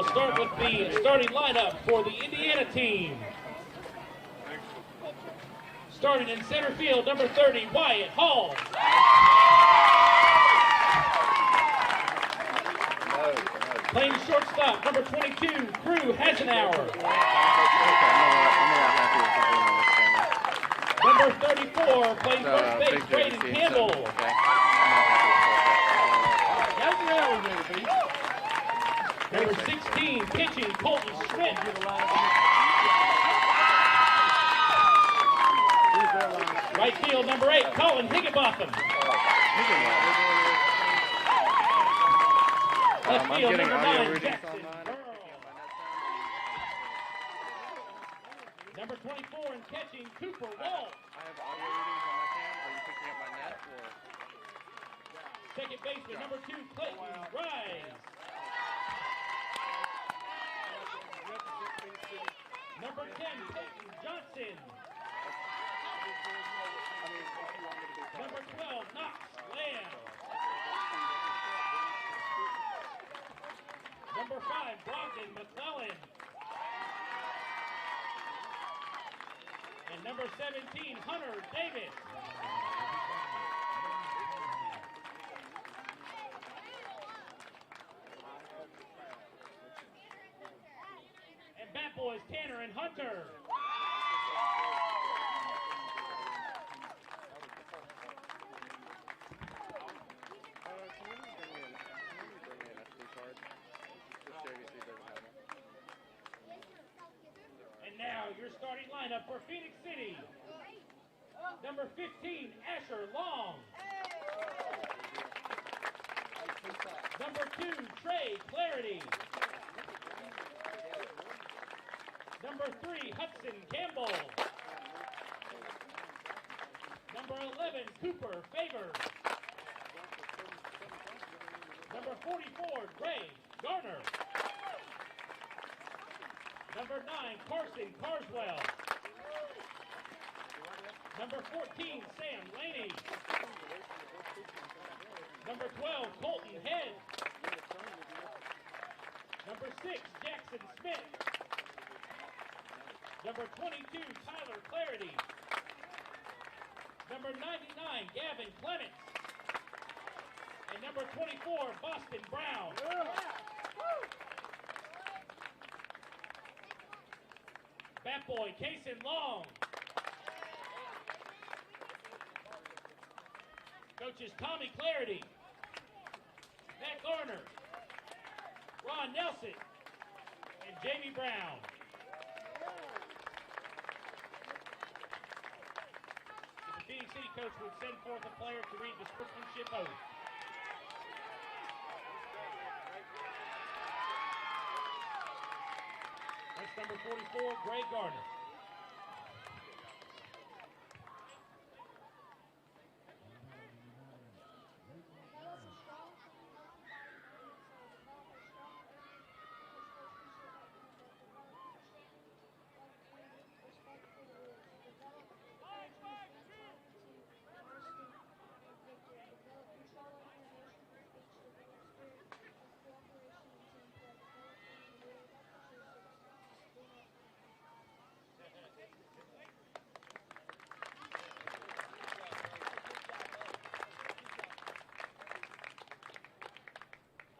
I'll start with the starting lineup for the Indiana team. Starting in center field, number 30, Wyatt Hall. Playing shortstop, number 22, Drew Hasenauer. Number 34, plays first base, Braden Campbell. Number 16, pitching, Colton Schmidt. Right field, number 8, Colin Higginbotham. Left field, number 9, Jackson Burrow. Number 24 and catching, Cooper Wall. I have audio readings on my cam. Are you picking up my net? Or? Second baseman, number 2, Clayton Rise. Number 10, Peyton Johnson. Number 12, Knox Lamb. Number 5, Brogdon McClellan. And number 17, Hunter Davis. And bat boys, Tanner and Hunter. And now your starting lineup for Phenix City. Number 15, Asher Long. Number 2, Trey Clarity. Number 3, Hudson Campbell. Number 11, Cooper Favor. Number 44, Gray Garner. Number 9, Carson Carswell. Number 14, Sam Laney. Number 12, Colton Head. Number 6, Jackson Smith. Number 22, Tyler Clarity. Number 99, Gavin Clements. And number 24, Boston Brown. Bat boy, Kason Long. Coaches Tommy Clarity, Matt Garner, Ron Nelson, and Jamie Brown. The Phenix City coach would send forth a player to read the sportsmanship oath. That's number 44, Gray Garner.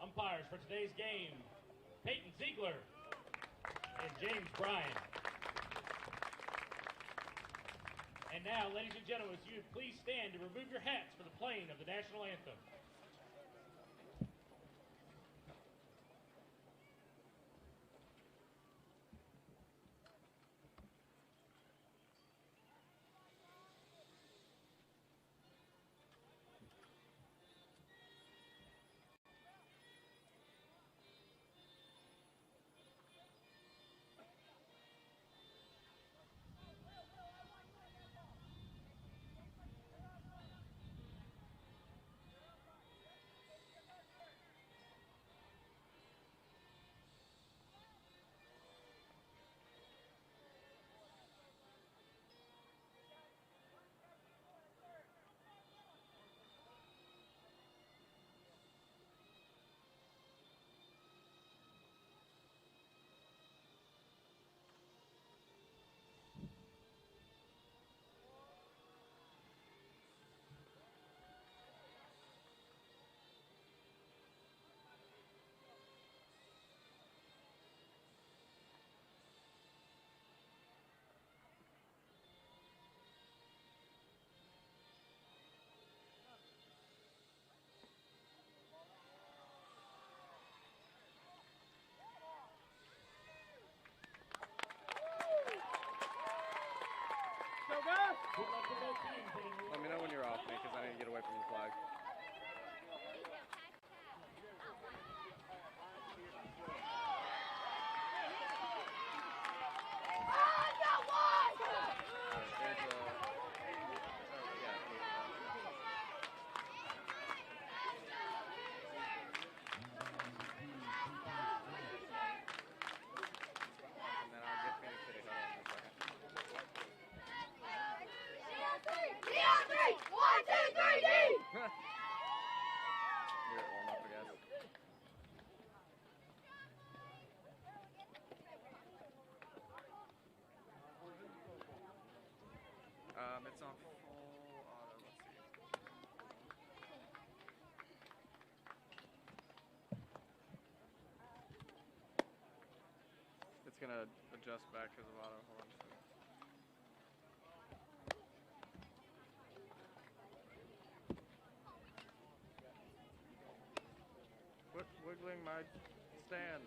Umpires for today's game, Peyton Ziegler and James Bryan. And now, ladies and gentlemen, if you would please stand to remove your hats for the playing of the national anthem. Good luck to both teams hitting Let me know when you're off, man, because I need to get away from the flag. It's on full auto. Let's see. It's gonna adjust back because of auto. Hold on a second. Quit wiggling my stand.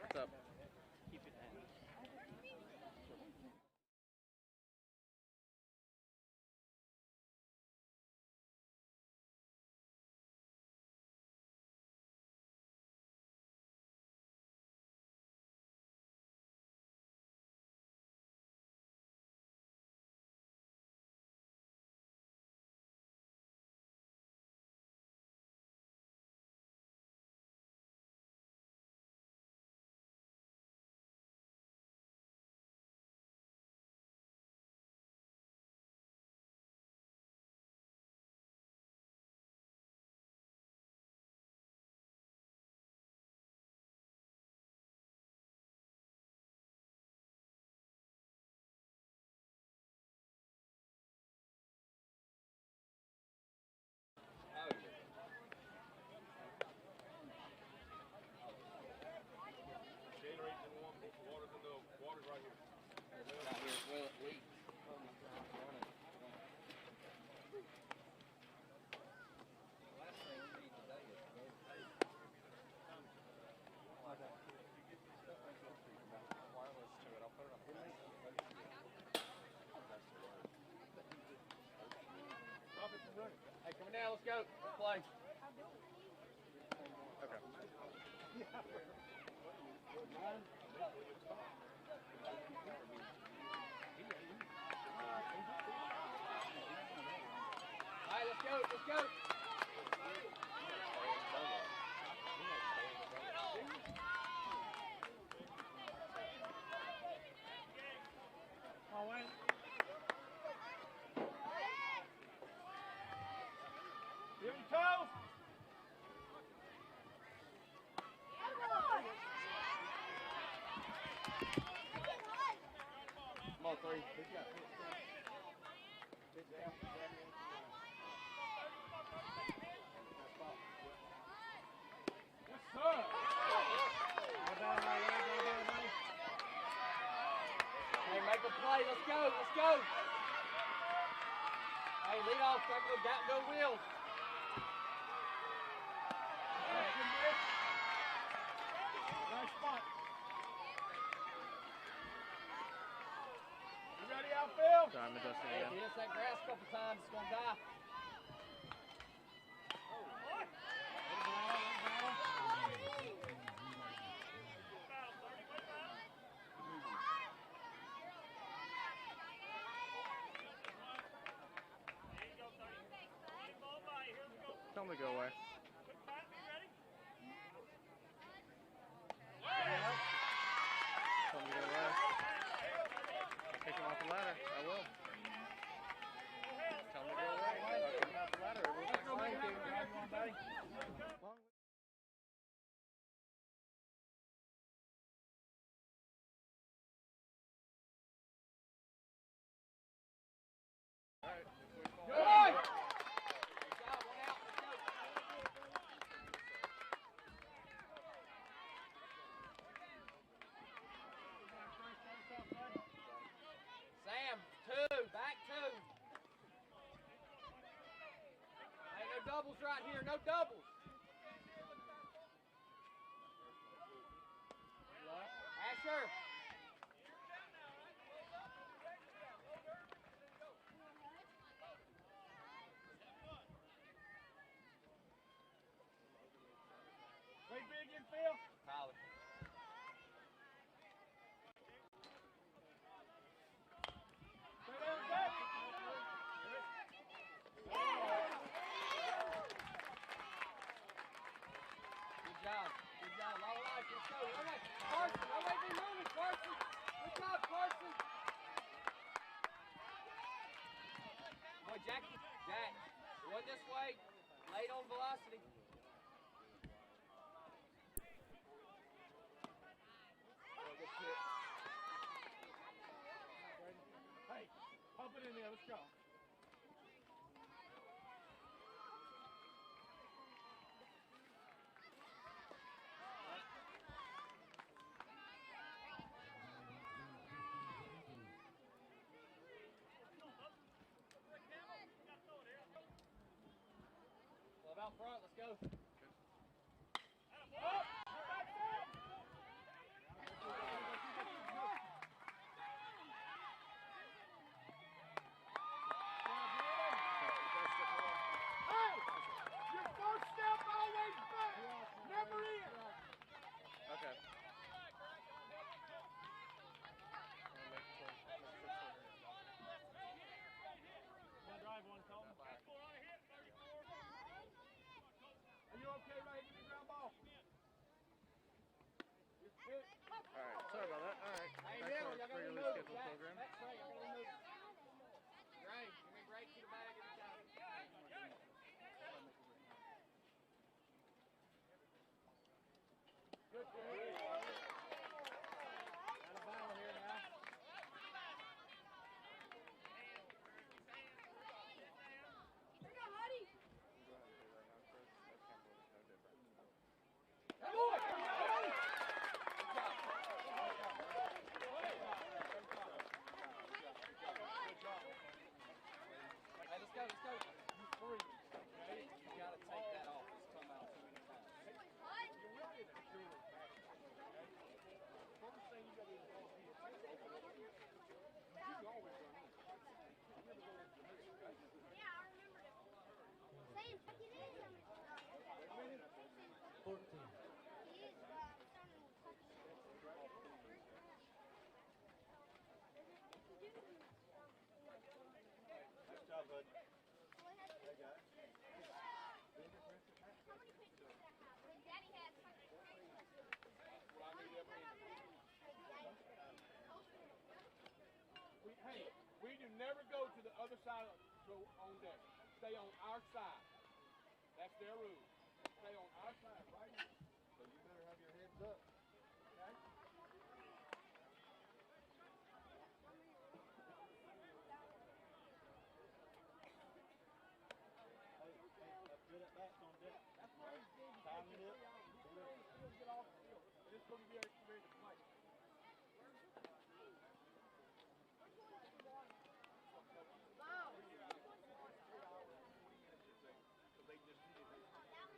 What's up? Keep it down. Hey, coming down, let's go. Let's play. Okay. All right, let's go, let's go. Give him toes. Come on, three. Pitch out, pitch down. Pitch down. Yes, sir. Hey, make a play. Let's go, let's go. Hey, lead off, strike those gap, go wheels. Nice spot. You ready, outfield? Sorry, I'm adjusting Hey, if again. he hits that grass a couple times, it's gonna die. Tell him to go away. Tell him to go away. I'll kick him off the ladder. I will. Tell him to go away. I'll kick him off the ladder. Sam, two, back two. Hey, no doubles right here, no doubles. Asher. Go this way. Late on velocity. Hey, pump it in there. Let's go. Love out front. Let's go. Okay. Drive one, Colton. Are you okay right here, ground ball? Alright, sorry about that. Alright, Hey, back to Miller, our y'all gotta regularly move. scheduled program. That's right. Y'all gotta move. Gray, give me a break to the bag every time. Good, good. Got a battle here now. Hey, let's go, let's go. You free. Okay? You gotta take that off. It's come out too many times. First thing you got to do is go here. You can always run in. You never go into the middle, right? Yeah, I remembered it. Saying, check it in. 14. He is, sounding Nice job, bud. Hey, guys. How many pictures does that have? His daddy has Hey, we do never go to the other side of go on deck. Stay on our side. That's their rule. Stay on our side right here. So you better have your heads up. Okay? Good at bats on deck. That's why he's good. Time it up. Get off the field. It's going to be ready to play. Wow. So they just needed it.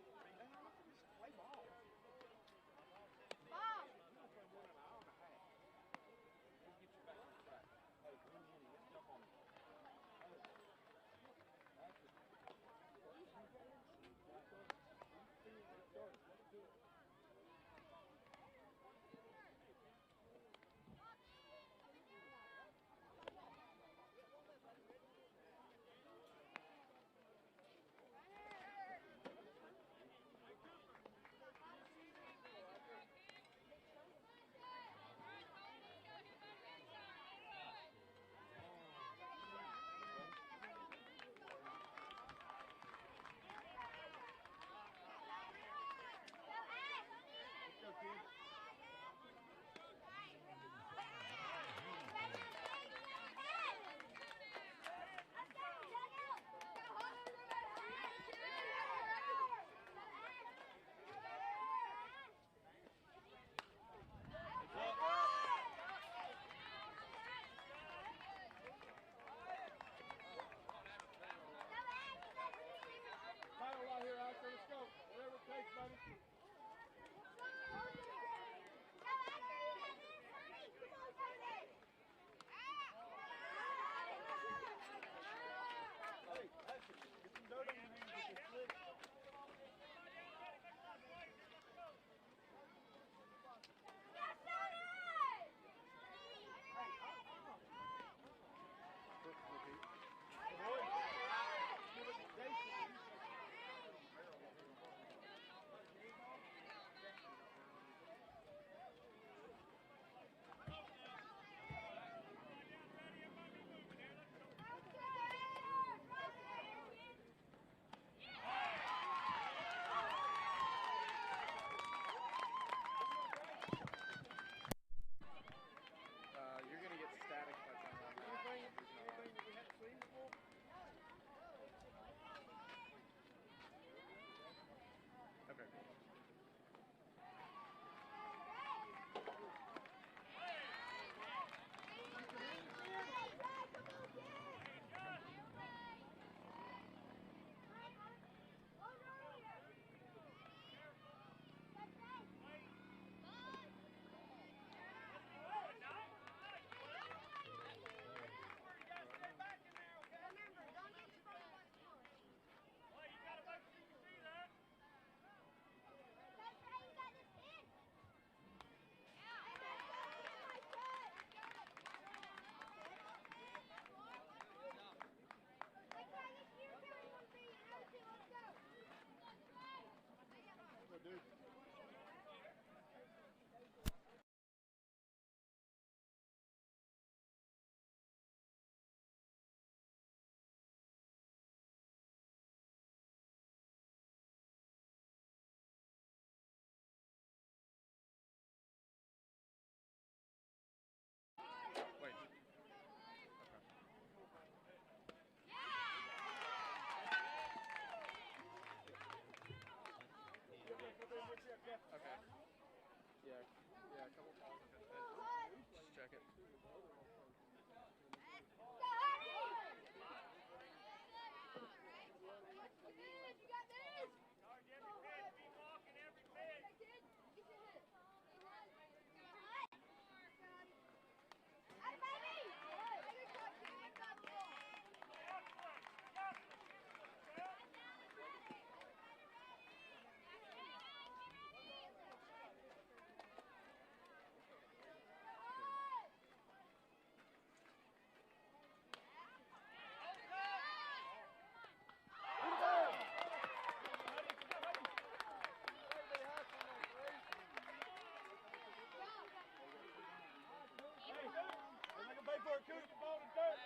Cooper, ball to dirt.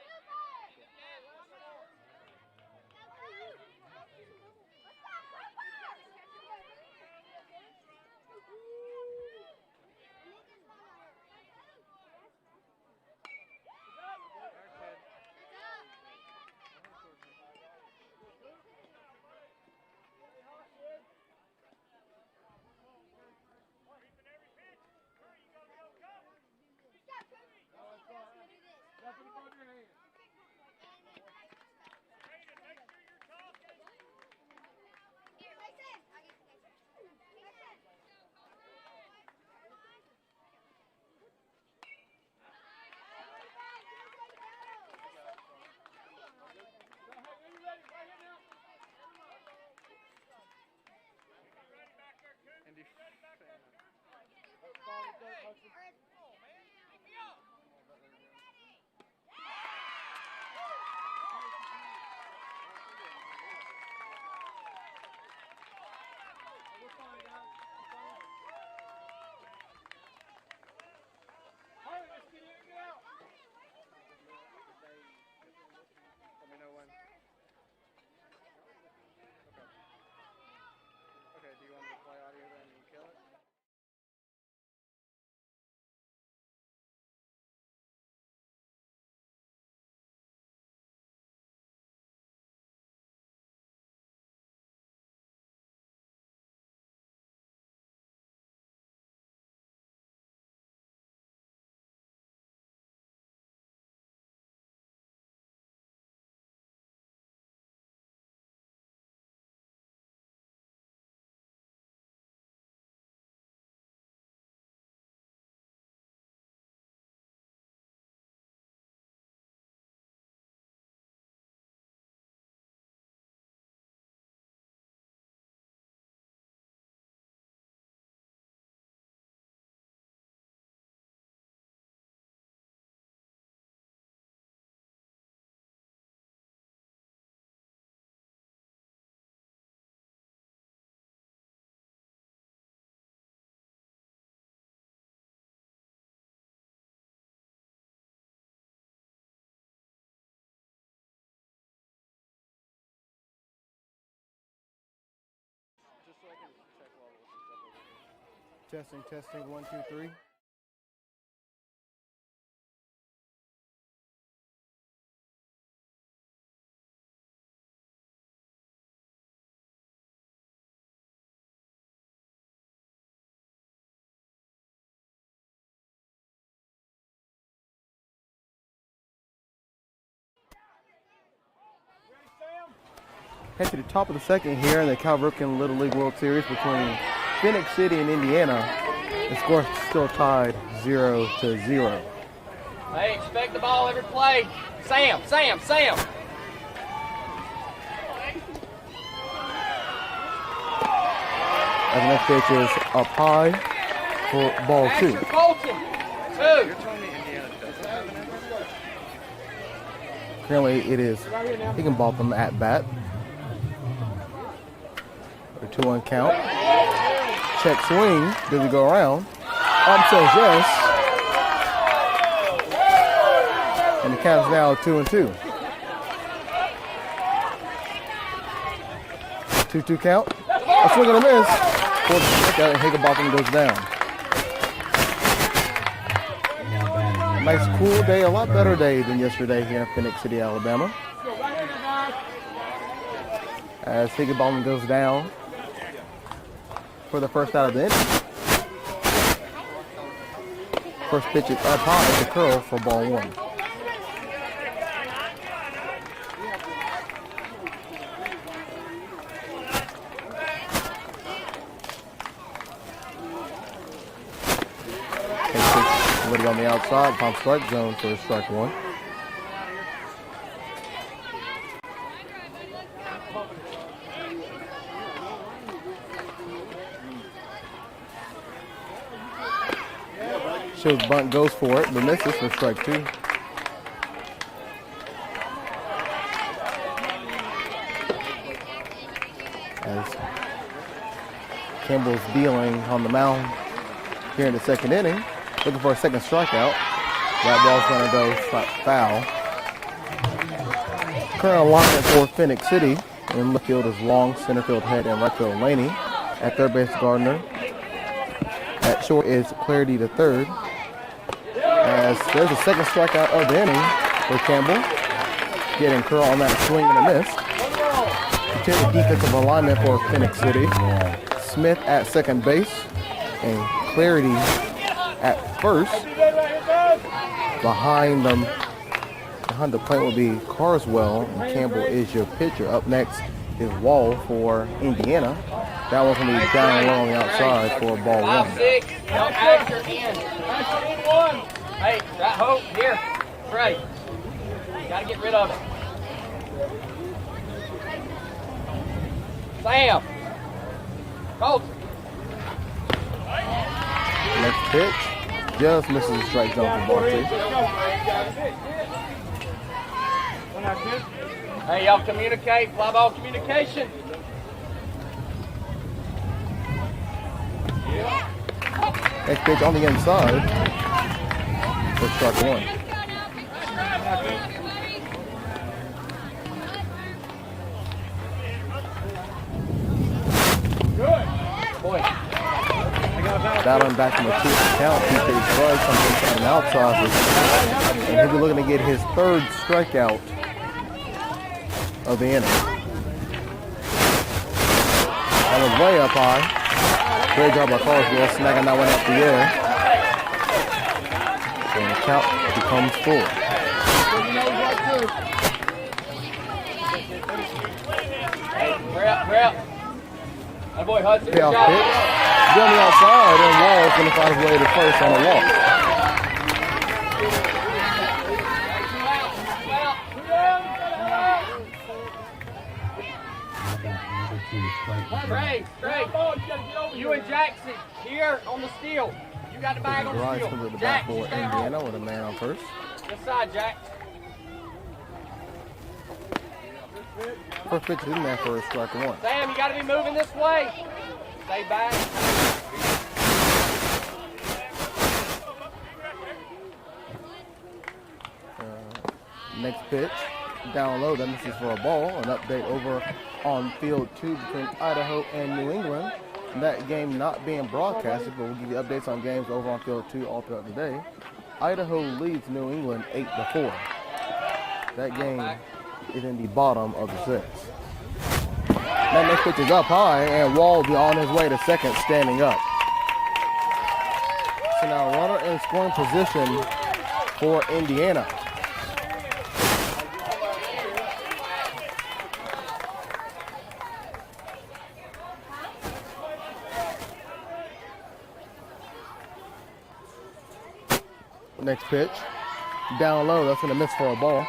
Let me know when. Okay, do you want me to play audio then and you kill it? Just so I can check levels and stuff over here. Testing, testing, 1, 2, 3. Head to the top of the second here in the Cal Ripken Little League World Series between Phenix City and Indiana. The score is still tied 0-0. Hey, expect the ball every play. Sam. As the next pitch is up high for ball 2. Action, Colton. 2. You're telling me Indiana doesn't have an number? Currently it is Higginbotham at bat. A 2-1 count. Check swing. Does it go around? Says yes. And the count is now 2-2. 2-2 count. A swing and a miss. For the strikeout, and Higginbotham goes down. Nice cool day, a lot better day than yesterday here in Phenix City, Alabama. As Higginbotham goes down for the first out of the inning. First pitch is up high, the curl for ball 1. Somebody on the outside, pump strike zone for strike 1. Shows bunt goes for it, but misses for strike 2. As Campbell's dealing on the mound here in the second inning, looking for a second strikeout. That ball's going to go foul. Current alignment for Phenix City. In left field is Long, center field Head, and right field Laney. At third base, Gardner. At short is Clarity the third. As there's a second strikeout of the inning for Campbell. Getting Curl on that swing and a miss. Continued defensive alignment for Phenix City. Smith at second base. And Clarity at first. Behind the plate will be Carswell, and Campbell is your pitcher. Up next is Wall for Indiana. That one's going to be down low on the outside for ball 1. 5-6. No Asher in. Asher in 1. Hey, right hope here. Trey. Got to get rid of it. Sam. Colton. Next pitch. Just misses the strike zone for ball 2. Hey, y'all communicate. Fly ball communication. Next pitch on the inside for strike 1. Boy. Battling back from a 2 count. He takes right from the outside. And he'll be looking to get his third strikeout of the inning. That was way up high. Great job by Carswell, snagging that one up the air. And the count becomes 4. Hey, grab. That boy Hudson. Payoff pitch. On the outside, and Wall's going to find his way to first on the walk. Trey, you and Jackson here on the steal. You got the bag on the Grimes steal. comes at the Jack, back for Indiana with a man on first. This side, Jack. First pitch is in there for a strike 1. Sam, you got to be moving this way. Stay back. Next pitch, down low, that misses for a ball. An update over on field 2 between Idaho and New England. That game not being broadcasted, but we'll give you updates on games over on field 2 all throughout the day. Idaho leads New England 8-4. That game is in the bottom of the 6th. That next pitch is up high, and Wall will be on his way to second, standing up. So now runner in scoring position for Indiana. Next pitch, down low, that's going to miss for a ball.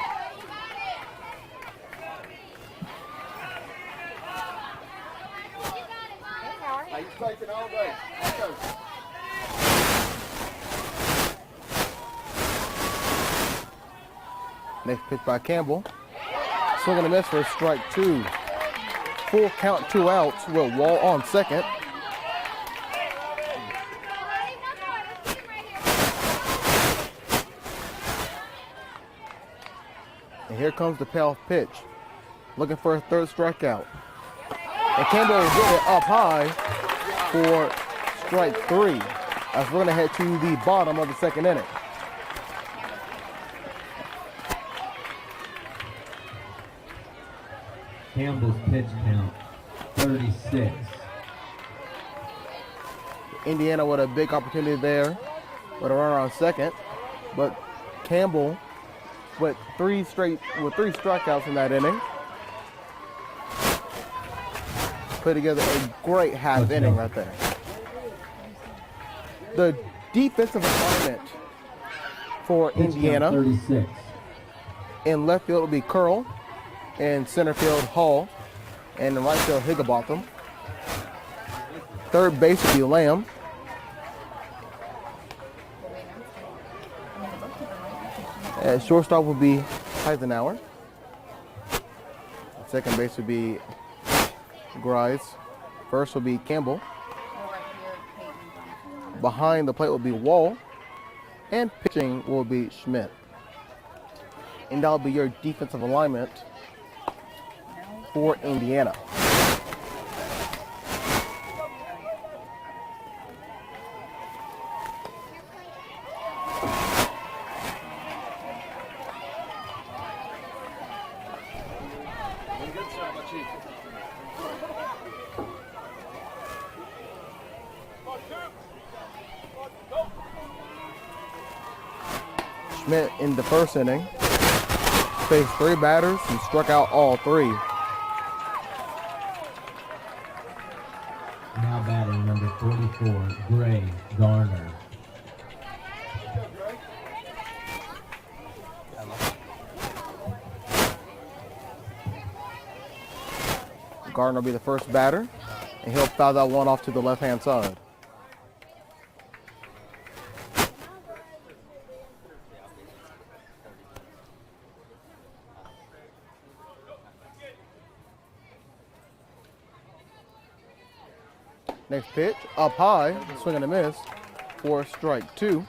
Next pitch by Campbell. Swing and a miss for strike 2. Full count, 2 outs with Wall on second. And here comes the payoff pitch. Looking for a third strikeout. And Campbell will get it up high for strike 3. As we're going to head to the bottom of the second inning. Campbell's pitch count, 36. Indiana with a big opportunity there with a runner on second. But Campbell with three strikeouts in that inning. Put together a great half inning right there. The defensive assignment for Pitch Indiana. count, 36. In left field will be Curl. In center field, Hall. And in right field, Higginbotham. Third base will be Lamb. At shortstop will be Eisenhower. Second base will be Grimes. First will be Campbell. Behind the plate will be Wall. And pitching will be Schmidt. And that'll be your defensive alignment for Indiana. Schmidt in the first inning faced 3 batters and struck out all 3. Now batting number 44, Gray Garner. Gardner will be the first batter, and he'll foul that one off to the left-hand side. Next pitch, up high, swing and a miss for strike 2.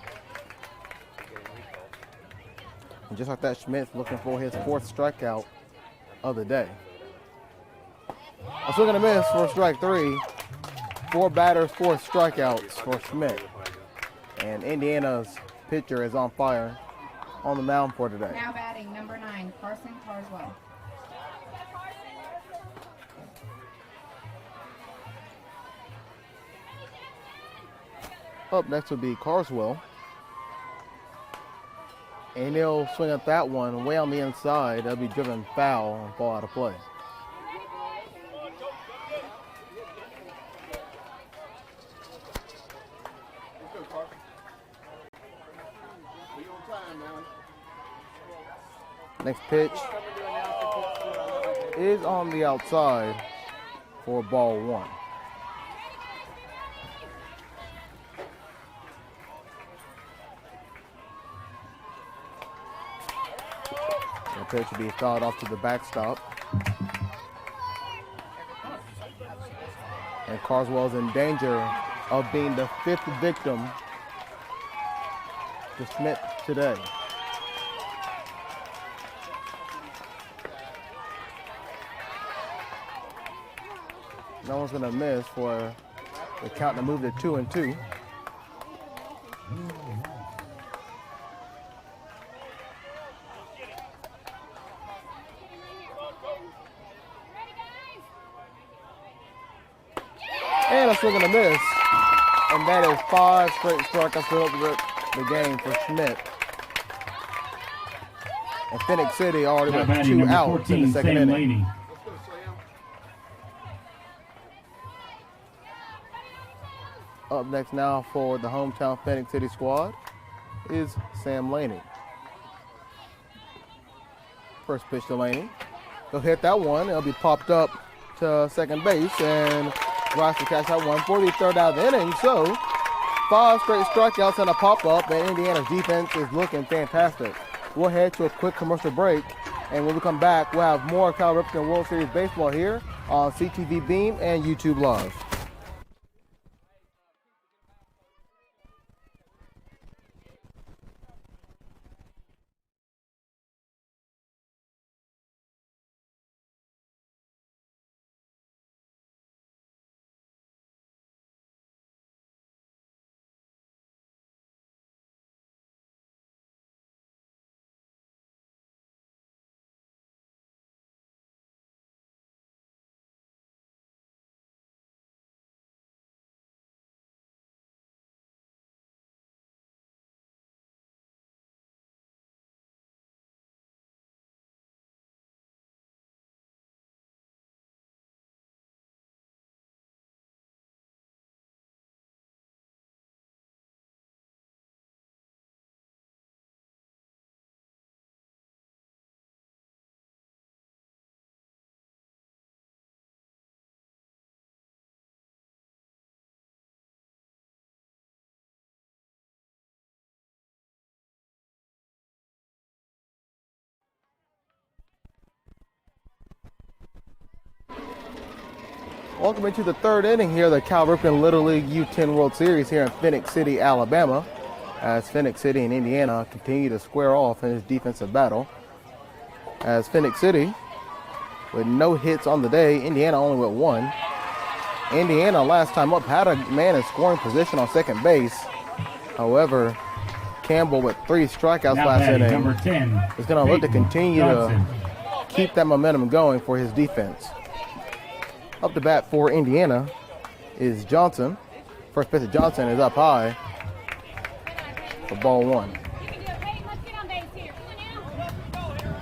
And just like that, Schmidt's looking for his 4th strikeout of the day. A swing and a miss for strike 3. 4 batters, 4 strikeouts for Schmidt. And Indiana's pitcher is on fire on the mound for today. Now batting number 9, Carson Carswell. Up next will be Carswell. And he'll swing at that one way on the inside. That'll be driven foul and fall out of play. Next pitch is on the outside for ball 1. The pitch will be fouled off to the backstop. And Carswell's in danger of being the 5th victim to Schmidt today. No one's going to miss for the count to move to 2-2. And a swing and a miss. And that is 5 straight strikeouts to open the game for Schmidt. And Phenix City already went 2 outs in the second inning. Up next now for the hometown Phenix City squad is Sam Laney. First pitch to Laney. He'll hit that one. It'll be popped up to second base and tries to catch that one for the 3rd out of the inning. So 5 straight strikeouts and a pop-up, and Indiana's defense is looking fantastic. We'll head to a quick commercial break, and when we come back, we'll have more Cal Ripken World Series baseball here on CTVBeam and YouTube Live. Welcome into the 3rd inning here of the Cal Ripken Little League U10 World Series here in Phenix City, Alabama. as Phenix City and Indiana continue to square off in this defensive battle. As Phenix City with no hits on the day, Indiana only with one. Indiana last time up had a man in scoring position on second base. However, Campbell with 3 strikeouts Now last batting, inning number 10, is going to look to continue Johnson. to keep that momentum going for his defense. Up to bat for Indiana is Johnson. First pitch to Johnson is up high for ball 1. Let's get on base here. Come on now.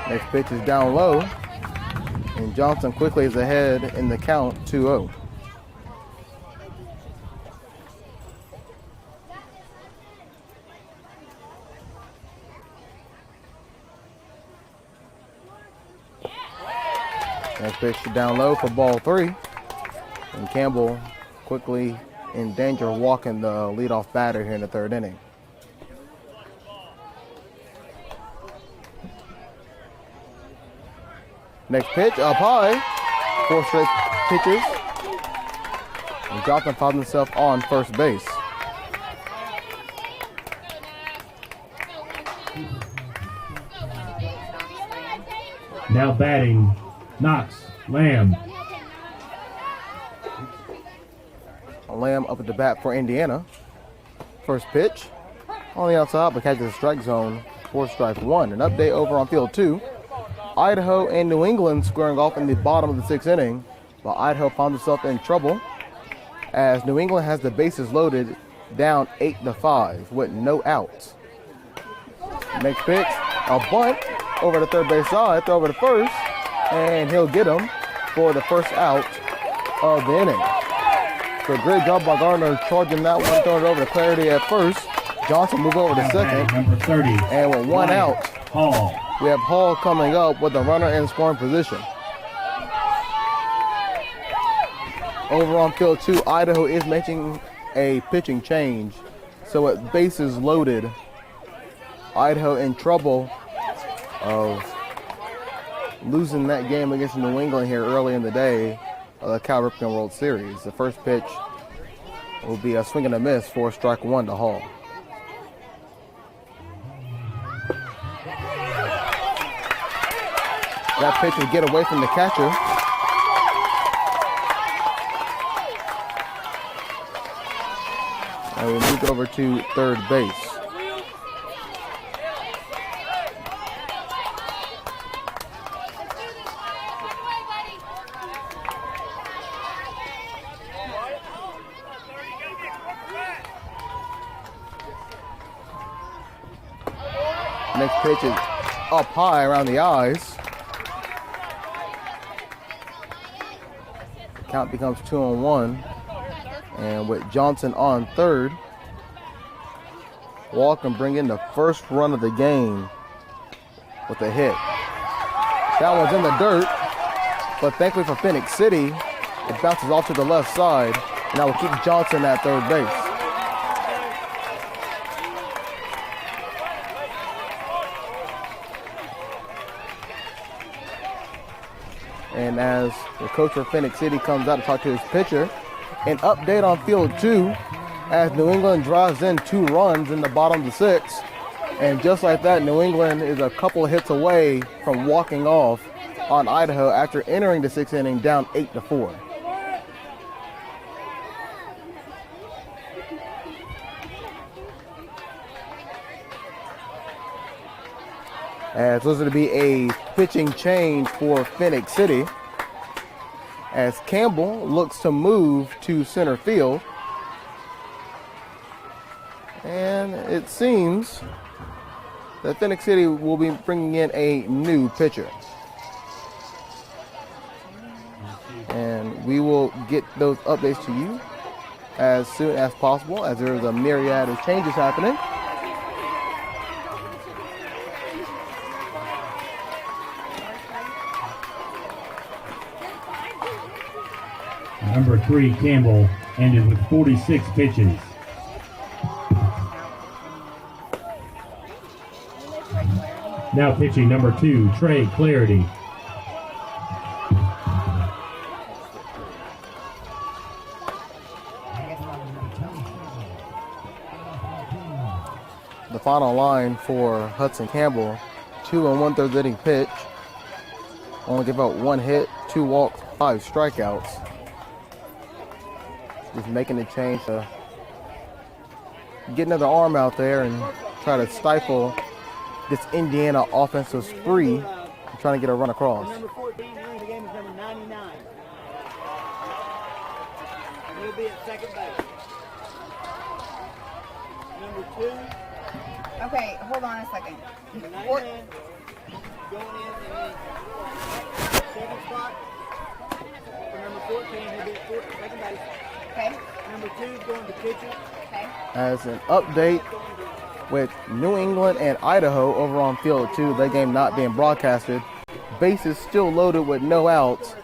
Next pitch is down low, and Johnson quickly is ahead in the count 2-0. Next pitch down low for ball 3, and Campbell quickly in danger of walking the leadoff batter here in the 3rd inning. Next pitch up high, 4 straight pitches, and Johnson found himself on first base. Now batting, Knox, Lamb. Lamb up at the bat for Indiana. First pitch on the outside, but catches the strike zone for strike 1. An update over on field 2. Idaho and New England squaring off in the bottom of the 6th inning, but Idaho found itself in trouble as New England has the bases loaded down 8-5 with no outs. Next pitch, a bunt over the third base side, throw over to first, and he'll get him for the first out of the inning. So great job by Gardner charging that one, throwing it over to Clarity at first. Johnson move over to second, Number 30, and with one out, Hall. we have Hall coming up with a runner in scoring position. Over on field 2, Idaho is making a pitching change. So at bases loaded, Idaho in trouble of losing that game against New England here early in the day of the Cal Ripken World Series. The first pitch will be a swing and a miss for strike 1 to Hall. That pitch will get away from the catcher. And we'll move it over to third base. Next pitch is up high around the eyes. Count becomes 2-1, and with Johnson on third, Wall can bring in the first run of the game with a hit. That one's in the dirt, but thankfully for Phenix City, it bounces off to the left side, and that will keep Johnson at third base. And as the coach for Phenix City comes out to talk to his pitcher, an update on field 2 as New England drives in 2 runs in the bottom of the 6th. And just like that, New England is a couple of hits away from walking off on Idaho after entering the 6th inning down 8-4. As this is to be a pitching change for Phenix City, as Campbell looks to move to center field. And it seems that Phenix City will be bringing in a new pitcher. And we will get those updates to you as soon as possible, as there is a myriad of changes happening. Number 3, Campbell, ended with 46 pitches. Now pitching number 2, Trey Clarity. The final line for Hudson Campbell, 2 1/3 inning pitch. Only give out 1 hit, 2 walks, 5 strikeouts. Just making the change to get another arm out there and try to stifle this Indiana offensive spree, trying to get a run across. Number 14 entering the game is number 99. And he'll be at second base. Number 2, Okay, hold on a second. number 99, going in the second spot. For number 14, he'll be at second base. Okay, Number 2 is going to pitcher. okay. As an update with New England and Idaho over on field 2, that game not being broadcasted. Bases still loaded with no outs,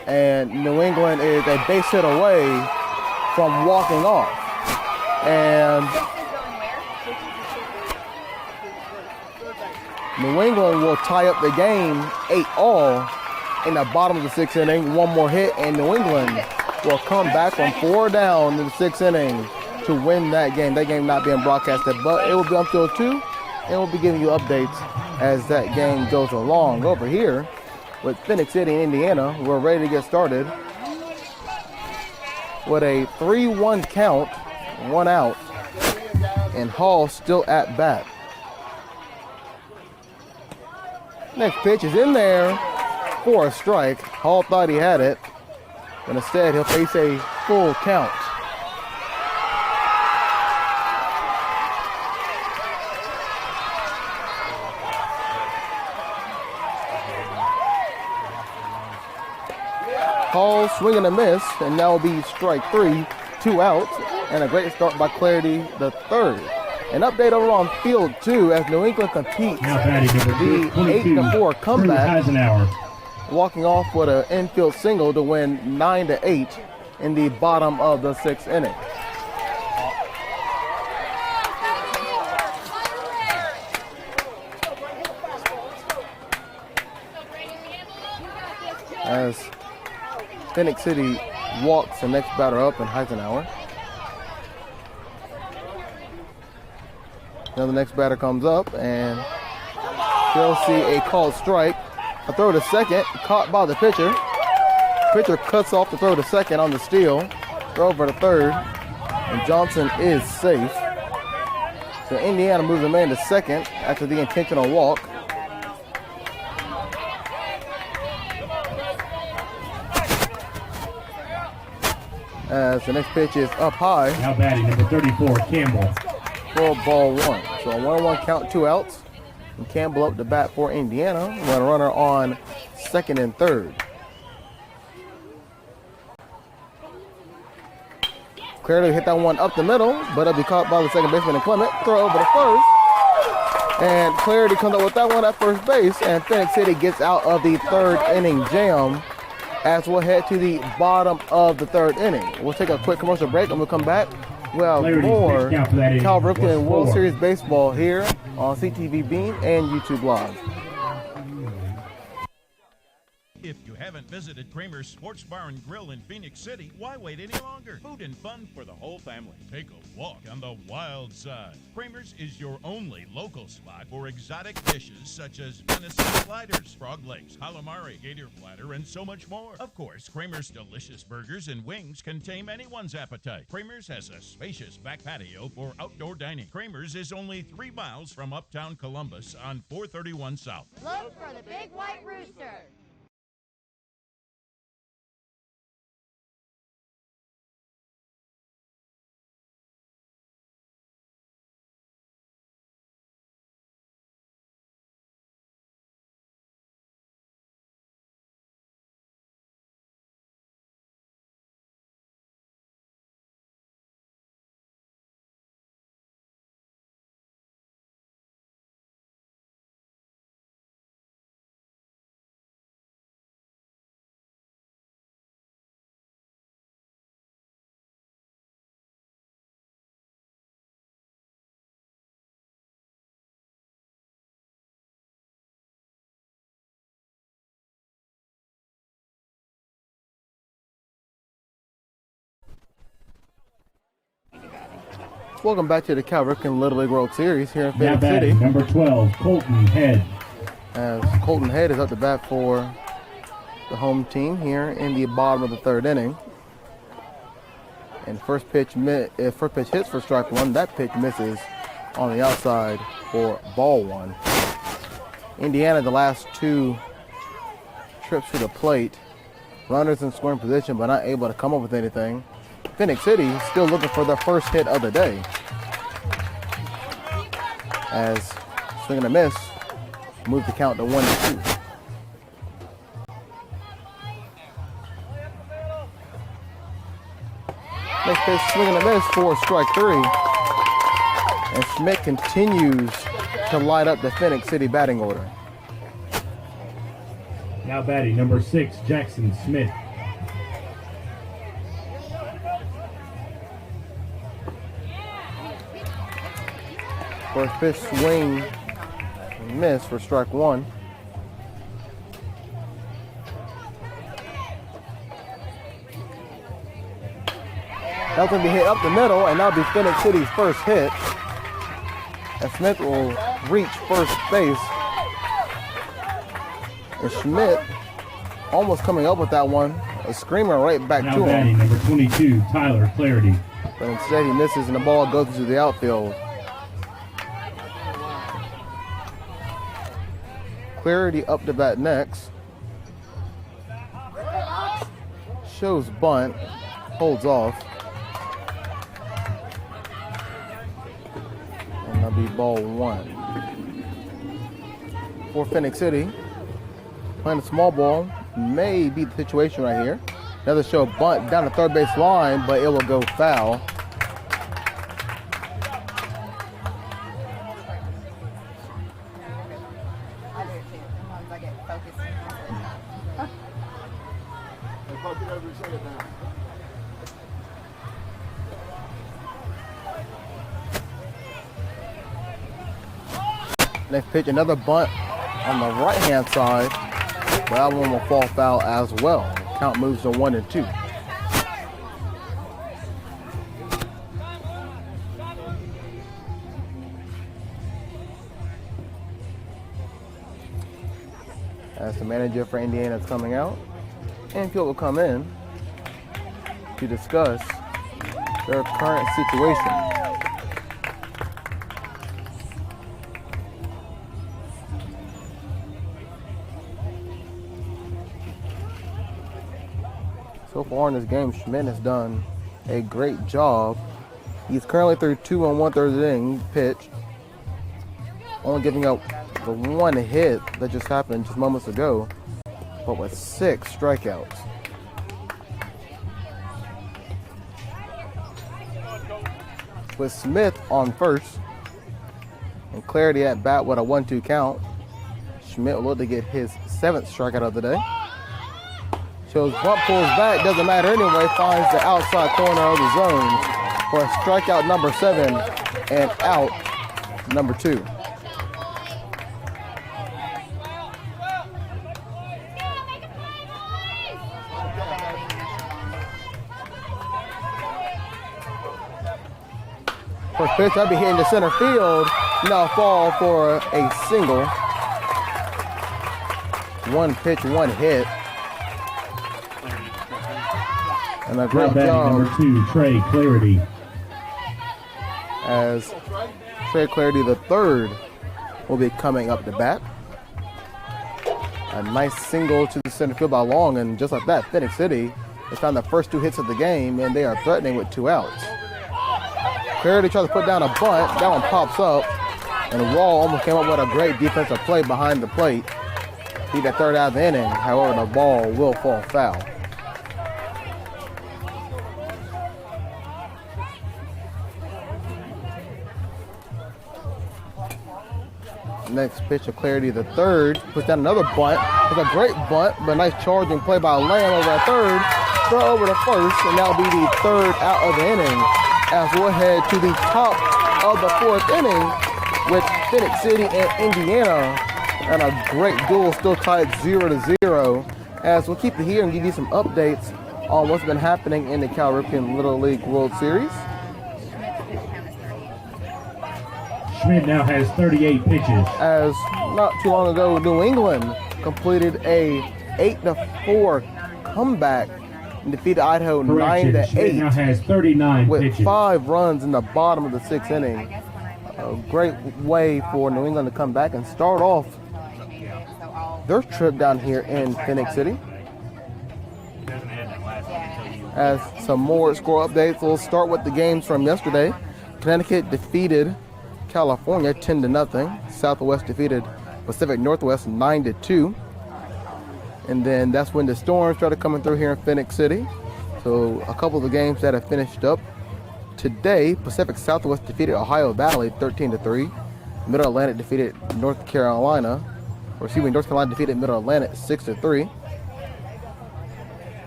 and New England is a base hit away from walking off. And This is going where? New England will tie up the game 8-all in the bottom of the 6th inning. One more hit, and New England will come back from 4 down in the 6th inning to win that game. That game not being broadcasted, but it will be on field 2, and we'll be giving you updates as that game goes along. Over here with Phenix City, Indiana, we're ready to get started with a 3-1 count, 1 out, and Hall still at bat. Next pitch is in there for a strike. Hall thought he had it, but instead he'll face a full count. Hall swing and a miss, and now will be strike 3, 2 outs, and a great start by Clarity the third. An update over on field 2 as New England competes Now batting number the 8-4 Drew comeback, Eisenhower. walking off with an infield single to win 9-8 in the bottom of the 6th inning. As Phenix City walks the next batter up in Eisenhower. Now the next batter comes up, and they'll see a called strike. A throw to second, caught by the pitcher. Pitcher cuts off the throw to second on the steal. Throw over to third, and Johnson is safe. So Indiana moves the man to second after the intentional walk. As the next pitch is up high. Now batting number 34, Campbell. For ball 1. So a 1-1 count, 2 outs. And Campbell up to bat for Indiana. One runner on second and third. Clearly hit that one up the middle, but it'll be caught by the second baseman and Clement. Throw over to first. And Clarity comes up with that one at first base, and Phenix City gets out of the 3rd inning jam as we'll head to the bottom of the 3rd inning. We'll take a quick commercial break and we'll come back. We'll have more Cal Ripken World Series Baseball here on CTVBeam and YouTube Live. If you haven't visited Kramer's Sports Bar and Grill in Phenix City, why wait any longer? Food and fun for the whole family. Take a walk on the wild side. Kramer's is your only local spot for exotic dishes such as venison sliders, frog legs, calamari, gator platter, and so much more. Of course, Kramer's delicious burgers and wings can tame anyone's appetite. Kramer's has a spacious back patio for outdoor dining. Kramer's is only 3 miles from uptown Columbus on 431 South. Look for the big white rooster. Welcome back to the Cal Ripken Little League World Series here in Now Phenix City. batting, number 12, Colton Head. As Colton Head is up to bat for the home team here in the bottom of the third inning. And first pitch hits for strike one. That pitch misses on the outside for ball one. Indiana, the last two trips to the plate, runners in scoring position but not able to come up with anything. Phenix City still looking for their first hit of the day. As swing and a miss, move the count to 1-2. Next pitch, swing and a miss for strike three. And Schmidt continues to light up the Phenix City batting order. Now batting, number 6, Jackson Smith. First pitch, swing and miss for strike one. That's going to be hit up the middle, and that'll be Phenix City's first hit. And Smith will reach first base. And Schmidt almost coming up with that one. A screamer right back Now to batting, him. number 22, Tyler Clarity. But instead he misses and the ball goes into the outfield. Clarity up to bat next. Shows bunt. Holds off. And that'll be ball one. For Phenix City, playing a small ball may be the situation right here. Another show bunt down the third base line, but it will go foul. I do it too. Sometimes I get focused. Hey, Clark, get over and say it now. Next pitch, another bunt on the right-hand side, but that one will fall foul as well. Count moves to 1-2. As the manager for Indiana is coming out, and Field will come in to discuss their current situation. So far in this game, Schmidt has done a great job. He's currently through 2 1/3 inning pitch, only giving up the one hit that just happened just moments ago, but with 6 strikeouts. With Smith on first and Clarity at bat with a 1-2 count, Schmidt will look to get his 7th strikeout of the day. Shows bunt, pulls back, doesn't matter anyway, finds the outside corner of the zone for a strikeout number 7 and out number 2. First pitch, that'll be hitting the center field. Now fall for a single. One pitch, one hit. And a Now great batting, job number 2, Trey Clarity. as Trey Clarity III will be coming up to bat. A nice single to the center field by Long, and just like that, Phenix City has found the first 2 hits of the game, and they are threatening with 2 outs. Clarity tries to put down a bunt. That one pops up, and Wall almost came up with a great defensive play behind the plate. Beat that third out of the inning. However, the ball will fall foul. Next pitch of Clarity the third. Puts down another bunt. It's a great bunt, but nice charging play by Lamb over at third. Throw over to first, and that'll be the 3rd out of the inning. As we'll head to the top of the 4th inning with Phenix City and Indiana. And a great duel still tied 0-0. As we'll keep it here and give you some updates on what's been happening in the Cal Ripken Little League World Series. Schmidt's pitch count is 3. Schmidt now has 38 pitches. As not too long ago, New England completed a 8-4 comeback and defeated Idaho Correction, Schmidt now 9-8 has 39 with pitches. 5 runs in the bottom of the 6th inning. A great way for New England to come back and start off their trip down here in Phenix City. As some more score updates, we'll start with the games from yesterday. Connecticut defeated California 10-0. Southwest defeated Pacific Northwest 9-2. And then that's when the storms started coming through here in Phenix City. So a couple of the games that have finished up today, Pacific Southwest defeated Ohio Valley 13-3. Middle Atlantic defeated North Carolina defeated Middle Atlantic 6-3.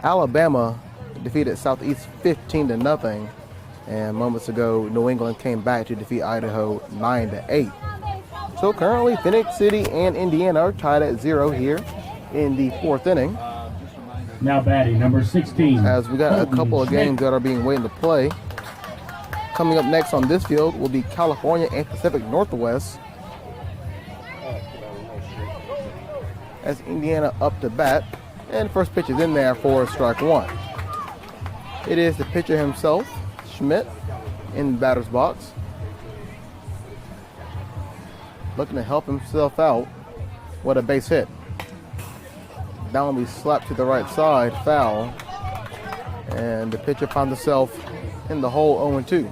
Alabama defeated Southeast 15-0. And moments ago, New England came back to defeat Idaho 9-8. So currently, Phenix City and Indiana are tied at 0 here in the 4th inning. Now batting, number 16. As we got a couple of games that are being waiting to play. Coming up next on this field will be California and Pacific Northwest. As Indiana up to bat. And the first pitch is in there for strike 1. It is the pitcher himself, Schmidt, in the batter's box. Looking to help himself out with a base hit. Down will be slapped to the right side, foul. And the pitcher found himself in the hole 0-2.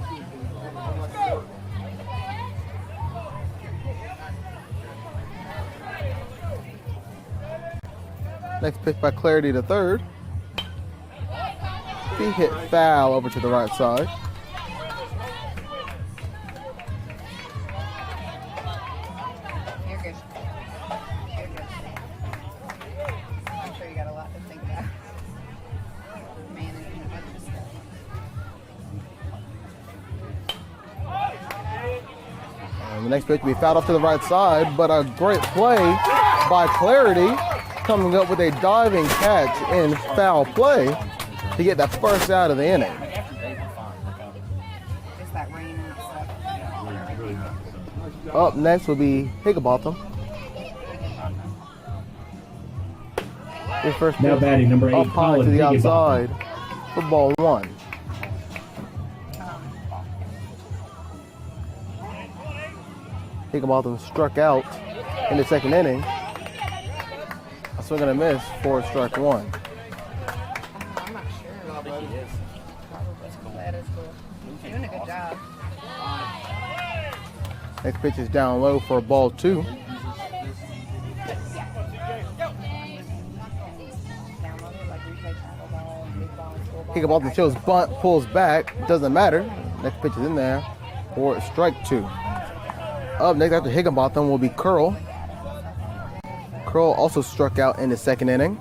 Next pitch by Clarity to third. He hit foul over to the right side. You're good. You're good. I'm sure you got a lot to think about. Managing a bunch of stuff. And the next pitch will be fouled off to the right side, but a great play by Clarity, coming up with a diving catch in foul play to get that first out of the inning. Just that rain and stuff. Up next will be Higginbotham. His first Now pitch batting, number 8, up high Colin to the Higginbotham. outside for ball 1. Higginbotham struck out in the 2nd inning. A swing and a miss for strike 1. I'm not sure. Probably. That is cool. You're doing a good job. Next pitch is down low for ball 2. Higginbotham shows bunt, pulls back, doesn't matter. Next pitch is in there for strike 2. Up next after Higginbotham will be Curl. Curl also struck out in the 2nd inning.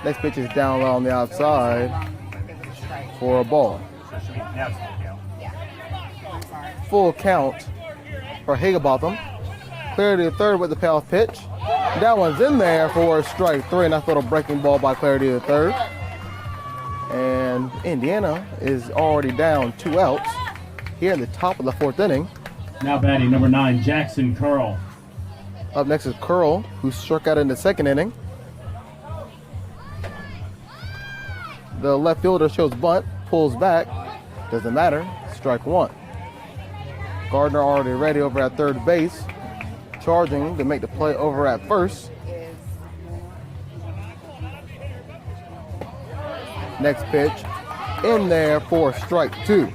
Next pitch is down low on the outside for a ball. Full count for Higginbotham. Clarity to third with the payoff pitch. That one's in there for strike 3. Nice little breaking ball by Clarity to third. And Indiana is already down 2 outs here in the top of the 4th inning. Now batting, number 9, Jackson Curl. Up next is Curl, who struck out in the 2nd inning. The left fielder shows bunt, pulls back, doesn't matter, strike 1. Gardner already ready over at third base, charging to make the play over at first. Next pitch in there for strike 2.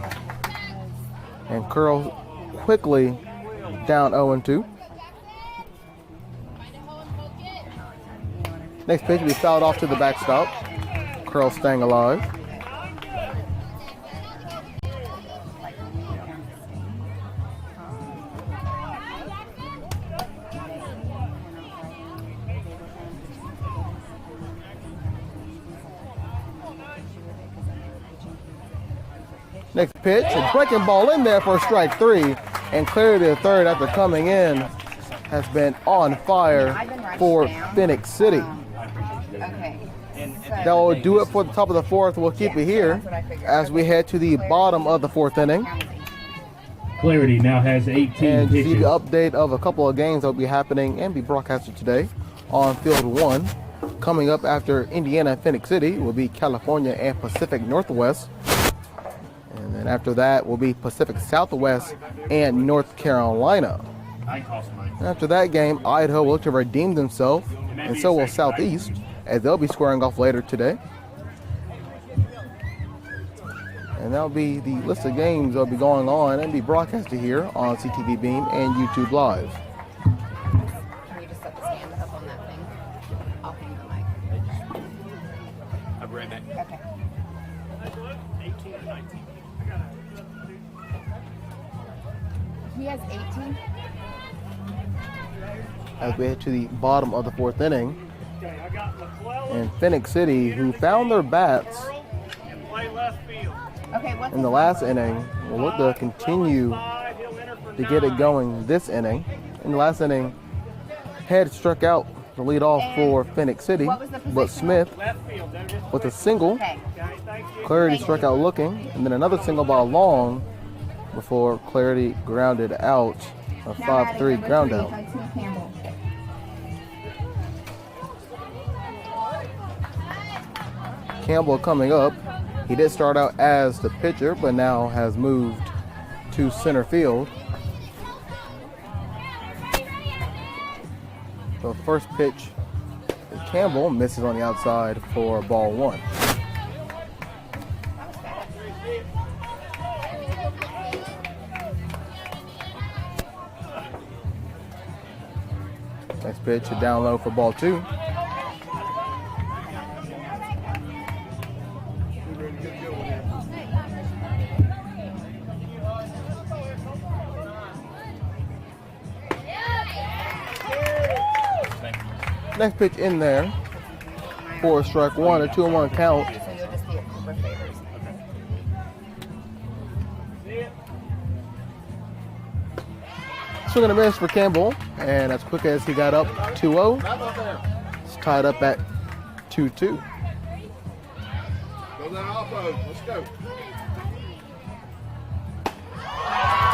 And Curl quickly down 0-2. Next pitch will be fouled off to the backstop. Curl staying alive. Next pitch, a breaking ball in there for strike 3. And Clarity to third after coming in has been on fire for Phenix City. Okay. That will do it for the top of the 4th. We'll keep it here as we head to the bottom of the 4th inning. Clarity now has 18 And you see pitches. the update of a couple of games that will be happening and be broadcasted today on Field 1. Coming up after Indiana and Phenix City will be California and Pacific Northwest. And then after that will be Pacific Southwest and North Carolina. After that game, Idaho will look to redeem themselves, and so will Southeast, as they'll be squaring off later today. And that'll be the list of games that'll be going on and be broadcasted here on CTVBeam and YouTube Live. Can you just set the stand up on that thing? I'll hang the mic. I'll be right back. Okay. 18 or 19. He has 18. As we head to the bottom of the fourth inning, Okay, I got McClellan and Phenix City, who found their bats and play left field. Okay, what's in the last inning, will look to continue to get it going this inning. In the last inning, Head struck out to lead off for Phenix City, what was the but position? Smith Left field. They're just with a single, Okay. okay, thank you. Clarity Thank struck you. out looking, and then another single by Long before Clarity grounded out, a 5-3 ground out. Campbell. Campbell coming up. He did start out as the pitcher, but now has moved to center field. The first pitch, Campbell misses on the outside for ball one. Next pitch, a down low for ball two. Next pitch in there for strike one, a 2-1 count. So you'll just be at Cooper Favors. Swing and a miss for Campbell, and as quick as he got up 2-0, it's tied up at 2-2. Go that off-road. Let's go.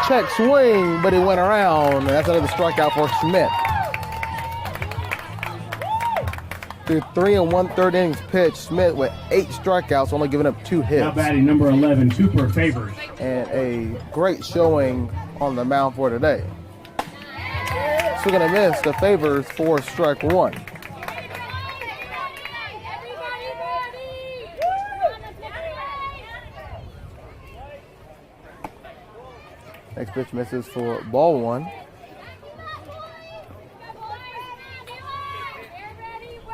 Check swing, but he went around, and that's another strikeout for Smith. Through 3 1/3 innings pitched, Smith with 8 strikeouts, only giving up 2 Now hits. batting number 11, Cooper Favors. And a great showing on the mound for today. Swing and a miss to Favors for strike one. Next pitch misses for ball one.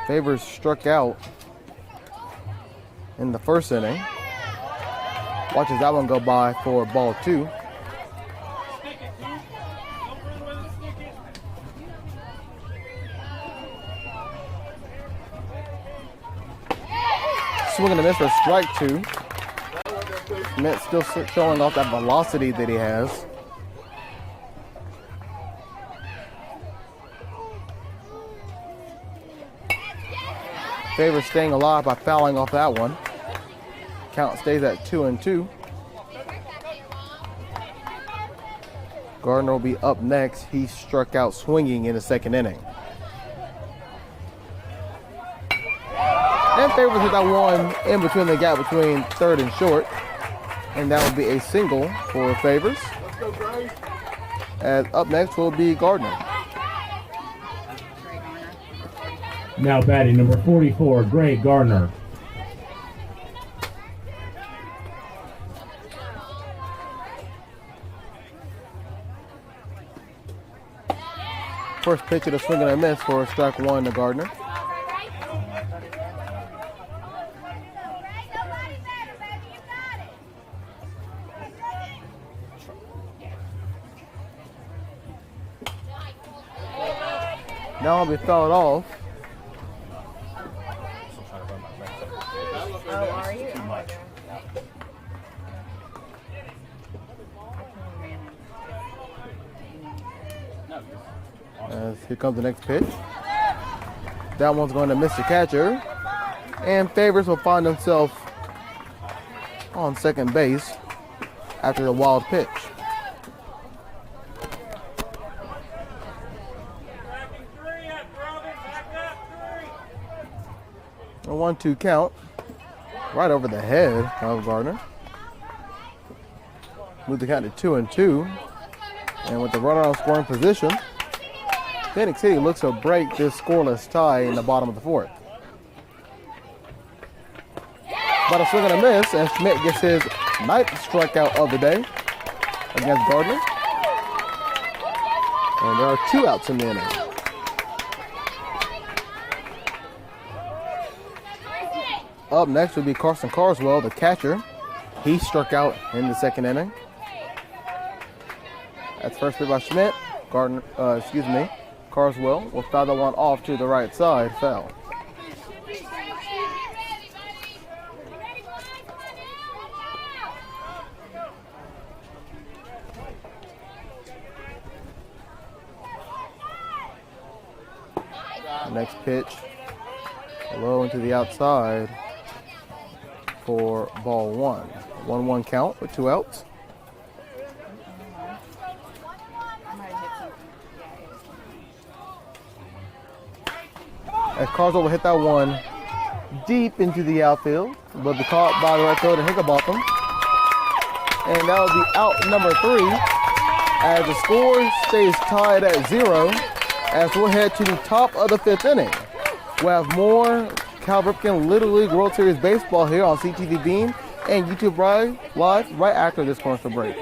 Favors struck out in the first inning. Watches that one go by for ball two. Swing and a miss for strike two. Smith still showing off that velocity that he has. Favors staying alive by fouling off that one. Count stays at 2-2. Gardner will be up next. He struck out swinging in the second inning. And Favors hit that one in between the gap between third and short. And that will be a single for Favors. Let's go, Gray. As up next will be Gardner. Now batting number 44, Gray Gardner. First pitch of the swing and a miss for strike one to Gardner. Now I'll be fouled off. Oh, are you? As here comes the next pitch. That one's going to miss the catcher. And Favors will find himself on second base after the wild pitch. 1-2 count. Right over the head of Gardner. Move the count to 2-2. And with the runner on scoring position, Phenix City looks to break this scoreless tie in the bottom of the fourth. But a swing and a miss, and Schmidt gets his 9th strikeout of the day against Gardner. And there are 2 outs in the inning. Up next would be Carson Carswell, the catcher. He struck out in the 2nd inning. That's first pitch by Schmidt. Carswell will foul the one off to the right side. Foul. Next pitch, low into the outside for ball 1. 1-1 count with 2 outs. As Carswell will hit that one deep into the outfield, but be caught by the right fielder Hickabotham. And that will be out number 3 as the score stays tied at 0 as we'll head to the top of the 5th inning. We'll have more Cal Ripken Little League World Series baseball here on CTVBeam and YouTube Live right after this commercial break.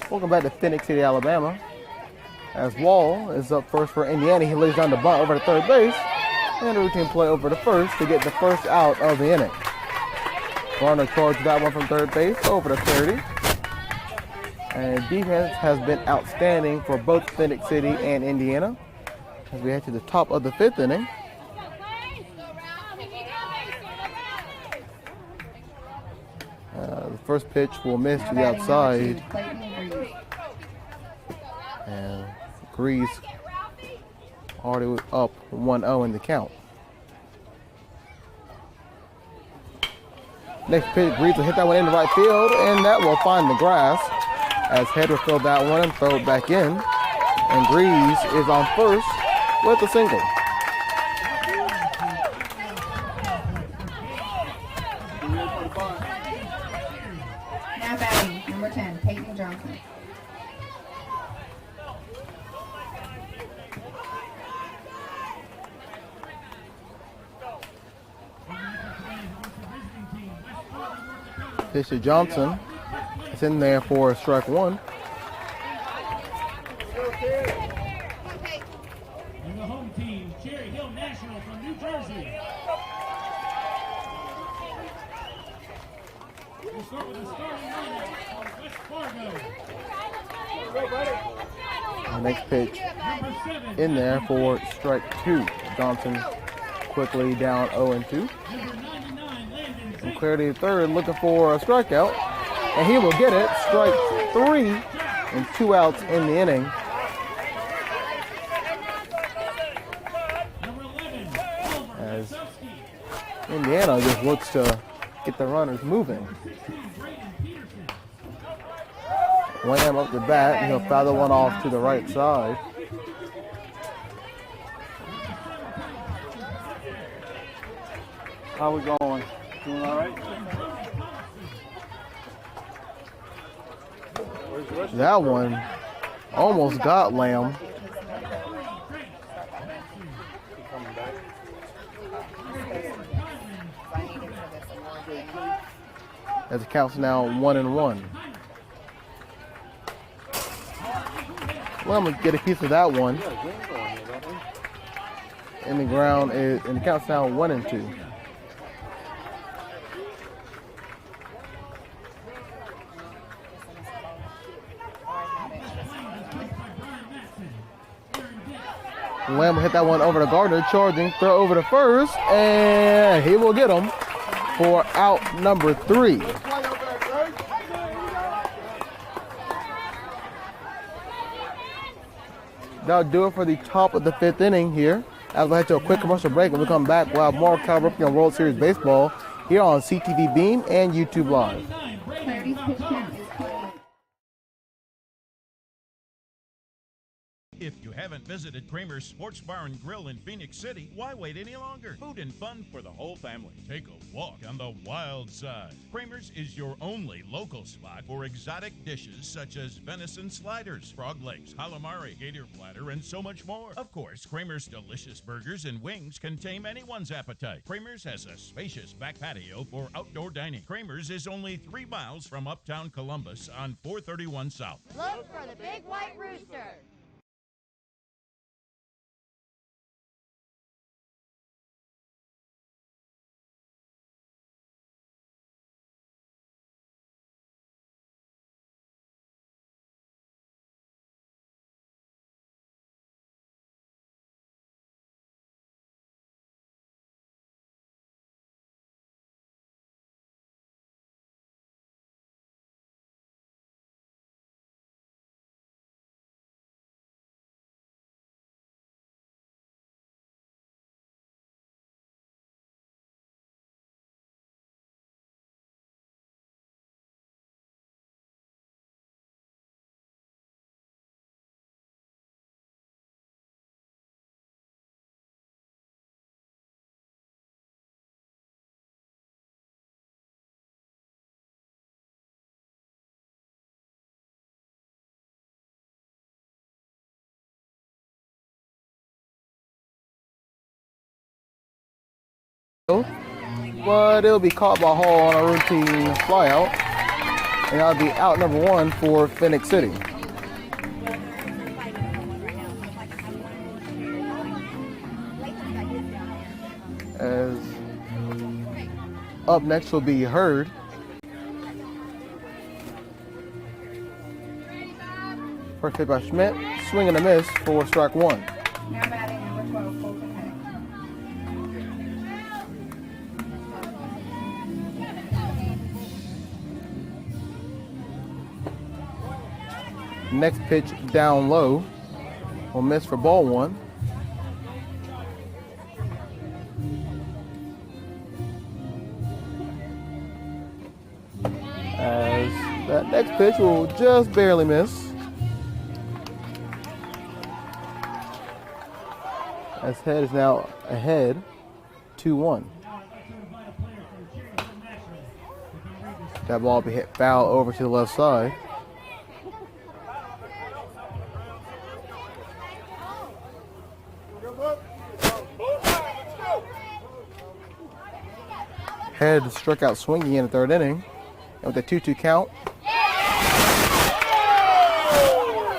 Welcome back to Phenix City, Alabama. As Wall is up first for Indiana, he lays down the bunt over to third base and a routine play over to first to get the first out of the inning. Garner charged that one from third base over to 30. And defense has been outstanding for both Phenix City and Indiana as we head to the top of the 5th inning. The first pitch will miss to the outside. And Grease already up 1-0 in the count. Next pitch, Grease will hit that one into right field, and that will find the grass as Head will fill that one and throw it back in. And Grease is on first with a single. Now batting, number 10, Peyton Johnson. Pitch to Johnson. It's in there for strike 1. And the home team, Cherry Hill National from New Jersey. We'll start with the starting lineup for West Fargo. Next pitch in there for strike 2. Johnson quickly down 0-2. And Clarity third looking for a strikeout, and he will get it. Strike 3 and 2 outs in the inning. As Indiana just looks to get the runners moving. Lamb up the bat, and he'll foul the one off to the right side. How we going? Doing all right? That one almost got Lamb. As it counts now 1-1. Lamb will get a piece of that one. And the ground is, and it counts now 1-2. Lamb will hit that one over to Gardner, charging, throw over to first, and he will get him for out number 3. That'll do it for the top of the 5th inning here. As we'll head to a quick commercial break, and we'll come back, we'll have more caliber on World Series Baseball here on CTVBeam and YouTube Live. If you haven't visited Kramer's Sports Bar and Grill in Phenix City, why wait any longer? Food and fun for the whole family. Take a walk on the wild side. Kramer's is your only local spot for exotic dishes such as venison sliders, frog legs, calamari, gator platter, and so much more. Of course, Kramer's delicious burgers and wings can tame anyone's appetite. Kramer's has a spacious back patio for outdoor dining. Kramer's is only 3 miles from uptown Columbus on 431 South. Look for the big white rooster. But it'll be caught by Hall on a routine flyout, and that'll be out number 1 for Phenix City. As up next will be Hurd. First hit by Schmidt, swing and a miss for strike 1. Next pitch down low will miss for ball 1. As that next pitch will just barely miss. As Head is now ahead 2-1. That ball will be hit foul over to the left side. Head struck out swinging in the 3rd inning. And with a 2-2 count,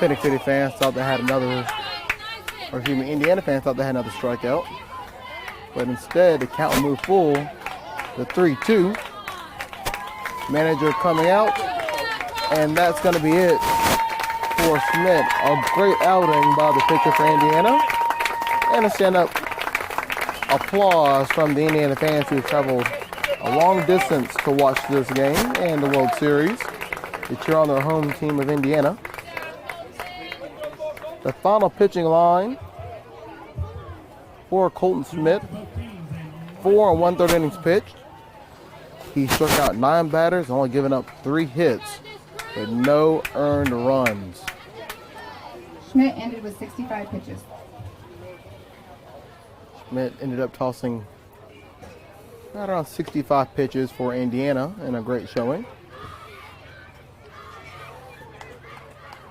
Phenix City fans thought they had another, or excuse me, Indiana fans thought they had another strikeout. But instead, the count moved full to 3-2. Manager coming out, and that's going to be it for Schmidt. A great outing by the pitcher for Indiana. And a stand-up applause from the Indiana fans who traveled a long distance to watch this game and the World Series. They cheer on their home team of Indiana. The final pitching line for Colton Schmidt. 4 1/3 innings pitched. He struck out 9 batters, only giving up 3 hits with no earned runs. Schmidt ended with 65 pitches. Schmidt ended up tossing right around 65 pitches for Indiana in a great showing.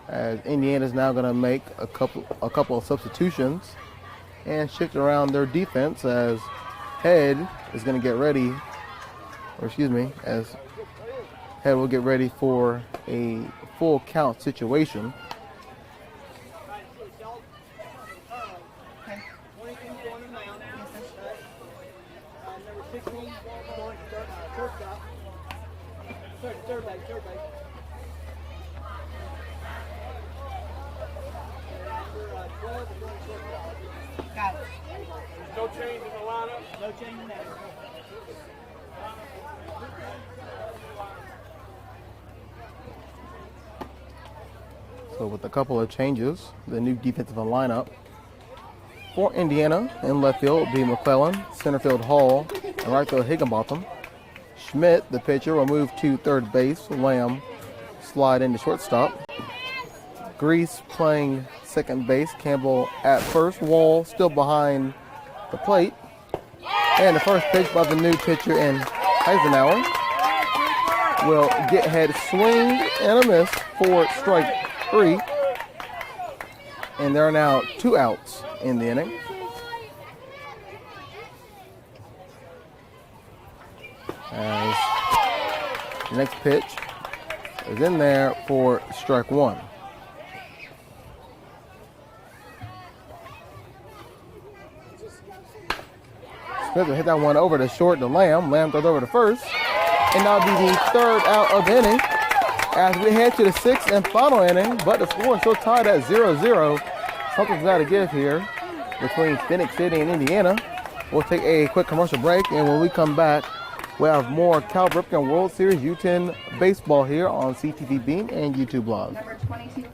As Indiana's now going to make a couple of substitutions and shift around their defense as Head is going to get ready, as Head will get ready for a full count situation. Got it. No change in the lineup. No change in that. So with a couple of changes, the new defensive lineup for Indiana in left field will be McClellan, center field Hall, and right field Higginbotham. Schmidt, the pitcher, will move to third base. Lamb slide into shortstop. Grease playing second base. Campbell at first. Wall still behind the plate. And the first pitch by the new pitcher in Eisenhower will get Head swing and a miss for strike 3. And there are now 2 outs in the inning. As the next pitch is in there for strike 1. Smith will hit that one over to short to Lamb. Lamb throws over to first. And that'll be the 3rd out of the inning as we head to the 6th and final inning. But the score is still tied at 0-0. Something's got to give here between Phenix City and Indiana. We'll take a quick commercial break, and when we come back, we'll have more Cal Ripken World Series U10 baseball here on CTVBeam and YouTube Live. Number 22.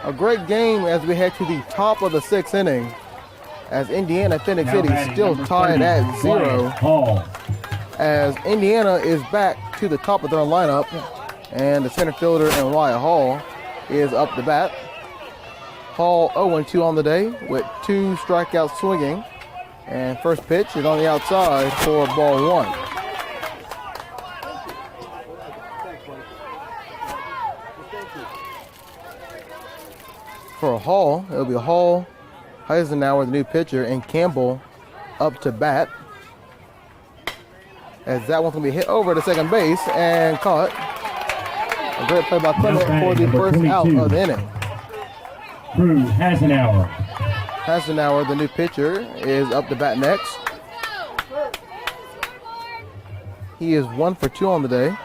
A great game as we head to the top of the 6th inning, as Indiana Phenix City still tied at 0. As Indiana is back to the top of their lineup, and the center fielder and Wyatt Hall is up to bat. Hall 0-2 on the day with 2 strikeouts swinging, and first pitch is on the outside for ball 1. For Hall, it'll be Hall, Eisenhower, the new pitcher, and Campbell up to bat. As that one's going to be hit over to second base and caught. A great play by Clement for the first out of the inning. Cruz Eisenhower. Eisenhower, the new pitcher, is up to bat next. He is 1 for 2 on the day.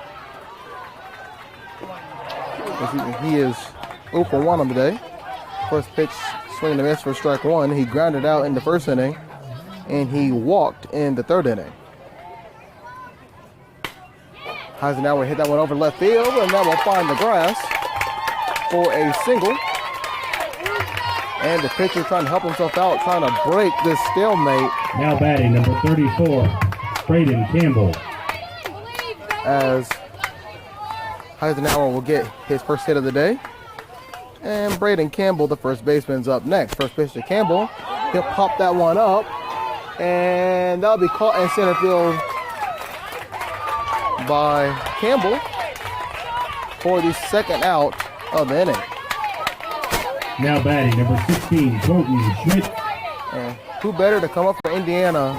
He is 0 for 1 on the day. First pitch, swing and a miss for strike 1. He grounded out in the first inning, and he walked in the 3rd inning. Eisenhower hit that one over left field, and that will find the grass for a single. And the pitcher trying to help himself out, trying to break this stalemate. Now batting, number 34, Braden Campbell. As Eisenhower will get his first hit of the day. And Braden Campbell, the first baseman's up next. First pitch to Campbell. He'll pop that one up. And that'll be caught in center field by Campbell for the second out of the inning. Now batting, number 16, Colton Schmidt. And who better to come up for Indiana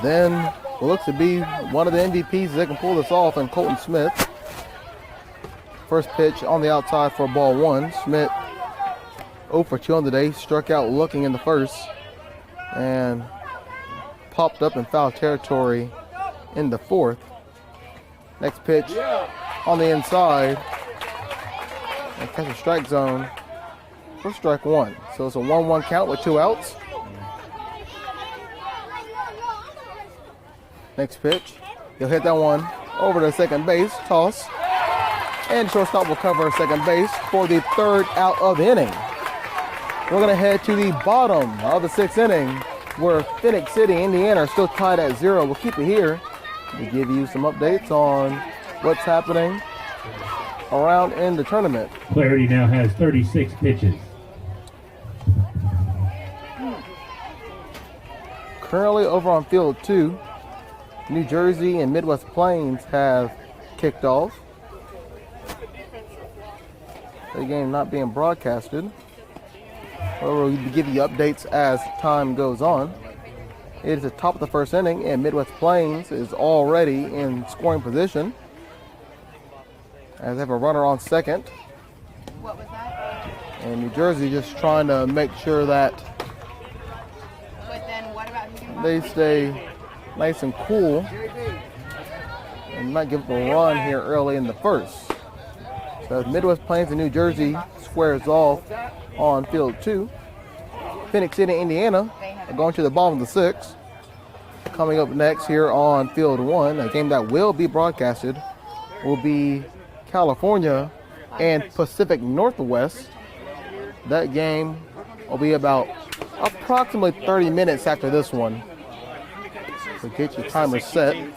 than what looks to be one of the MVPs that can pull this off, and Colton Smith. First pitch on the outside for ball one. Smith 0 for 2 on the day, struck out looking in the first and popped up in foul territory in the fourth. Next pitch on the inside and catch a strike zone for strike one. So it's a 1-1 count with 2 outs. Next pitch, he'll hit that one over to second base, toss, and shortstop will cover second base for the third out of the inning. We're going to head to the bottom of the 6th inning where Phenix City, Indiana are still tied at 0. We'll keep it here to give you some updates on what's happening around in the tournament. Clarity now has 36 pitches. Currently over on field 2, New Jersey and Midwest Plains have kicked off. The game not being broadcasted. We'll give you updates as time goes on. It is the top of the first inning, and Midwest Plains is already in scoring position as they have a runner on second. What was that? And New Jersey just trying to make sure that But then what about they stay nice and cool and not give up a run here early in the first. So Midwest Plains and New Jersey squares off on field 2. Phenix City, Indiana are going to the bottom of the 6th. Coming up next here on field 1, a game that will be broadcasted, will be California and Pacific Northwest. That game will be about approximately 30 minutes after this one. So get your timer set. I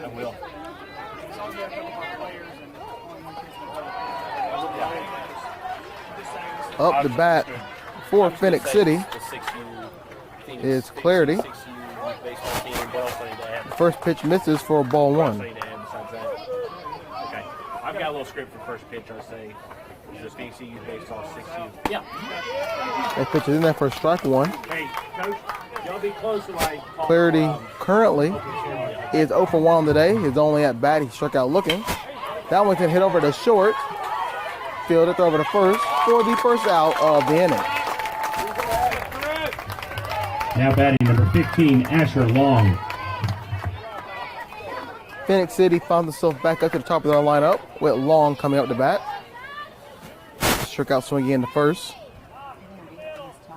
will. Up the bat for Phenix City is Clarity. The first pitch misses for ball 1. Okay. I've got a little script for first pitch. I say, is the Phoenix CU baseball 6U? Yeah. That pitch is in there for strike 1. Hey, Coach, y'all be close to like Clarity currently is 0 for 1 on the day. He's only at bat. He struck out looking. That one can hit over to short. Fielded over to first for the first out of the inning. Now batting, number 15, Asher Long. Phenix City found themselves back up to the top of their lineup with Long coming up to bat. Struck out swinging into first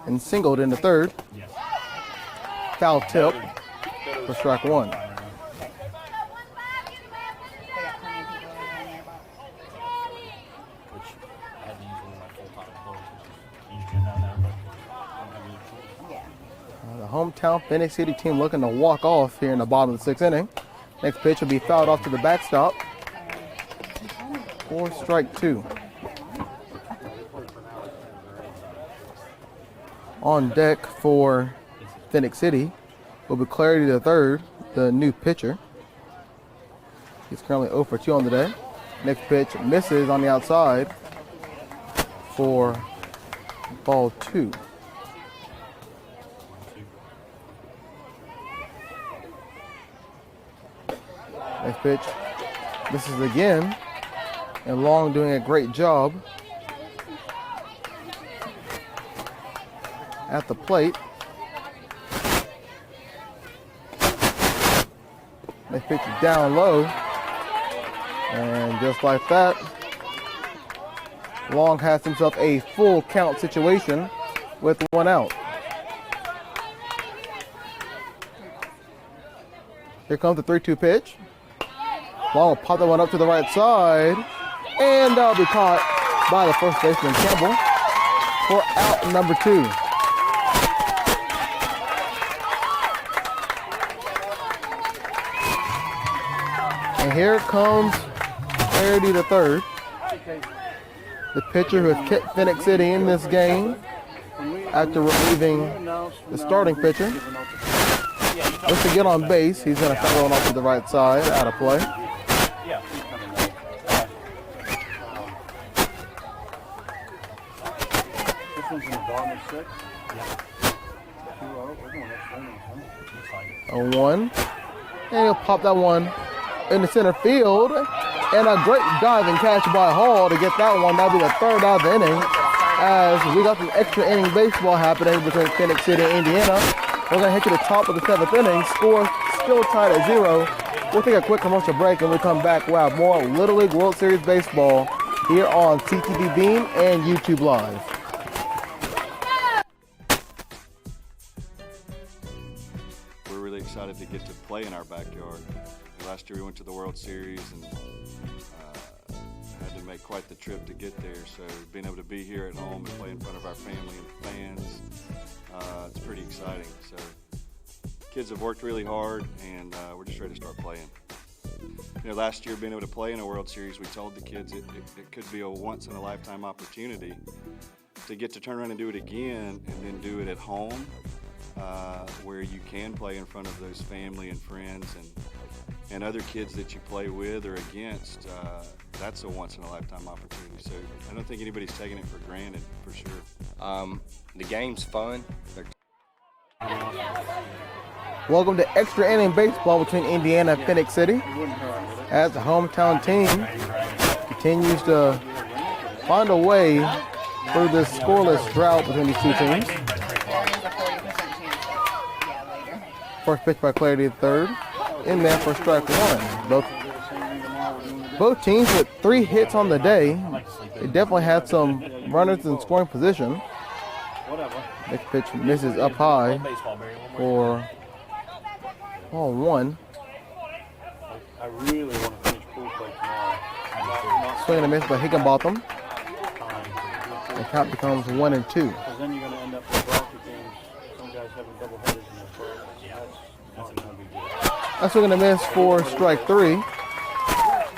and singled into third. Foul tip for strike 1. The hometown Phenix City team looking to walk off here in the bottom of the 6th inning. Next pitch will be fouled off to the backstop for strike 2. On deck for Phenix City will be Clarity the third, the new pitcher. He's currently 0 for 2 on the day. Next pitch misses on the outside for ball 2. Next pitch misses again, and Long doing a great job at the plate. Next pitch is down low, and just like that, Long has himself a full count situation with 1 out. Here comes the 3-2 pitch. Long will pop that one up to the right side, and that'll be caught by the first baseman Campbell for out number 2. And here comes Clarity the third, the pitcher who has kept Phenix City in this game after relieving the starting pitcher. Looks to get on base. He's going to throw it off to the right side, out of play. Yeah. This one's in the bottom of 6. Yeah. 2-0. We're going next inning, huh? A 1. And he'll pop that one in the center field. And a great diving catch by Hall to get that one. That'll be the third out of the inning. As we got some extra inning baseball happening between Phenix City and Indiana. We're going to head to the top of the 7th inning. Score still tied at 0. We'll take a quick commercial break, and we come back. We'll have more Little League World Series baseball here on CTVBeam and YouTube Live. We're really excited to get to play in our backyard. Last year we went to the World Series and had to make quite the trip to get there. So being able to be here at home and play in front of our family and fans, it's pretty exciting. So kids have worked really hard, and we're just ready to start playing. You know, last year being able to play in a World Series, we told the kids it could be a once-in-a-lifetime opportunity to get to turn around and do it again, and then do it at home, where you can play in front of those family and friends and other kids that you play with or against. That's a once-in-a-lifetime opportunity. So I don't think anybody's taking it for granted, for sure. The game's fun. Welcome to extra inning baseball between Indiana and Phenix City, as the hometown team continues to find a way through this scoreless drought between these two teams. First pitch by Clarity at third, in there for strike 1. Both teams with 3 hits on the day. They definitely had some runners in scoring position. Next pitch misses up high for ball 1. I really want to finish pool play tomorrow. Swing and a miss by Higginbotham. The count becomes 1-2. Because then you're going to end up with bracket games. Some guys having double headers in their first. That's not going to be good. A swing and a miss for strike 3.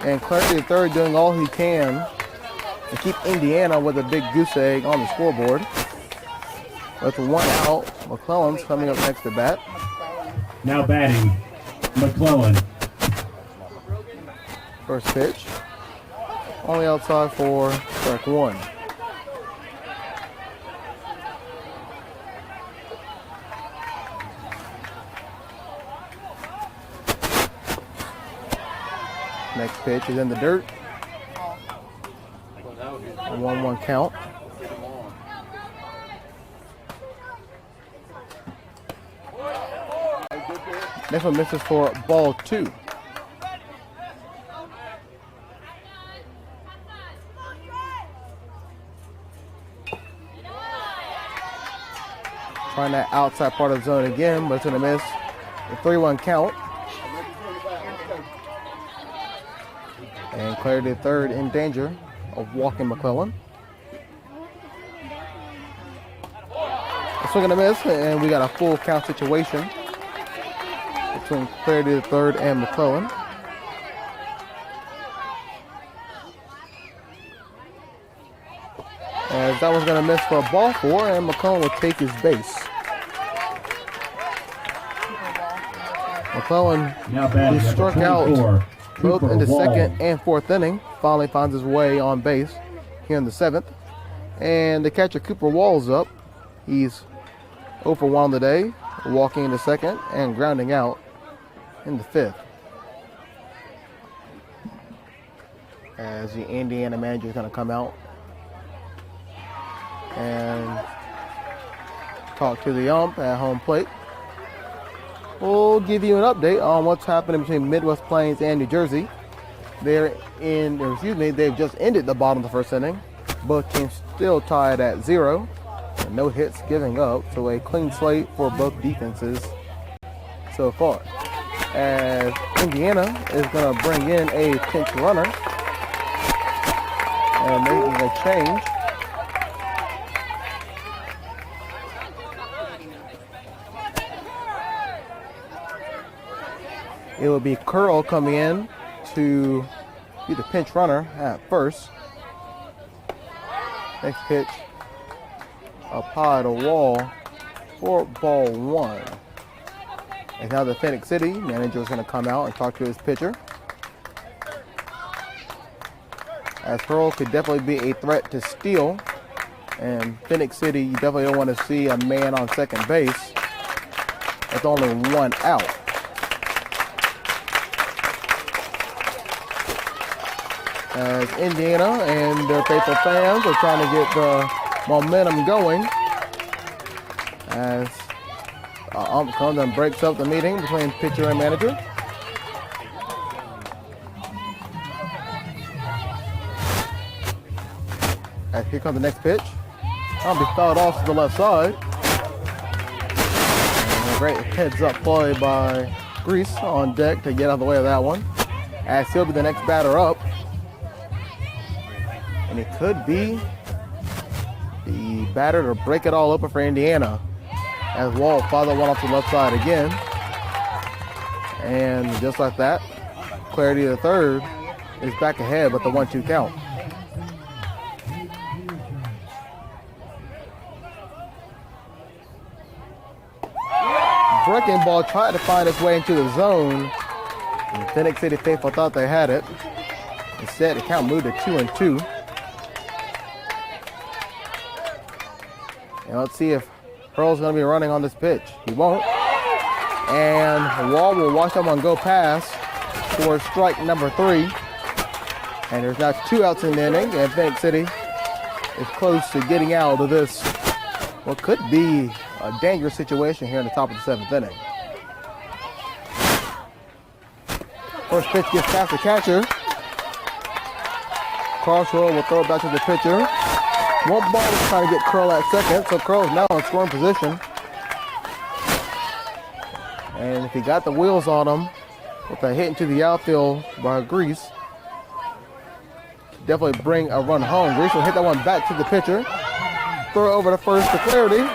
And Clarity at third doing all he can to keep Indiana with a big goose egg on the scoreboard. With 1 out, McClellan's coming up next to bat. Now batting, McClellan. First pitch. Only outside for strike 1. Next pitch is in the dirt. A 1-1 count. Next one misses for ball 2. Trying that outside part of the zone again, but it's going to miss. A 3-1 count. And Clarity at third in danger of walking McClellan. A swing and a miss, and we got a full count situation between Clarity at third and McClellan. As that was going to miss for a ball 4, and McClellan will take his base. McClellan, who struck out both in the second and 4th inning, finally finds his way on base here in the 7th. And the catcher Cooper Wall's up. He's 0 for 1 on the day, walking in the 2nd and grounding out in the 5th. As the Indiana manager is going to come out and talk to the ump at home plate. We'll give you an update on what's happening between Midwest Plains and New Jersey. They've just ended the bottom of the 1st inning. Both teams still tied at 0. And no hits giving up, so a clean slate for both defenses so far. As Indiana is going to bring in a pinch runner and making a change. It will be Curl coming in to be the pinch runner at first. Next pitch, up high to Wall for ball 1. And now the Phenix City manager is going to come out and talk to his pitcher. As Hurl could definitely be a threat to steal. And Phenix City, you definitely don't want to see a man on second base. With only one out. As Indiana and their faithful fans are trying to get the momentum going. As ump comes and breaks up the meeting between pitcher and manager. As here comes the next pitch. I'll be fouled off to the left side. And a great heads up play by Grease on deck to get out of the way of that one. As he'll be the next batter up. And it could be the batter to break it all open for Indiana. As Wall father one off the left side again. And just like that, Clarity the third is back ahead with the 1-2 count. Breaking ball tried to find its way into the zone. And Phenix City faithful thought they had it. Instead, the count moved to 2-2. And let's see if Hurl's going to be running on this pitch. He won't. And Wall will watch that one go past for strike number 3. And there's now 2 outs in the inning. And Phenix City is close to getting out of this, what could be a dangerous situation here in the top of the 7th inning. First pitch gets past the catcher. Crossroad will throw it back to the pitcher. One ball is trying to get Curl at second, so Curl is now in scoring position. And if he got the wheels on him with a hit into the outfield by Grease, definitely bring a run home. Grease will hit that one back to the pitcher. Throw over to first to Clarity.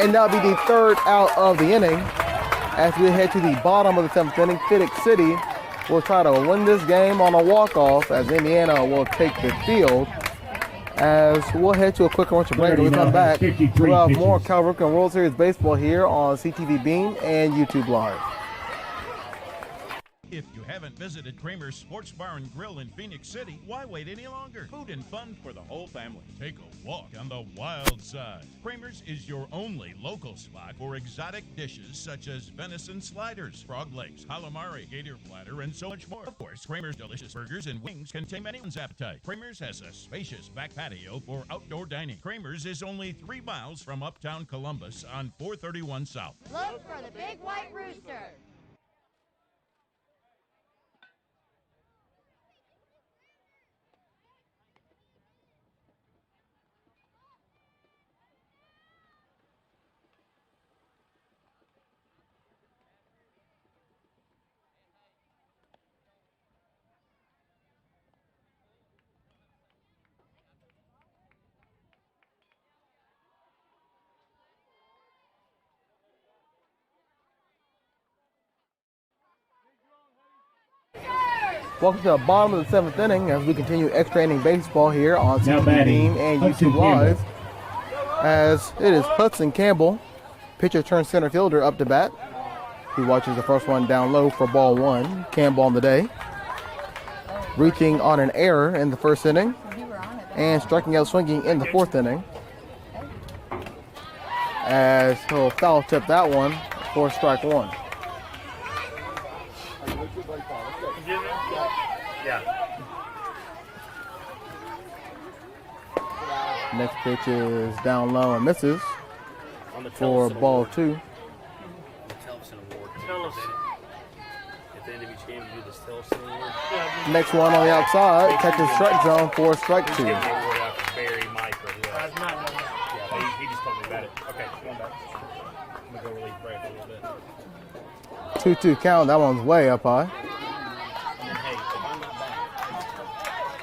And that'll be the 3rd out of the inning. As we head to the bottom of the 7th inning, Phenix City will try to win this game on a walk-off as Indiana will take the field. As we'll head to a quick commercial break. When we come back, we'll have more Cal Ripken World Series Baseball here on CTVBeam and YouTube Live. If you haven't visited Kramer's Sports Bar and Grill in Phenix City, why wait any longer? Food and fun for the whole family. Take a walk on the wild side. Kramer's is your only local spot for exotic dishes such as venison sliders, frog legs, calamari, gator platter, and so much more. Of course, Kramer's delicious burgers and wings can tame anyone's appetite. Kramer's has a spacious back patio for outdoor dining. Kramer's is only 3 miles from uptown Columbus on 431 South. Look for the big white rooster. Welcome to the bottom of the 7th inning as we continue extra inning baseball here on CTVBeam and YouTube Live. As it is Hudson Campbell, pitcher turned center fielder, up to bat. He watches the first one down low for ball 1. Campbell on the day. Reaching on an error in the 1st inning and striking out swinging in the 4th inning. As he'll foul tip that one for strike 1. Next pitch is down low and misses for ball 2. At the end of each game, we do this Tellison award. Next one on the outside, catches strike zone for strike 2. Barry, Mike, or whoever. Yeah, he just told me about it. Okay, come back. I'm going to go relieve Brad a little bit. 2-2 count, that one's way up high.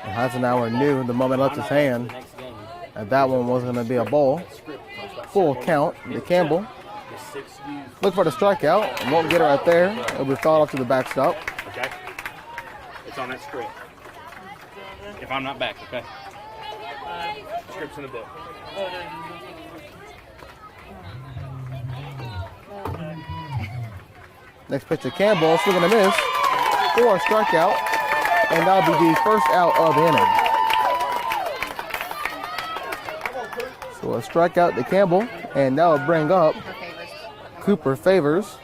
And Heisenhower knew the moment left his hand that that one was going to be a ball. Full count to Campbell. Look for the strikeout. Won't get it right there. It'll be fouled off to the backstop. Okay. It's on that script. If I'm not back, okay? Script's in the book. Next pitch to Campbell, swing and a miss for a strikeout, and that'll be the first out of the inning. So a strikeout to Campbell, and that will bring up Cooper Favors,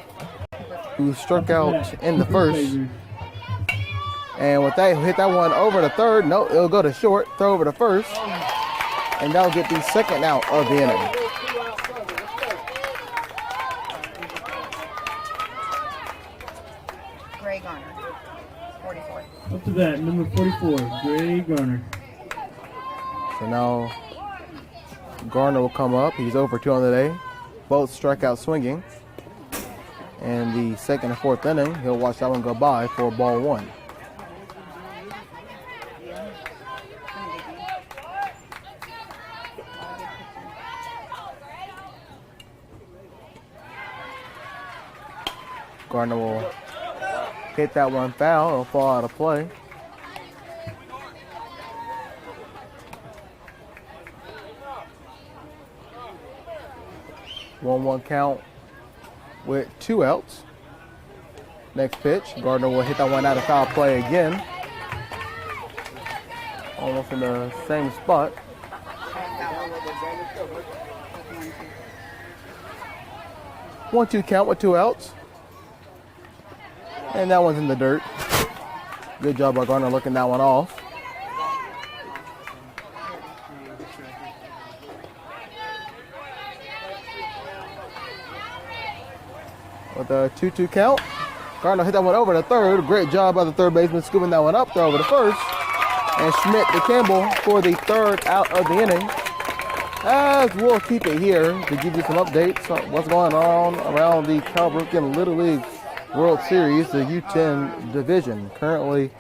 who struck out in the first. And with that, he'll hit that one over to third. No, it'll go to short, throw over to first, and that'll get the second out of the inning. Gray Garner, 44. Up to bat, number 44, Gray Garner. So now Garner will come up. He's over 2 on the day. Both strikeout swinging. And the second and fourth inning, he'll watch that one go by for ball 1. Garner will hit that one foul. It'll fall out of play. One count with 2 outs. Next pitch, Gardner will hit that one out of foul play again. Almost in the same spot. 1-2 count with 2 outs. And that one's in the dirt. Good job by Gardner looking that one off. With a 2-2 count, Gardner hit that one over to third. Great job by the third baseman scooping that one up, throw over to first. And Schmidt to Campbell for the third out of the inning. As we'll keep it here to give you some updates on what's going on around the Cal Brooklyn Little League World Series, the U10 division. Currently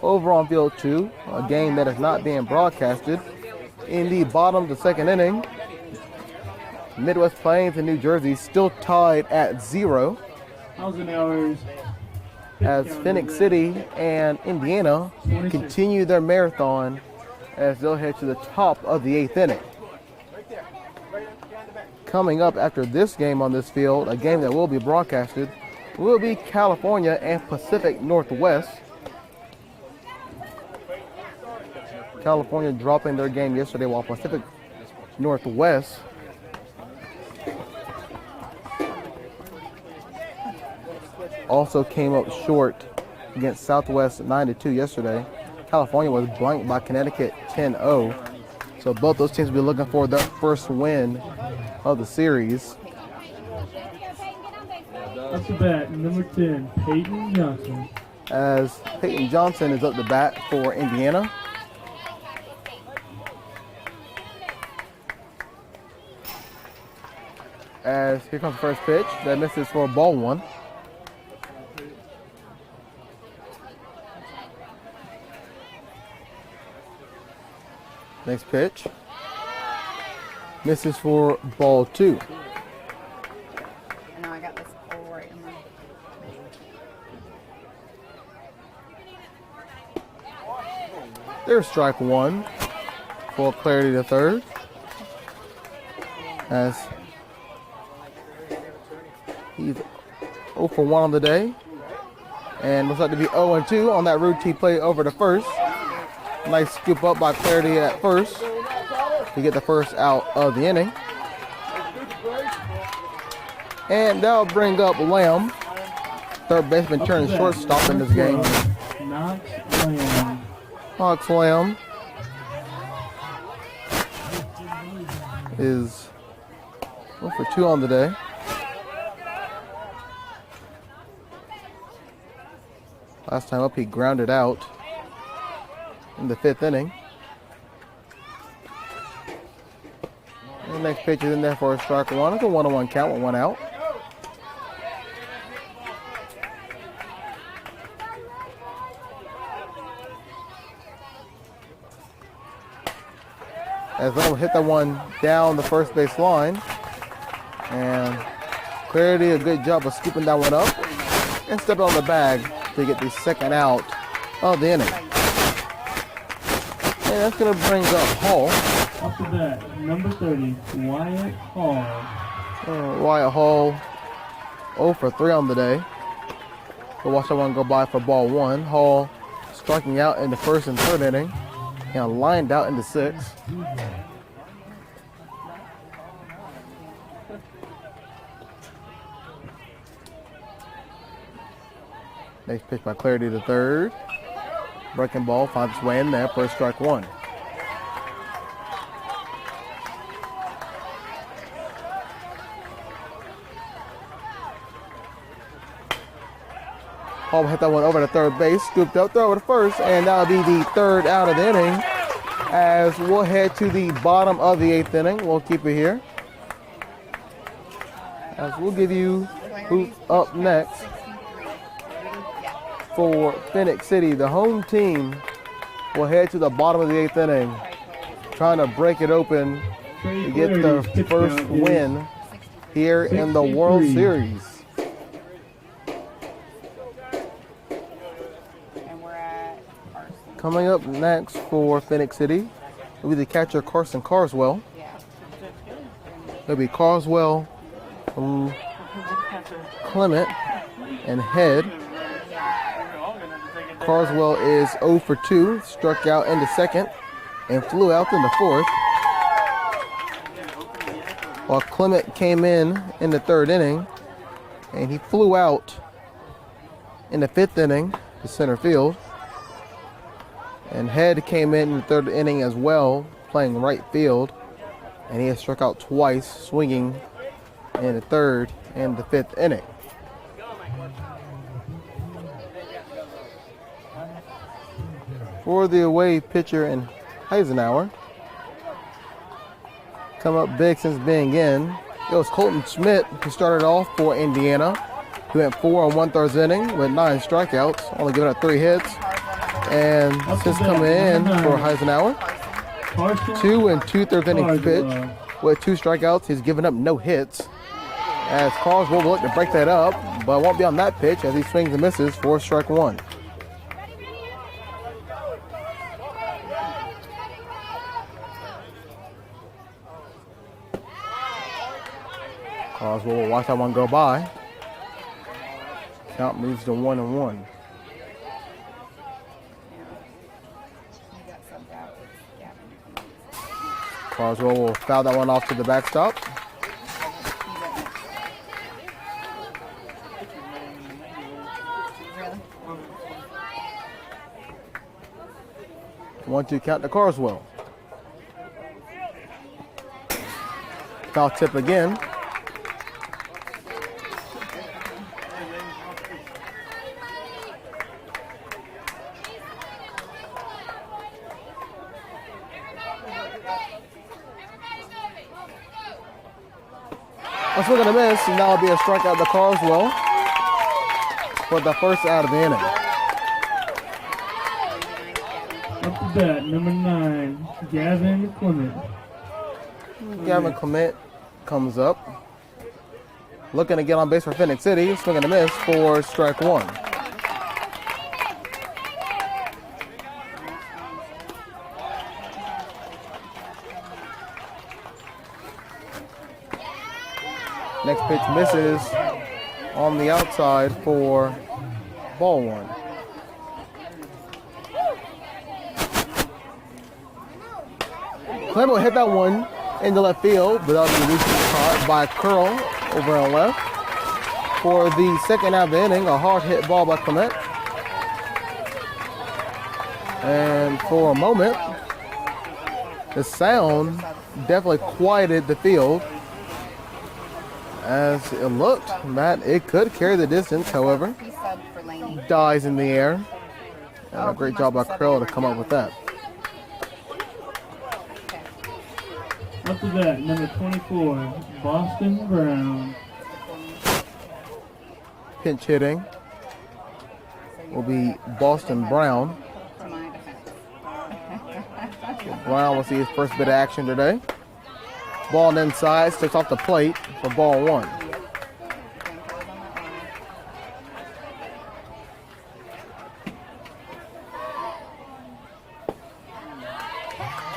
over on field 2, a game that is not being broadcasted. In the bottom of the second inning, Midwest Plains and New Jersey still tied at 0. As Phenix City and Indiana continue their marathon as they'll head to the top of the 8th inning. Coming up after this game on this field, a game that will be broadcasted, will be California and Pacific Northwest. California dropping their game yesterday while Pacific Northwest also came up short against Southwest 9-2 yesterday. California was blanked by Connecticut 10-0. So both those teams will be looking for their first win of the series. Up to bat, number 10, Peyton Johnson. As Peyton Johnson is up to bat for Indiana. As here comes the first pitch, that misses for ball 1. Next pitch, misses for ball 2. I know I got this all right in my... There's strike 1 for Clarity to third. As he's 0 for 1 on the day. And looks like to be 0-2 on that routine play over to first. Nice scoop up by Clarity at first to get the first out of the inning. And that'll bring up Lamb. Third baseman turns shortstop in this game. Knox Lamb is 0 for 2 on the day. Last time up he grounded out in the 5th inning. And the next pitch is in there for a strike 1. It's a 1-1 count with 1 out. As Lamb will hit that one down the first base line. And Clarity, a good job of scooping that one up and stepping on the bag to get the second out of the inning. And that's going to bring up Hall. Up to bat, number 30, Wyatt Hall. Wyatt Hall 0 for 3 on the day. We'll watch that one go by for ball one. Hall striking out in the first and third inning and lined out in the sixth. Next pitch by Clarity the third. Breaking ball finds its way in there for strike one. Hall hit that one over to third base, scooped up, throw to first, and that'll be the third out of the inning. As we'll head to the bottom of the eighth inning, we'll keep it here. As we'll give you who's up next for Phenix City. The home team will head to the bottom of the eighth inning, trying to break it open to get the first win here in the World Series. Coming up next for Phenix City will be the catcher Carson Carswell. It'll be Carswell, Clement, and Head. Carswell is 0 for 2, struck out in the second and flew out in the fourth. While Clement came in the third inning and he flew out in the fifth inning to center field. And Head came in the third inning as well, playing right field. And he has struck out twice, swinging in the third and the fifth inning. For the away pitcher in Heisenhower, come up big since being in, it was Colton Schmidt who started off for Indiana. He went 4 1/3 inning with 9 strikeouts, only giving up 3 hits. And since coming in for Heisenhower, 2 2/3 innings pitch with 2 strikeouts. He's given up no hits. As Carswell will look to break that up, but won't be on that pitch as he swings and misses for strike one. Carswell will watch that one go by. Count moves to 1-1. Carswell will foul that one off to the backstop. Really? 1-2 count to Carswell. Foul tip again. A swing and a miss, and that'll be a strikeout to Carswell for the first out of the inning. Up to bat, number 9, Gavin Clement. Gavin Clement comes up. Looking to get on base for Phenix City. Swing and a miss for strike one. Next pitch misses on the outside for ball one. Clement will hit that one into left field, but that'll be loosely caught by Curl over on left. For the second out of the inning, a hard hit ball by Clement. And for a moment, the sound definitely quieted the field. As it looked, Matt, it could carry the distance, however. Dies in the air. And a great job by Krill to come up with that. After that, number 24, Boston Brown. Pinch hitting will be Boston Brown. Brown will see his first bit of action today. Ball inside, steps off the plate for ball one.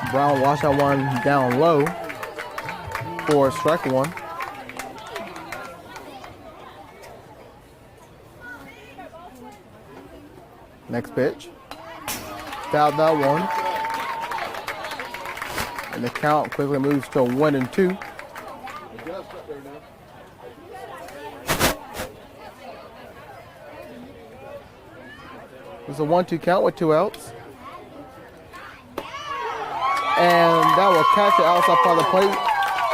Brown watch that one down low for strike one. Next pitch. Fouled that one. And the count quickly moves to 1-2. It's a 1-2 count with 2 outs. And that will catch it outside part of the plate.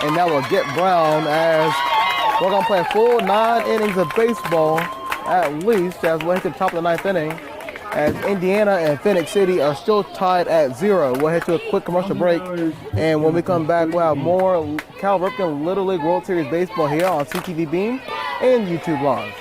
And that will get Brown as we're going to play a full 9 innings of baseball at least as we'll hit the top of the 9th inning. As Indiana and Phenix City are still tied at 0. We'll head to a quick commercial break. And when we come back, we'll have more Cal Ripken Little League World Series baseball here on CTVBeam and YouTube Live.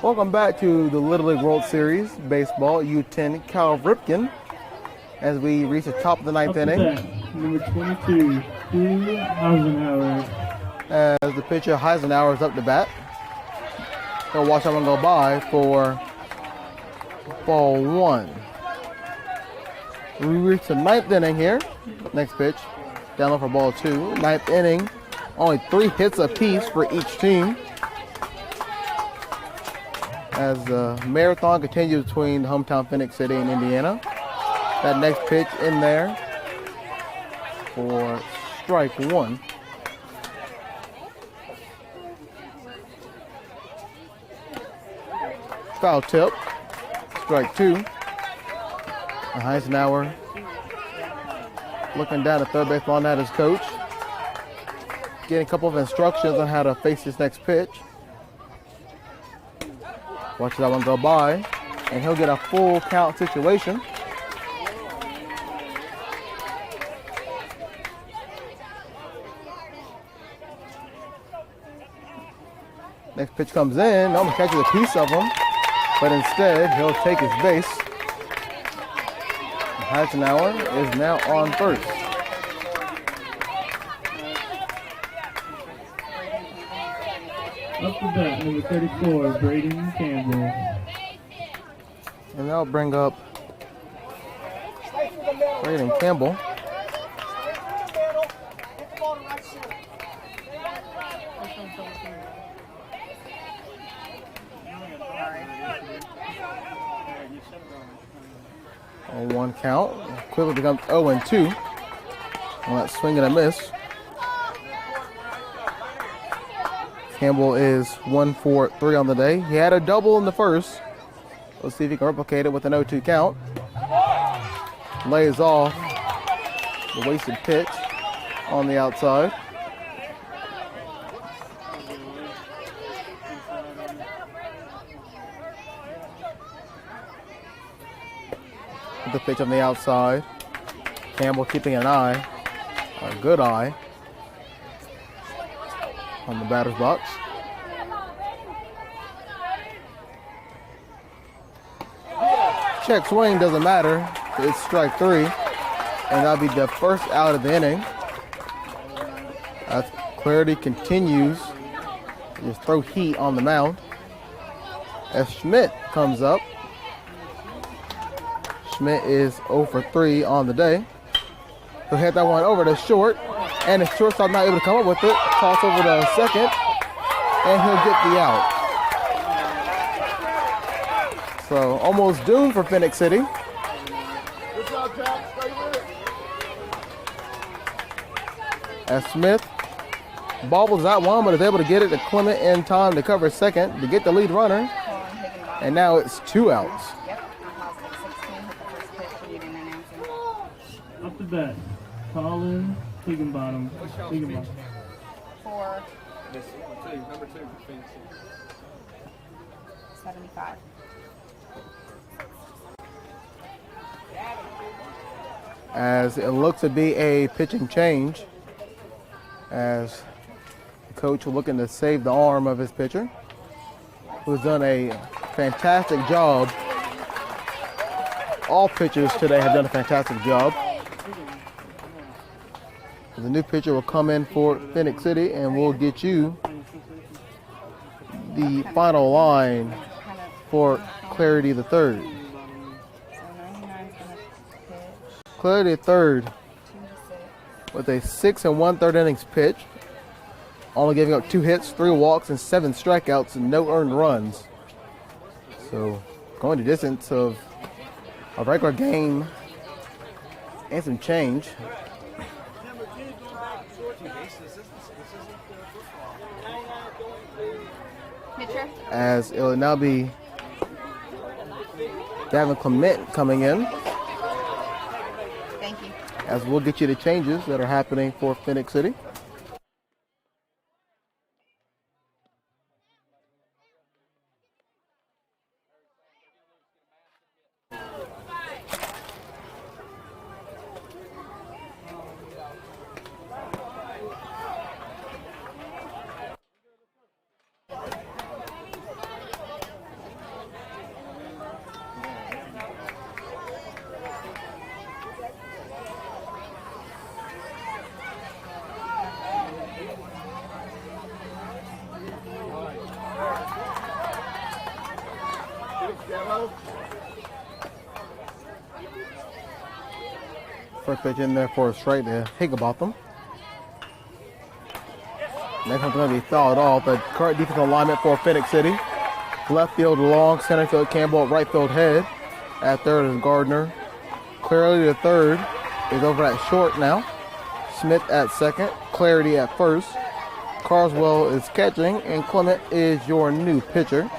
Welcome back to the Little League World Series Baseball U10 Cal Ripken as we reach the top of the 9th inning. Number 22, Eisenhower. As the pitcher Eisenhower is up to bat. He'll watch that one go by for ball 1. We reach the 9th inning here. Next pitch, down low for ball 2. 9th inning, only 3 hits apiece for each team. As the marathon continues between hometown Phenix City and Indiana. That next pitch in there for strike 1. Foul tip, strike 2. Eisenhower looking down at third base on that as coach. Getting a couple of instructions on how to face this next pitch. Watch that one go by, and he'll get a full count situation. Next pitch comes in, almost catches a piece of him, but instead he'll take his base. Eisenhower is now on first. Up to bat, number 34, Braden Campbell. And that'll bring up Braden Campbell. On 1 count. Quickly becomes 0-2 on that swing and a miss. Campbell is 1 for 3 on the day. He had a double in the first. Let's see if he can replicate it with an 0-2 count. Lays off the wasted pitch on the outside. The pitch on the outside. Campbell keeping an eye, a good eye, on the batter's box. Check swing, doesn't matter. It's strike 3, and that'll be the first out of the inning. As Clarity continues to just throw heat on the mound. As Schmidt comes up. Schmidt is 0 for 3 on the day. He'll hit that one over to short, and the shortstop not able to come up with it. Toss over to second, and he'll get the out. So almost doomed for Phenix City. Good job, Jack. Stay with it. As Smith bobbles that one, but is able to get it to Clement in time to cover second to get the lead runner. And now it's 2 outs. Up to bat, Colin Higginbottom. 4, This number 2 for Phenix City. 75. As it looks to be a pitching change, as the coach looking to save the arm of his pitcher, who's done a fantastic job. All pitchers today have done a fantastic job. The new pitcher will come in for Phenix City, and we'll get you the final line for Clarity the third. Clarity the third with a 6 1/3 innings pitch, only giving up 2 hits, 3 walks, and 7 strikeouts, and no earned runs. So going the distance of a regular game and some change. As it will now be Gavin Clement coming in. Thank you. As we'll get you the changes that are happening for Phenix City. First pitch in there for a strike to Higginbotham. Next one's going to be fouled off. The current defensive alignment for Phenix City. Left field long, center field Campbell, right field Head. At third is Gardner. Clarity the third is over at short now. Smith at second. Clarity at first. Carswell is catching, and Clement is your new pitcher.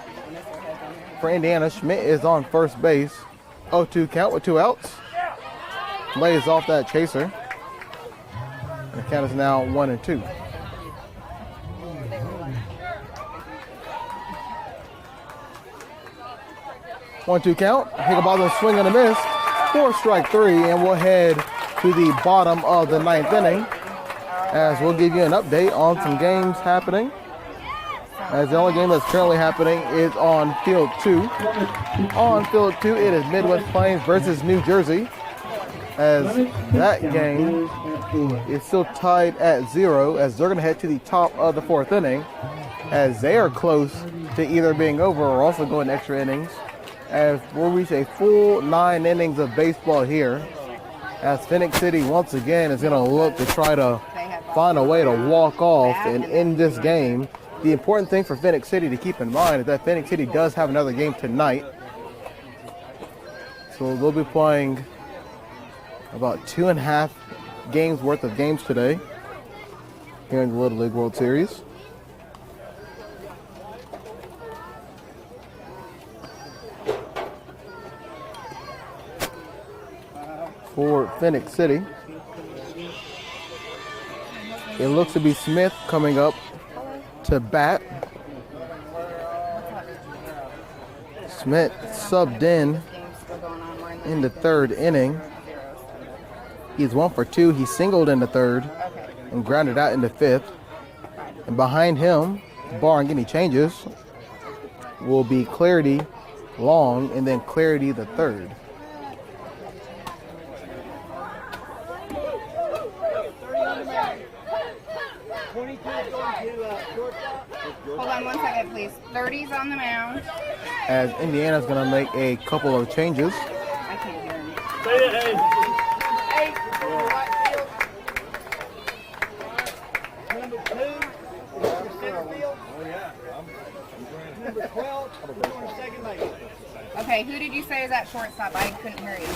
For Indiana, Schmidt is on first base. 0-2 count with 2 outs. Lays off that chaser. And the count is now 1-2. One-two count. Higginbotham swing and a miss for strike 3, and we'll head to the bottom of the 9th inning as we'll give you an update on some games happening. As the only game that's currently happening is on field 2. On field 2, it is Midwest Plains versus New Jersey. As that game is still tied at 0, as they're going to head to the top of the 4th inning, as they are close to either being over or also going extra innings, as we'll reach a full 9 innings of baseball here, as Phenix City once again is going to look to try to find a way to walk off and end this game. The important thing for Phenix City to keep in mind is that Phenix City does have another game tonight, so they'll be playing about 2.5 games worth of games today here in the Little League World Series. For Phenix City, it looks to be Smith coming up to bat. Smith subbed in the 3rd inning. He's 1 for 2. He singled in the 3rd and grounded out in the 5th. And behind him, barring any changes, will be Clarity Long and then Clarity the 3rd. Hold on 1 second, please. 30's on the mound. As Indiana's going to make a couple of changes. I can't hear him. Say it, hey. Number 2 for center field. Number 12 for second base. Okay, who did you say is at shortstop? I couldn't hear you.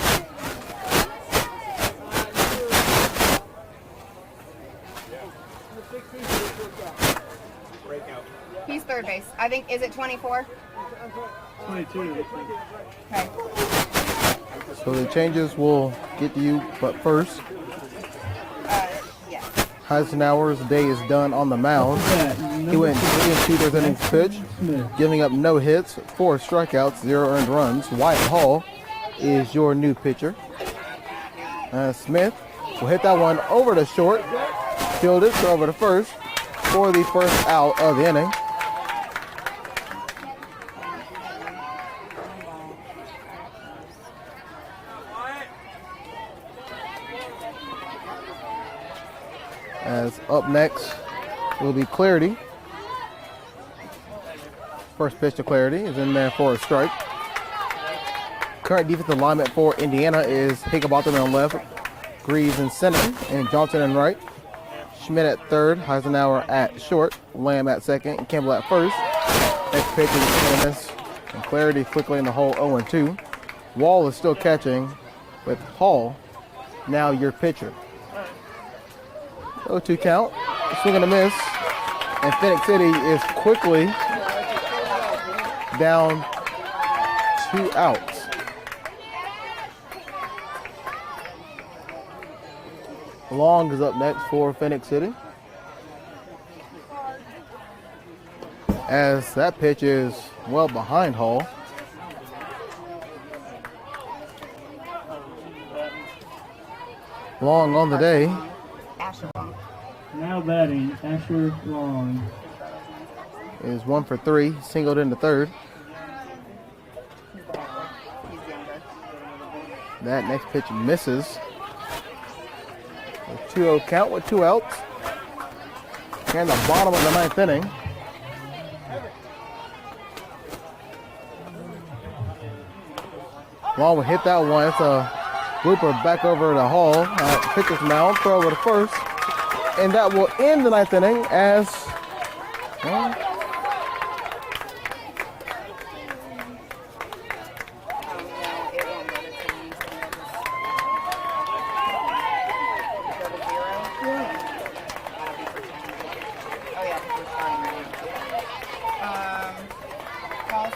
He's third base. I think, is it 24? 22. Okay. So the changes will get to you, but first, Yeah. Heisenhower's day is done on the mound. He went 3 2/3 innings pitch, giving up no hits, 4 strikeouts, 0 earned runs. Wyatt Hall is your new pitcher. Smith will hit that one over to short, field it, throw over to first for the first out of the inning. As up next will be Clarity. First pitch to Clarity is in there for a strike. Current defensive alignment for Indiana is Higginbotham on left, Greaves in center, and Johnson in right. Schmidt at third, Heisenauer at short, Lamb at second, and Campbell at first. Next pitch is a miss, and Clarity quickly in the hole 0-2. Wall is still catching with Hall, now your pitcher. 0-2 count, swing and a miss, and Phenix City is quickly down 2 outs. Long is up next for Phenix City. As that pitch is well behind Hall. Long on the day. Now batting, Asher Long. Is 1 for 3, singled into third. That next pitch misses. A 2-0 count with 2 outs. Here in the bottom of the 9th inning. Long will hit that one. It's a blooper back over to Hall. Pitcher's mound, throw over to first. And that will end the 9th inning as Hall's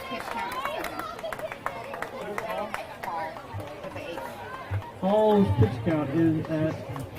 pitch count is 7. Hall's pitch count is at 7.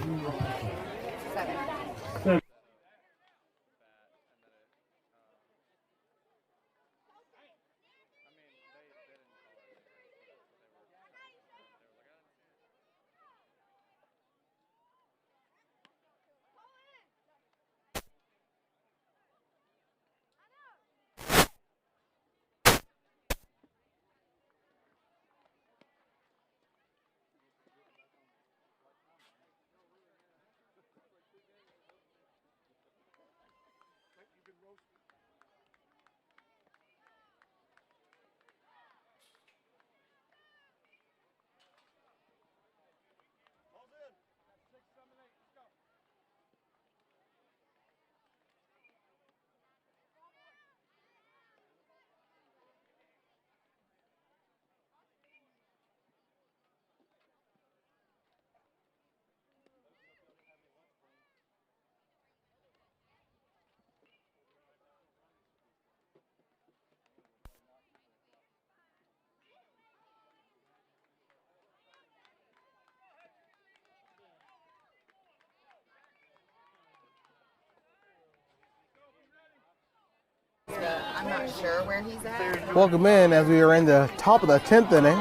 I'm not sure where he's at. welcome in as we are in the top of the 10th inning.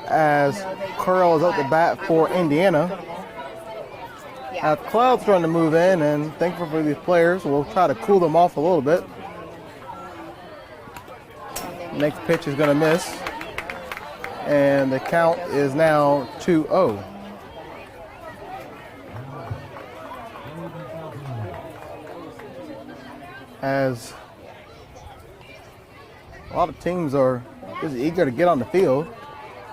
As Curl is up to bat for Indiana. As clouds starting to move in, and thankful for these players. We'll try to cool them off a little bit. Next pitch is going to miss. And the count is now 2-0. As a lot of teams are just eager to get on the field.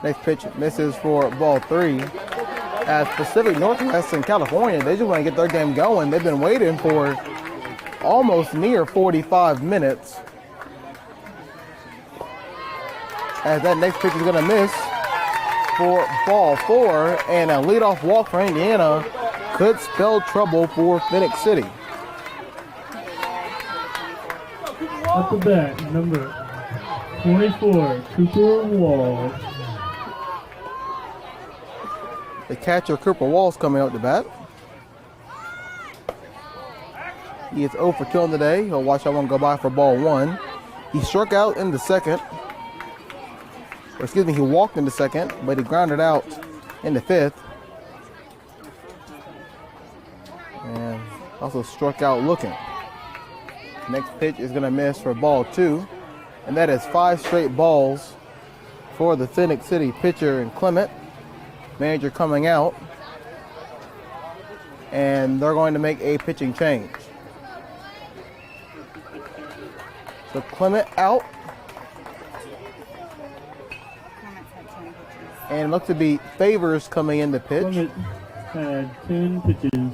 Next pitch misses for ball 3. As Pacific Northwest in California, they just want to get their game going. They've been waiting for almost near 45 minutes. As that next pitch is going to miss for ball 4, and a leadoff walk for Indiana could spell trouble for Phenix City. Up the bat, number 24, Cooper Wall. The catcher, Cooper Wall's coming out to bat. He is 0 for 2 on the day. He'll watch that one go by for ball 1. He struck out in the second. Or excuse me, he walked in the second, but he grounded out in the 5th. And also struck out looking. Next pitch is going to miss for ball 2. And that is 5 straight balls for the Phenix City pitcher and Clement. Manager coming out. And they're going to make a pitching change. So Clement out. And looks to be Favors coming in to pitch. Clement had 10 pitches.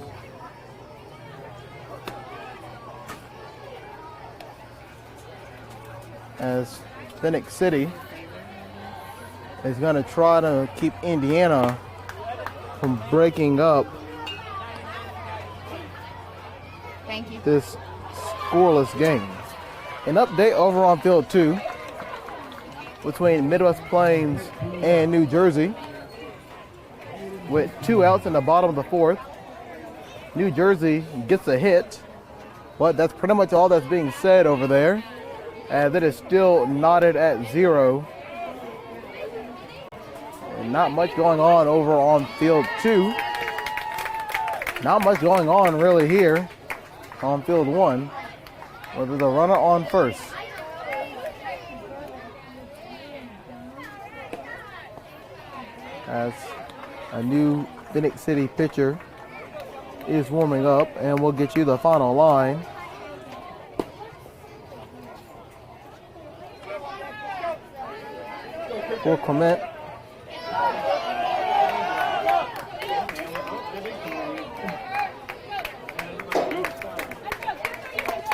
As Phenix City is going to try to keep Indiana from breaking up this scoreless game. An update over on field 2 between Midwest Plains and New Jersey with 2 outs in the bottom of the 4th. New Jersey gets a hit, but that's pretty much all that's being said over there, as it is still knotted at 0. And not much going on over on field 2. Not much going on really here on field 1, where there's a runner on first. As a new Phenix City pitcher is warming up, and we'll get you the final line. For Clement,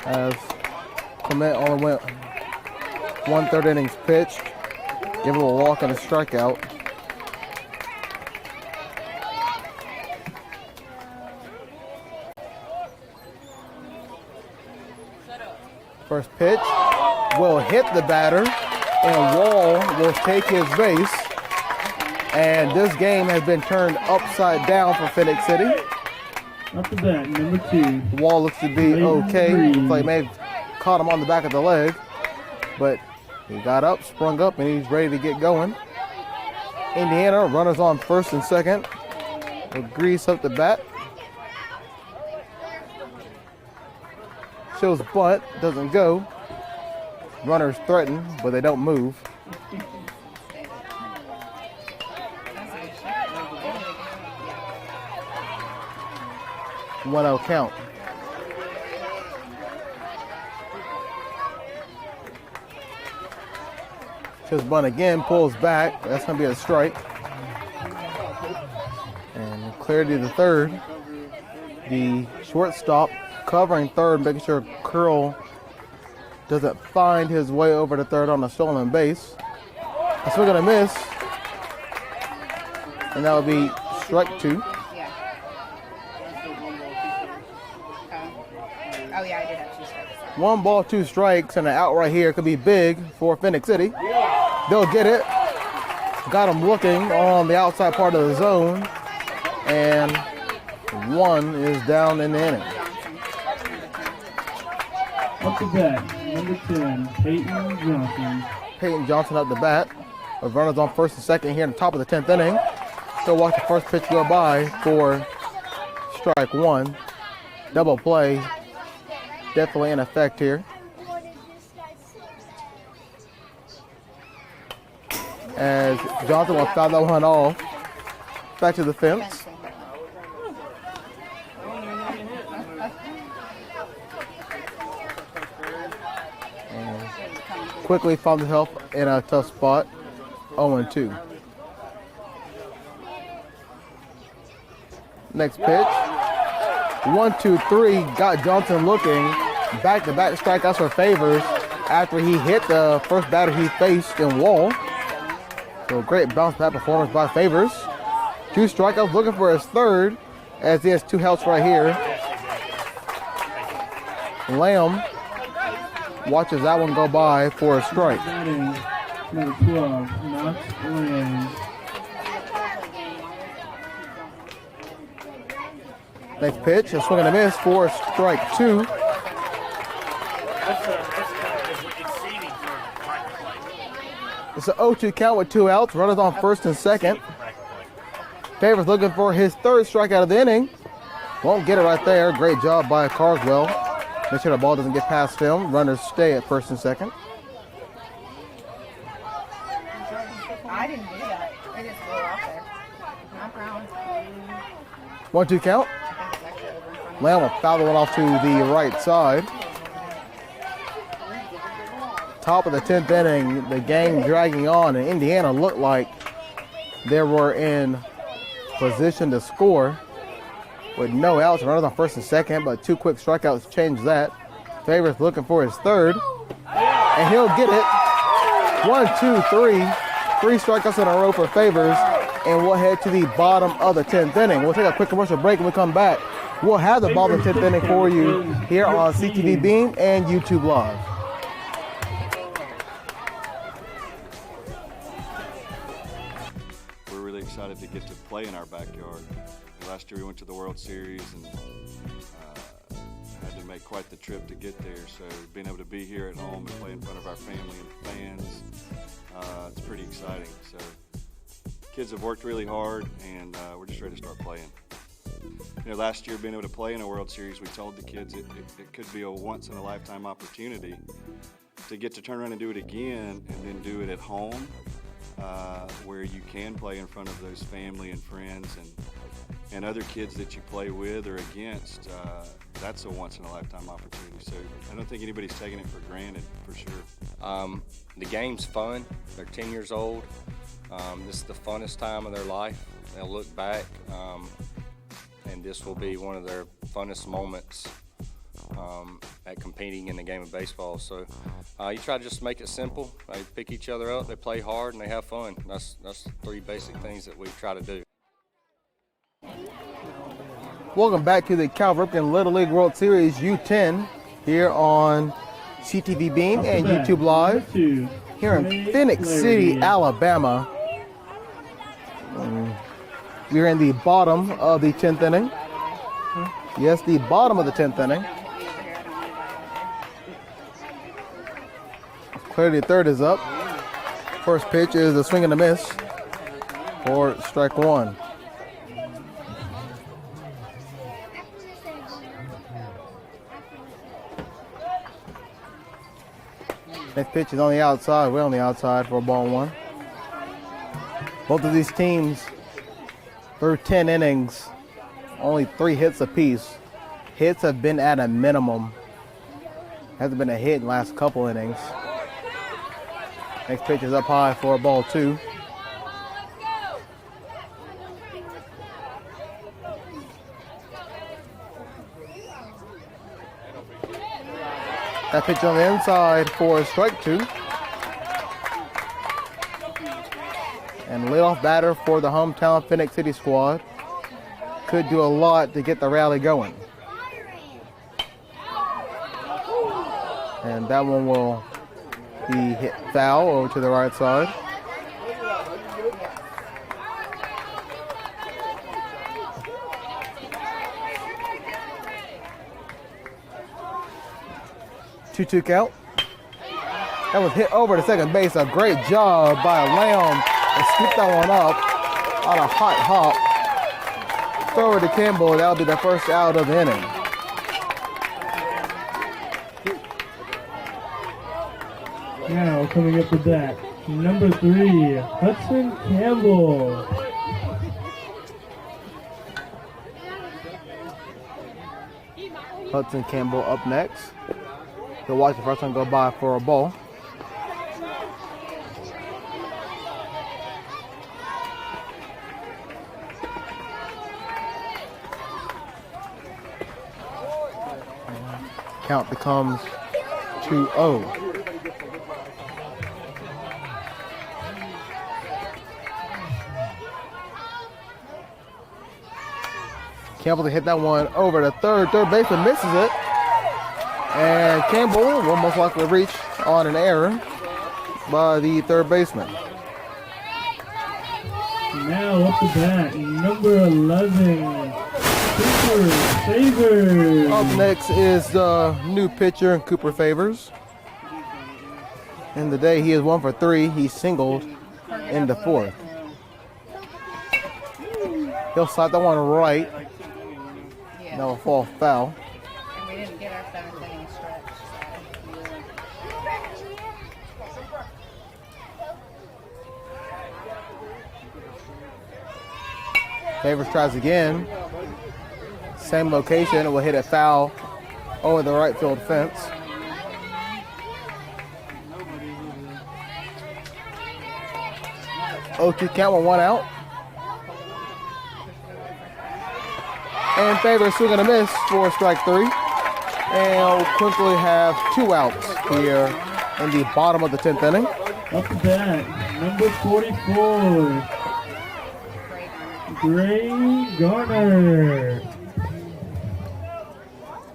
as Clement only went 1/3 innings pitched, give him a walk and a strikeout. First pitch will hit the batter, and Wall will take his base. And this game has been turned upside down for Phenix City. Up to bat, number 2. Wall looks to be okay. Looks like may have caught him on the back of the leg, but he got up, sprung up, and he's ready to get going. Indiana, runners on first and second. Will grease up the bat. Shows bunt, doesn't go. Runners threaten, but they don't move. 1-0 count. Shows bunt again, pulls back. That's going to be a strike. And Clarity the third. The shortstop covering third, making sure Curl doesn't find his way over to third on a stolen base. That's still going to miss. And that will be strike 2. Oh yeah, I did have 2 strikes. 1 ball, 2 strikes, and an out right here could be big for Phenix City. They'll get it. Got him looking on the outside part of the zone. And 1 is down in the inning. Up to bat, number 10, Peyton Johnson. Peyton Johnson up the bat. The runners on first and second here in the top of the 10th inning. Still watch the first pitch go by for strike 1. Double play. Definitely in effect here. As Johnson will foul that one off. Back to the fence. And quickly found himself in a tough spot. 0-2. Next pitch. 1-2-3. Got Johnson looking. Back-to-back strikeouts for Favors after he hit the first batter he faced in Wall. So great bounce back performance by Favors. 2 strikeouts, looking for his third, as he has 2 outs right here. Lamb watches that one go by for a strike. Number 12, Knox Lamb. Next pitch, a swing and a miss for strike 2. That's kind of exceeding for practice play. It's an 0-2 count with 2 outs. Runners on first and second. Favors looking for his third strikeout of the inning. Won't get it right there. Great job by Carswell. Make sure the ball doesn't get past him. Runners stay at first and second. I didn't do that. I just flew off there. Not proud. 1-2 count. Lamb will foul the one off to the right side. Top of the 10th inning, the game dragging on, and Indiana looked like they were in position to score with no outs. Runners on first and second, but 2 quick strikeouts changed that. Favors looking for his third, and he'll get it. 1, 2, 3. 3 strikeouts in a row for Favors, and we'll head to the bottom of the 10th inning. We'll take a quick commercial break. When we come back, we'll have the bottom of the 10th inning for you here on CTVBeam and YouTube Live. We're really excited to get to play in our backyard. Last year we went to the World Series and had to make quite the trip to get there. So being able to be here at home and play in front of our family and fans, it's pretty exciting. So kids have worked really hard, and we're just ready to start playing. You know, last year being able to play in a World Series, we told the kids it could be a once-in-a-lifetime opportunity to get to turn around and do it again, and then do it at home, where you can play in front of those family and friends and other kids that you play with or against. That's a once-in-a-lifetime opportunity. So I don't think anybody's taking it for granted, for sure. The game's fun. They're 10 years old. This is the funnest time of their life. They'll look back, and this will be one of their funnest moments at competing in the game of baseball. So you try to just make it simple. They pick each other up, they play hard, and they have fun. That's 3 basic things that we try to do. Welcome back to the Cal Ripken Little League World Series U10 here on CTVBeam and YouTube Live here in Phenix City, Alabama. We're in the bottom of the 10th inning. Yes, the bottom of the 10th inning. Clarity third is up. First pitch is a swing and a miss for strike 1. Next pitch is on the outside. We're on the outside for ball 1. Both of these teams, through 10 innings, only 3 hits apiece. Hits have been at a minimum. Hasn't been a hit in the last couple innings. Next pitch is up high for ball 2. That pitch on the inside for strike 2. And leadoff batter for the hometown Phenix City squad. Could do a lot to get the rally going. And that one will be hit foul over to the right side. Two count. That was hit over to second base. A great job by Lamb to scoop that one up on a hot hop. Throw it to Campbell. That'll be the first out of the inning. Now coming up with that, number 3, Hudson Campbell. Hudson Campbell up next. He'll watch the first one go by for a ball. Count becomes 2-0. Campbell to hit that one over to third. Third baseman misses it. And Campbell will most likely reach on an error by the third baseman. Now up to bat, number 11, Cooper Favors. Up next is new pitcher Cooper Favors. In the day, he is 1 for 3. He singled in the 4th. He'll slide that one right. Yeah. That will fall foul. And we didn't get our 7th inning stretch. Favors tries again. Same location. It will hit a foul over the right field fence. O2 count with 1 out. And Favors swing and a miss for strike 3. And we'll quickly have 2 outs here in the bottom of the 10th inning. Up to bat, number 44, Gray Garner.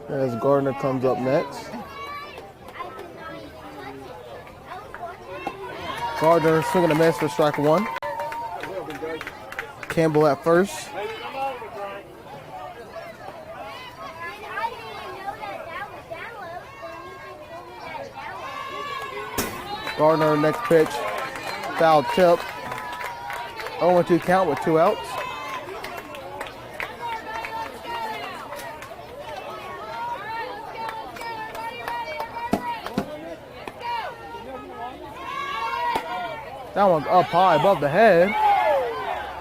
As Gardner comes up next. Gardner swinging a miss for strike 1. Campbell at first. Gardner next pitch, foul tip. 0-2 count with 2 outs. That one's up high above the head.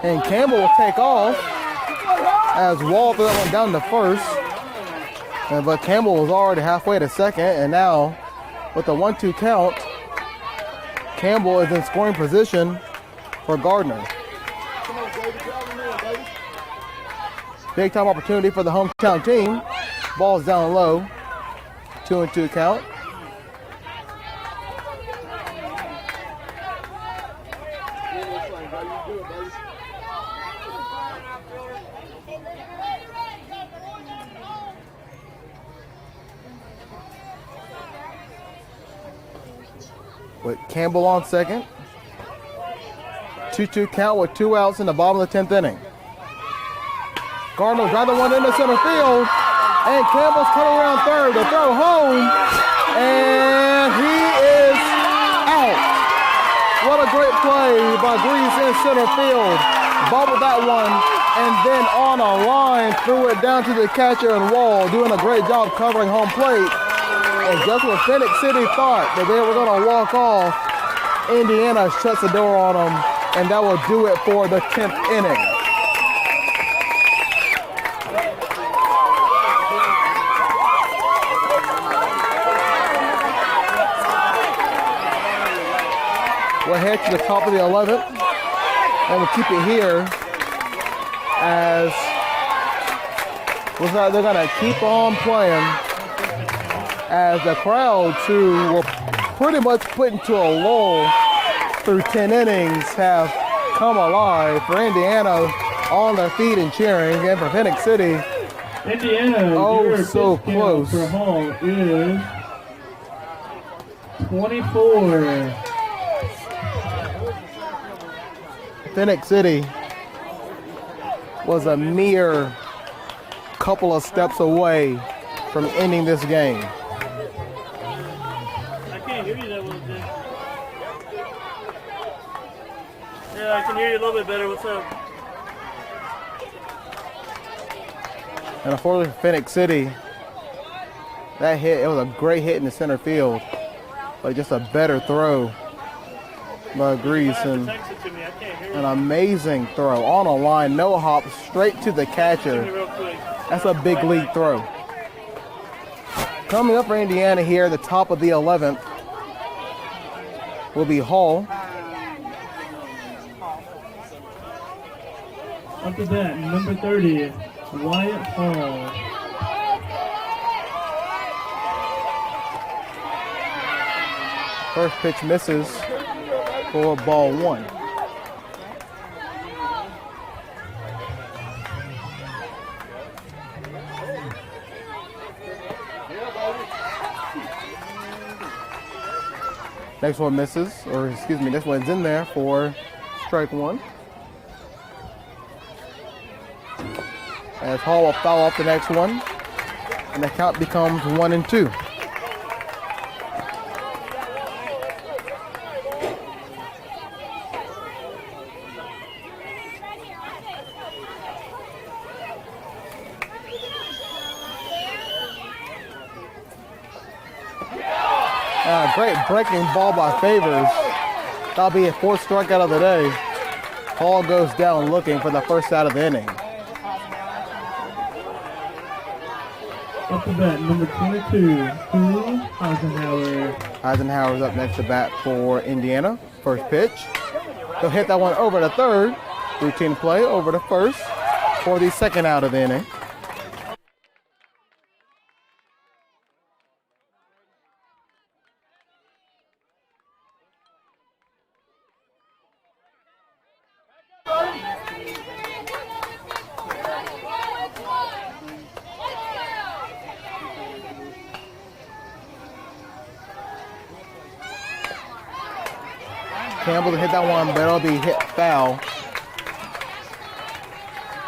And Campbell will take off as Wall threw that one down to first. But Campbell was already halfway to second, and now with the 1-2 count, Campbell is in scoring position for Gardner. Big time opportunity for the hometown team. Ball's down low. 2-2 count. With Campbell on second. 2-2 count with 2 outs in the bottom of the 10th inning. Gardner drive the one into center field. And Campbell's coming around third to throw home. And he is out. What a great play by Grease in center field. Bobbled that one. And then on a line, threw it down to the catcher and Wall, doing a great job covering home plate. And just when Phenix City thought that they were going to walk off, Indiana shuts the door on them, and that will do it for the 10th inning. We'll head to the top of the 11th, and we'll keep it here as they're going to keep on playing. As the crowds who were pretty much put into a lull through 10 innings have come alive. For Indiana on their feet and cheering, and for Phenix City, Indiana, oh so close. For home is 24. Phenix City was a mere couple of steps away from ending this game. Hear you that little bit. Yeah, I can hear you a little bit better. What's up? And unfortunately for Phenix City, that hit, it was a great hit in the center field, but just a better throw by Grease, and an amazing throw on a line, no hop, straight to the catcher. That's a big league throw. Coming up for Indiana here, the top of the 11th, will be Hall. Up to bat, number 30, Wyatt Hall. First pitch misses for ball 1. Next one misses, or excuse me, this one's in there for strike 1. As Hall will foul off the next one. and the count becomes 1-2. Great breaking ball by Favors. That'll be a fourth strikeout of the day. Hall goes down looking for the first out of the inning. Up to bat, number 22, Eisenhower. Eisenhower's up next to bat for Indiana. First pitch. He'll hit that one over to third. Routine play over to first for the second out of the inning. Campbell to hit that one, but it'll be hit foul.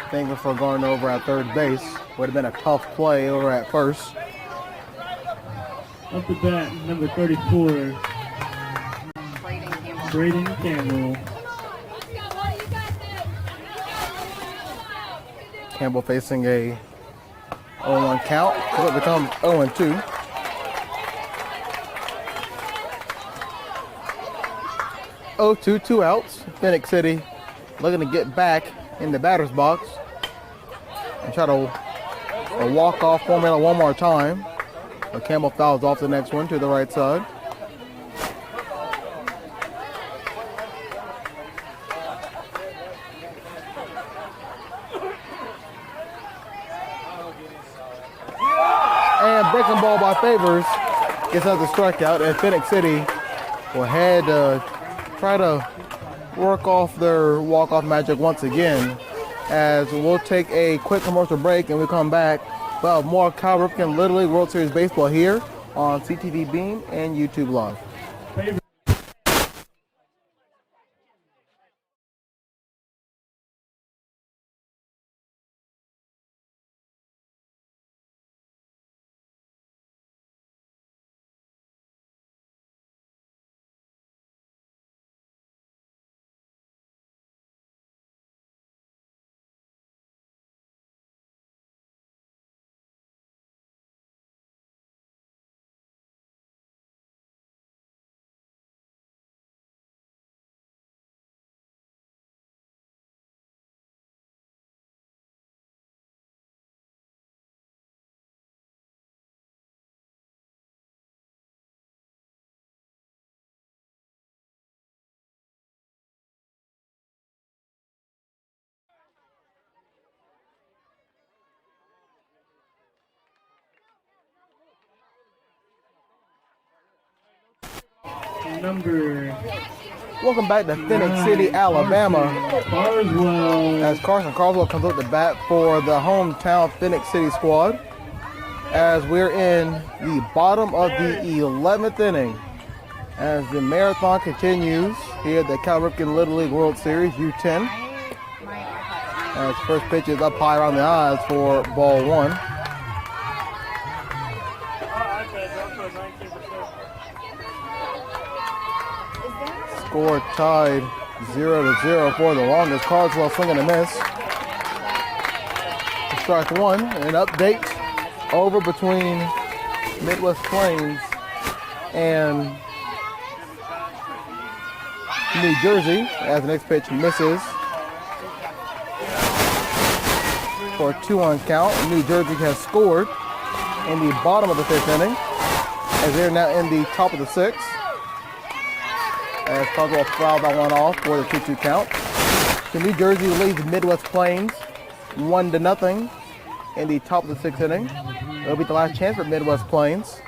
Thankful for Gardner over at third base. Would have been a tough play over at first. Up to bat, number 34, Braden Campbell. Campbell facing a 0-1 count, so it becomes 0-2. Two outs. Phenix City looking to get back in the batter's box and try to walk-off formula one more time. But Campbell fouls off the next one to the right side. And breaking ball by Favors gets out the strikeout, and Phenix City will head try to work off their walk-off magic once again, as we'll take a quick commercial break and we come back. We'll have more Cal Ripken Little League World Series Baseball here on CTVBeam and YouTube Live. Welcome back to Phenix City, Alabama. As Carson Carswell comes up to bat for the hometown Phenix City squad. As we're in the bottom of the 11th inning. As the marathon continues here at the Cal Ripken Little League World Series U10. As first pitch is up high around the eyes for ball one. Score tied 0-0 for the longest. Carswell swinging a miss. Strike one, an update over between Midwest Plains and New Jersey, as the next pitch misses for a 2-1 count. New Jersey has scored in the bottom of the fifth inning, as they're now in the top of the sixth. As Carswell fouled that one off for the 2-2 count. So New Jersey leads Midwest Plains 1-0 in the top of the sixth inning. It'll be the last chance for Midwest Plains,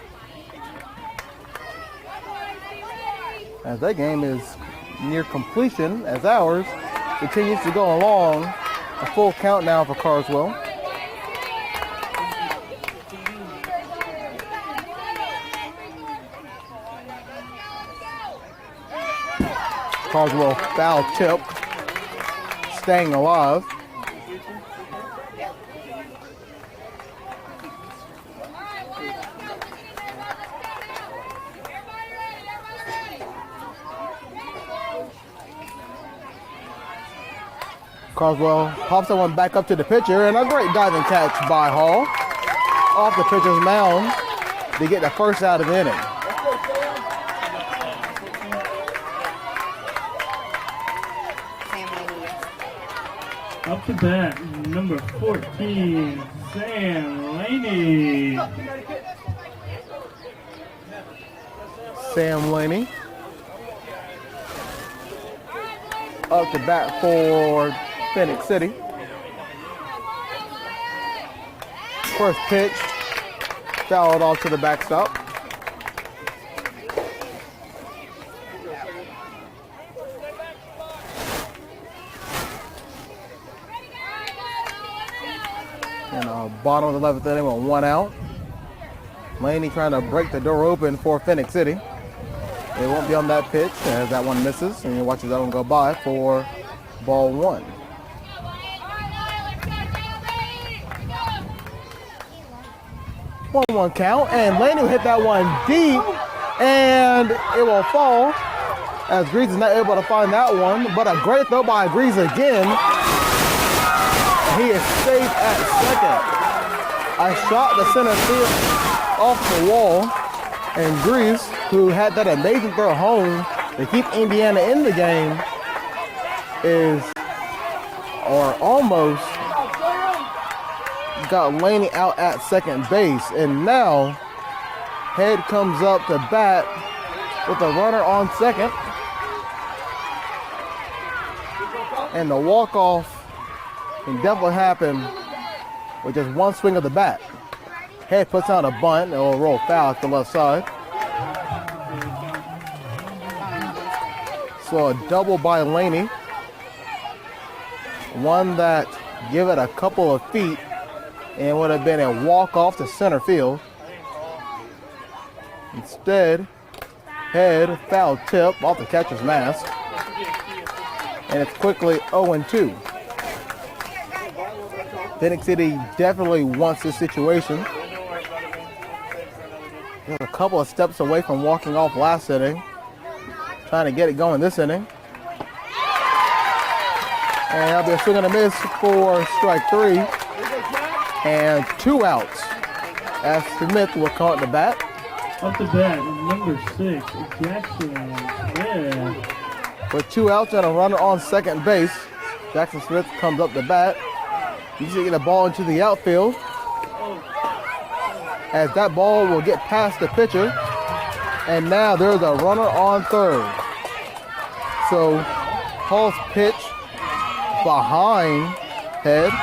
as that game is near completion, as ours continues to go along. A full count now for Carswell. Carswell foul tip, staying alive. Carswell pops that one back up to the pitcher, and a great diving catch by Hall off the pitcher's mound to get the first out of the inning. Up to bat, number 14, Sam Laney. Sam Laney up to bat for Phenix City. First pitch, fouled off to the backstop. And bottom of the 11th inning with 1 out. Laney trying to break the door open for Phenix City. It won't be on that pitch as that one misses, and he watches that one go by for ball 1. 1-1 count, and Laney will hit that one deep, and it will fall as Grease is not able to find that one, but a great throw by Grease again. He is safe at second. I shot the center field off the wall, and Grease, who had that amazing throw home to keep Indiana in the game, almost got Laney out at second base. And now Head comes up to bat with a runner on second, and the walk-off can definitely happen with just one swing of the bat. Head puts out a bunt, it will roll foul to the left side. So a double by Laney. One that give it a couple of feet and would have been a walk-off to center field. Instead, Head foul tip off the catcher's mask. And it's quickly 0-2. Phenix City definitely wants this situation. They're a couple of steps away from walking off last inning. Trying to get it going this inning. And that'll be a swing and a miss for strike 3. And 2 outs as Smith will come at the bat. Up the bat, number 6, Jackson Smith. With 2 outs and a runner on second base, Jackson Smith comes up the bat. He's going to get a ball into the outfield. As that ball will get past the pitcher. And now there's a runner on third. So Hall's pitch behind Head.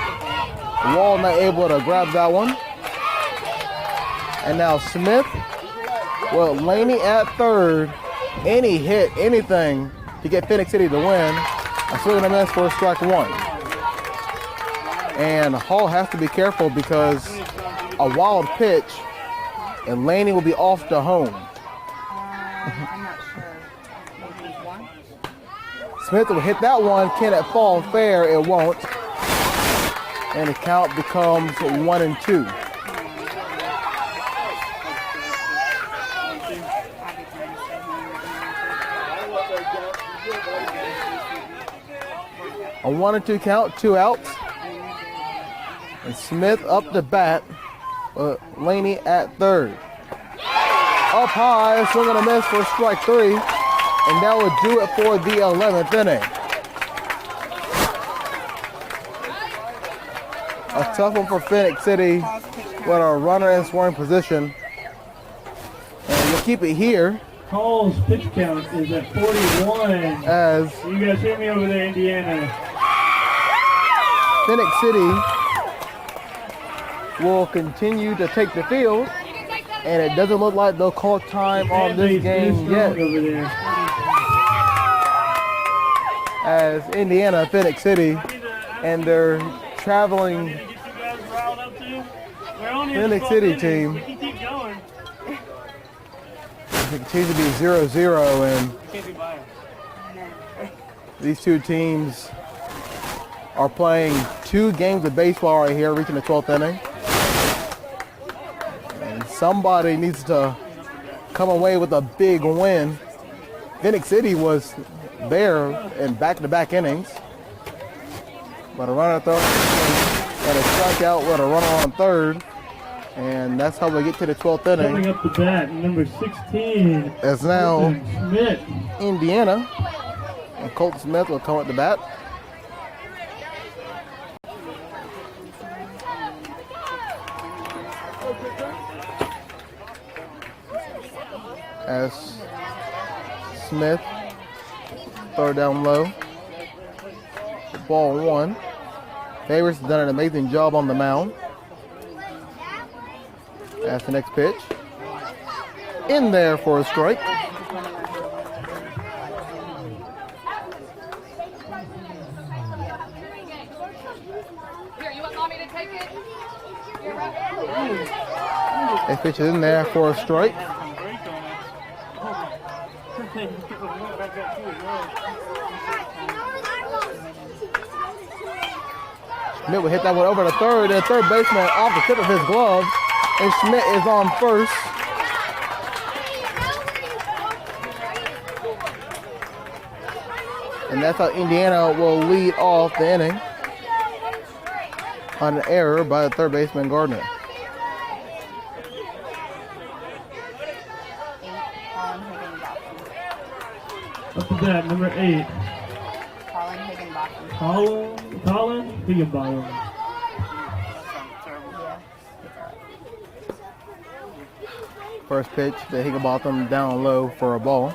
Wall not able to grab that one. And now Smith, well, Laney at third. Any hit, anything to get Phenix City to win. A swing and a miss for strike 1. And Hall has to be careful because a wild pitch and Laney will be off to home. I'm not sure. Maybe 1? Smith will hit that one. Can it fall fair? It won't. And the count becomes 1-2. A 1-2 count, 2 outs. And Smith up the bat, Laney at third. Up high, swing and a miss for strike 3. And that would do it for the 11th inning. A tough one for Phenix City with a runner in scoring position. And we'll keep it here. Hall's pitch count is at 41. As you guys hear me over there, Indiana. Phenix City will continue to take the field, and it doesn't look like they'll call time on this game yet. As Indiana, Phenix City, and their traveling Phenix City team continues to be 0-0, and these two teams are playing 2 games of baseball right here, reaching the 12th inning. And somebody needs to come away with a big win. Phenix City was there in back-to-back innings. But a runner throw, got a strikeout with a runner on third. And that's how we get to the 12th inning. Coming up to bat, number 16. As now Colton Smith. Indiana. And Colton Smith will come at the bat. As Smith throw down low. Ball one. Favors has done an amazing job on the mound. That's the next pitch. In there for a strike. Here, you want mommy to take it? Next pitch is in there for a strike. Schmidt will hit that one over to third, and third baseman off the tip of his glove, and Schmidt is on first. And that's how Indiana will lead off the inning on an error by the third baseman Gardner. Up to bat, number 8. Colin Higginbotham. Colin Higginbotham. First pitch to Higginbotham down low for a ball.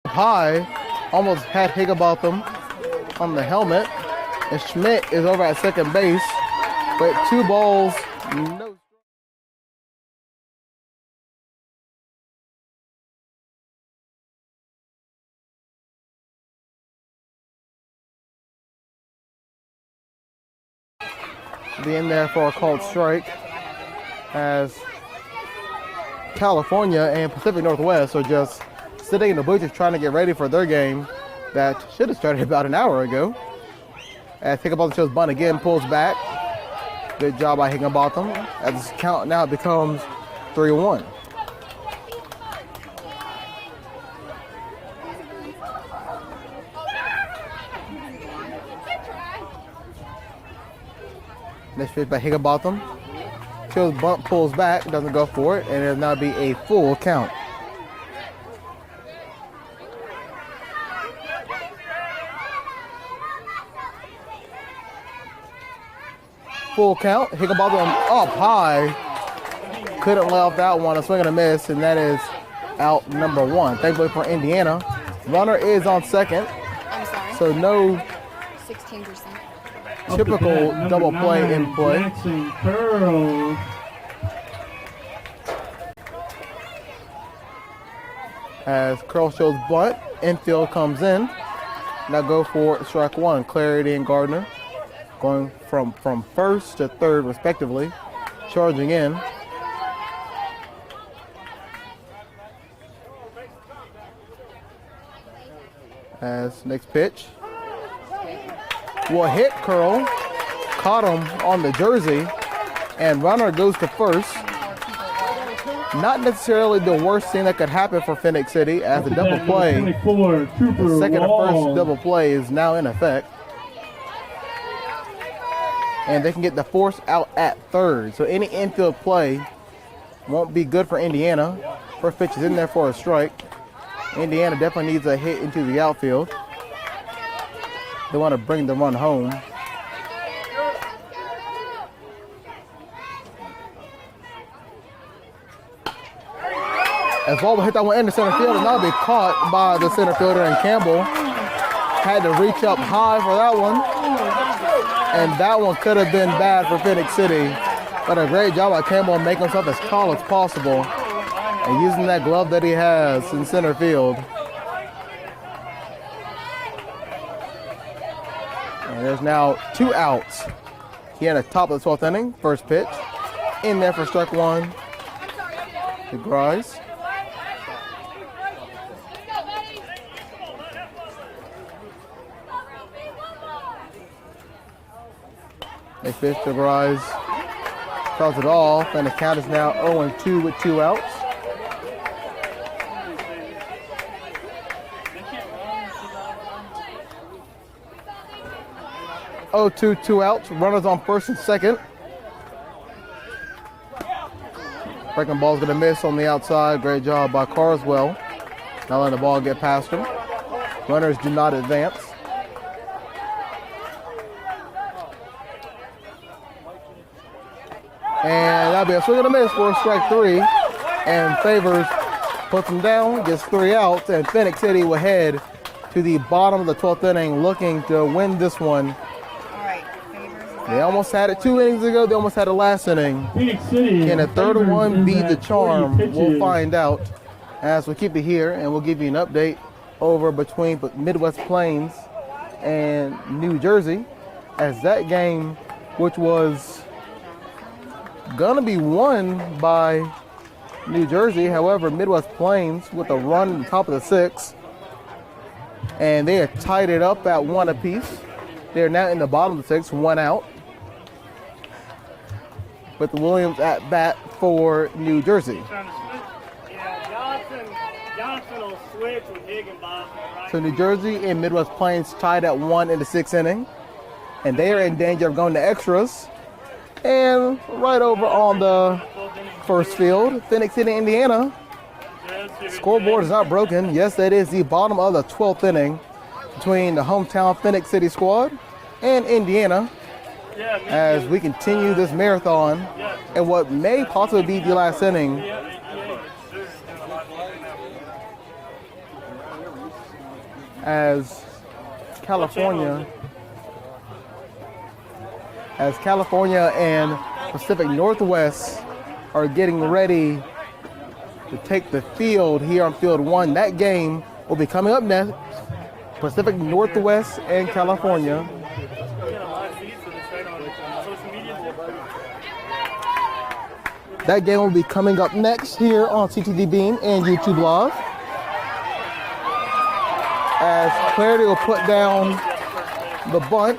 High, almost had Higginbotham on the helmet. And Schmidt is over at second base with 2 balls, no. Be in there for a called strike as California and Pacific Northwest are just sitting in the bushes trying to get ready for their game that should have started about an hour ago. As Higginbotham shows bunt again, pulls back. Good job by Higginbotham. As this count now becomes 3-1. Next pitch by Higginbotham. Shows bunt, pulls back, doesn't go for it, and it'll now be a full count. Full count. Higginbotham up high. Couldn't lay off that one. A swing and a miss, and that is out number 1. Thankfully for Indiana. Runner is on second. I'm sorry. So no 16%. typical double play in play. Jackson Curl. As Curl shows bunt, infield comes in. Now go for strike 1. Clarity and Gardner going from first to third respectively, charging in. As next pitch will hit Curl, caught him on the jersey, and runner goes to first. Not necessarily the worst thing that could happen for Phenix City, as the double play, the second to first double play is now in effect. And they can get the force out at third. So any infield play won't be good for Indiana. First pitch is in there for a strike. Indiana definitely needs a hit into the outfield. They want to bring the run home. As ball will hit that one into center field, and that'll be caught by the center fielder, and Campbell had to reach up high for that one. And that one could have been bad for Phenix City. But a great job by Campbell making himself as tall as possible and using that glove that he has in center field. And there's now 2 outs. He had a top of the 12th inning. First pitch in there for strike 1 to Grice. Next pitch to Grice Throws it off, and the count is now 0-2 with 2 outs. Oh, 2 outs. Runners on first and second. Breaking ball's gonna miss on the outside. Great job by Carswell. Not letting the ball get past him. Runners do not advance. And that'll be a swing and a miss for strike 3. And Favors puts him down, gets 3 outs, and Phenix City will head to the bottom of the 12th inning looking to win this one. They almost had it 2 innings ago. They almost had it last inning. Phenix City. Can a third one be the charm? 40 We'll find out as we keep it here, and we'll give you an update over between Midwest Plains and New Jersey, as that game, which was gonna be won by New Jersey. However, Midwest Plains with a run at the top of the 6th, and they had tied it up at 1 apiece. They're now in the bottom of the 6th, 1 out, with Williams at bat for New Jersey. Johnson will switch with Higginbotham. Right? So New Jersey and Midwest Plains tied at 1 in the 6th inning, and they are in danger of going to extras. And right over on the first field, Phenix City, Indiana. Scoreboard is not broken. Yes, that is the bottom of the 12th inning between the hometown Phenix City squad and Indiana, as we continue this marathon in what may possibly be the last inning. As California and Pacific Northwest are getting ready to take the field here on field 1. That game will be coming up next. Pacific Northwest and California. That game will be coming up next here on CTVBeam and YouTube Live, as Clarity will put down the bunt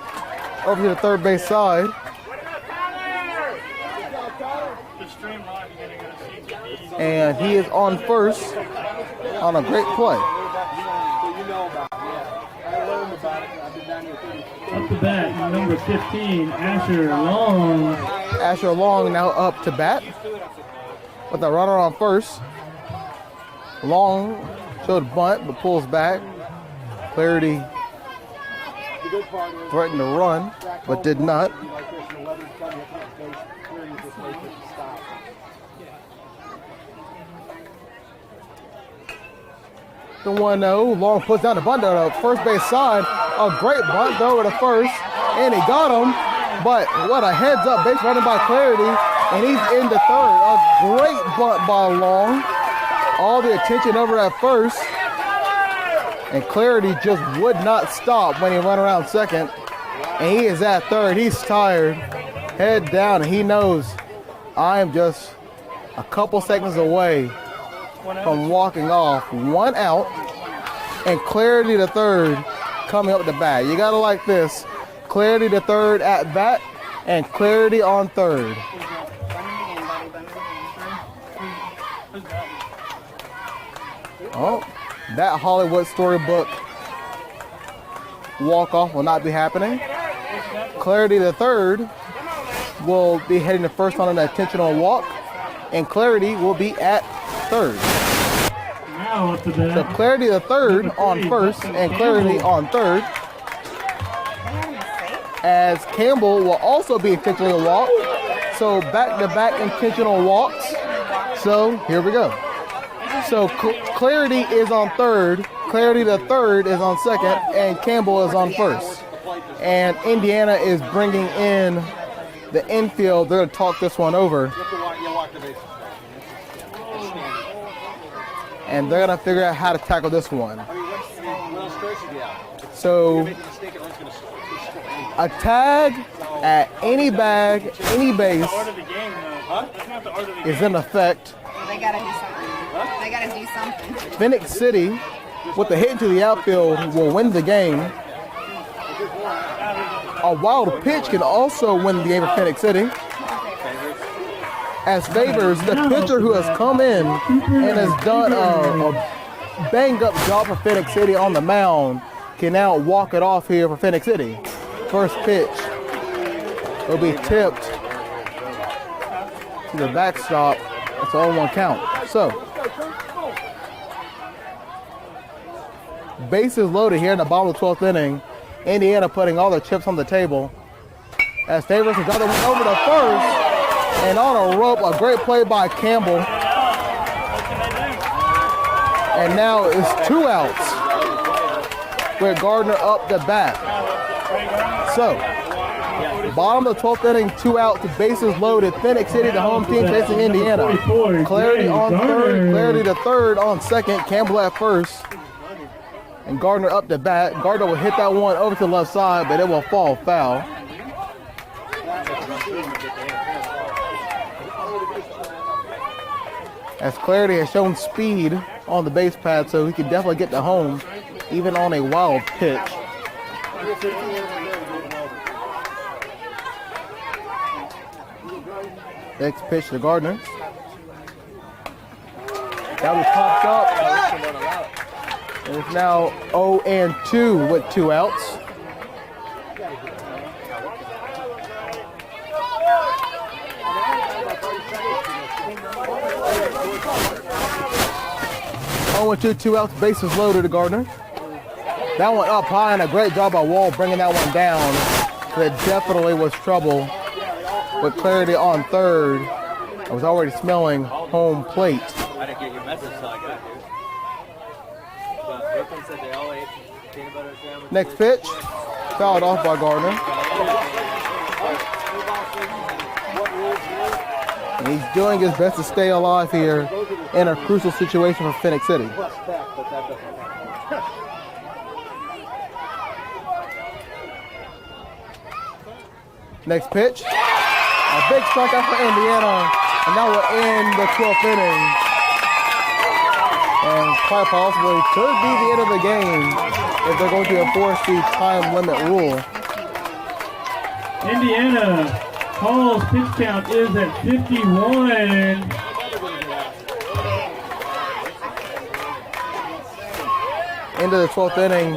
over to the third base side. And he is on first on a great play. Up to bat, number 15, Asher Long. Asher Long now up to bat with a runner on first. Long showed bunt but pulls back. Clarity threatened to run but did not. The 1-0. Long puts down the bunt to the first base side. A great bunt over to first, and he got him. But what a heads-up base running by Clarity, and he's in the third. A great bunt by Long. All the attention over at first, and Clarity just would not stop when he ran around second. And he is at third. He's tired. Head down, and he knows I am just a couple seconds away from walking off. 1 out, and Clarity the third coming up the bat. You gotta like this. Clarity the third at bat, and Clarity on third. Oh, that Hollywood storybook walk-off will not be happening. Clarity the third will be heading to first on an intentional walk, and Clarity will be at third. So Clarity the third on first and Clarity on third. As Campbell will also be intentionally walked. So back-to-back intentional walks. So here we go. So Clarity is on third, Clarity the third is on second, and Campbell is on first. And Indiana is bringing in the infield. They're going to talk this one over. And they're going to figure out how to tackle this one. So a tag at any bag, any base is in effect. They gotta do something. They gotta do something. Phenix City, with the hit into the outfield, will win the game. A wild pitch can also win the game for Phenix City. as Favors, the pitcher who has come in and has done a banged-up job for Phenix City on the mound, can now walk it off here for Phenix City. First pitch will be tipped to the backstop. It's all 1 count. So, bases loaded here in the bottom of the 12th inning. Indiana putting all their chips on the table. As Favors has got one over to first, and on a rope, a great play by Campbell. And now it's 2 outs with Gardner up the bat. So, bottom of the 12th inning, 2 outs, bases loaded. Phenix City, the home team, facing Indiana. Clarity on third, Clarity to third on second, Campbell at first. And Gardner up the bat. Gardner will hit that one over to the left side, but it will fall foul. As Clarity has shown speed on the base pad, so he can definitely get to home, even on a wild pitch. Next pitch to Gardner. That was popped up. And it's now 0-2 with 2 outs. With 2 outs, bases loaded to Gardner. That one up high, and a great job by Wall bringing that one down. That definitely was trouble with Clarity on third. I was already smelling home plate. I didn't get your message, so I got here. But Brooklyn said they all ate peanut butter sandwiches. Next pitch, fouled off by Gardner. And he's doing his best to stay alive here in a crucial situation for Phenix City. Next pitch, a big strikeout for Indiana, and that will end the 12th inning. And quite possibly could be the end of the game if they're going to enforce the time limit rule. Indiana, Hall's pitch count is at 51. Into the 12th inning,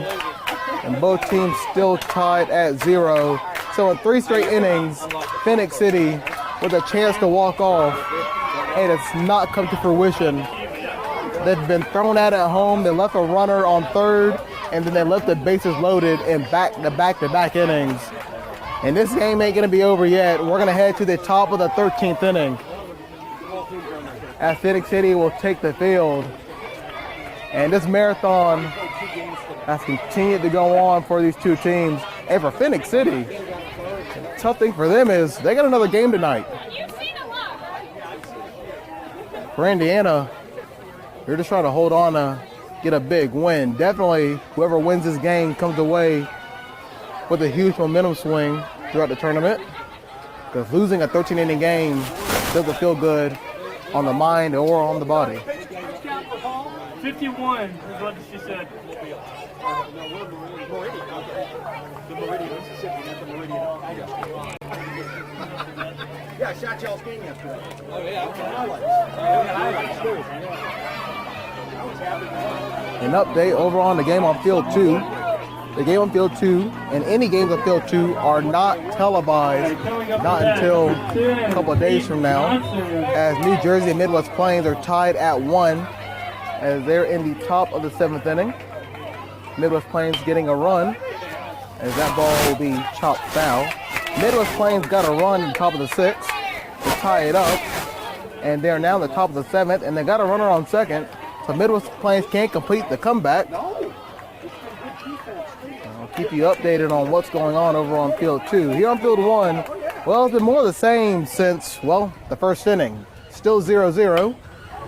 and both teams still tied at 0. So in 3 straight innings, Phenix City with a chance to walk off, and it's not come to fruition. They've been thrown out at home. They left a runner on third, and then they left the bases loaded in back-to-back innings. And this game ain't going to be over yet. We're going to head to the top of the 13th inning, as Phenix City will take the field. And this marathon has continued to go on for these two teams. And for Phenix City, the tough thing for them is they got another game tonight. For Indiana, they're just trying to hold on to get a big win. Definitely, whoever wins this game comes away with a huge momentum swing throughout the tournament. Because losing a 13-inning game doesn't feel good on the mind or on the body. 51 is what she said. Yeah, I shot y'all's game yesterday. Oh, yeah. An update over on the game on Field 2. The game on Field 2 and any games on Field 2 are not televised, not until a couple of days from now, as New Jersey and Midwest Plains are tied at 1 as they're in the top of the 7th inning. Midwest Plains getting a run as that ball will be chopped foul. Midwest Plains got a run in the top of the 6th to tie it up, and they're now in the top of the 7th, and they got a runner on second, so Midwest Plains can't complete the comeback. I'll keep you updated on what's going on over on Field 2. Here on Field 1, well, it's been more of the same since, well, the first inning. Still 0-0,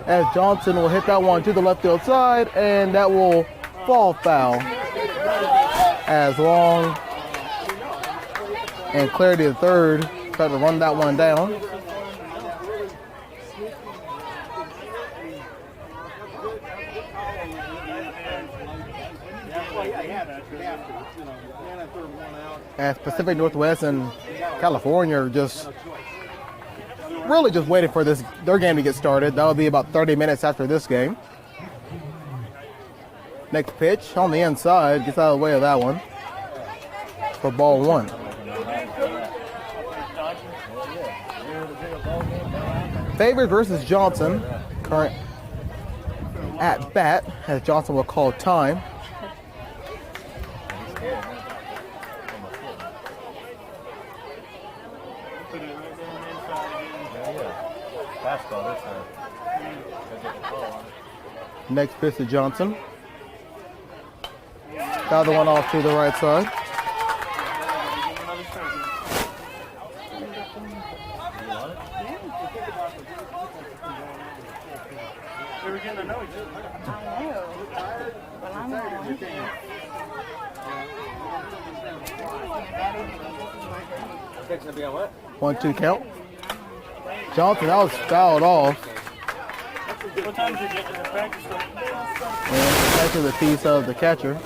as Johnson will hit that one to the left field side, and that will fall foul as Long and Clarity the third try to run that one down. As Pacific Northwest and California are just really just waiting for their game to get started. That'll be about 30 minutes after this game. Next pitch on the inside, gets out of the way of that one for ball one. Favors versus Johnson, current at bat, as Johnson will call time. Next pitch to Johnson. Got the one off to the right side. Fixing to be on what? 1-2 count. Johnson, that was fouled off. What time did you get to the practice? And the catcher, the piece of the catcher.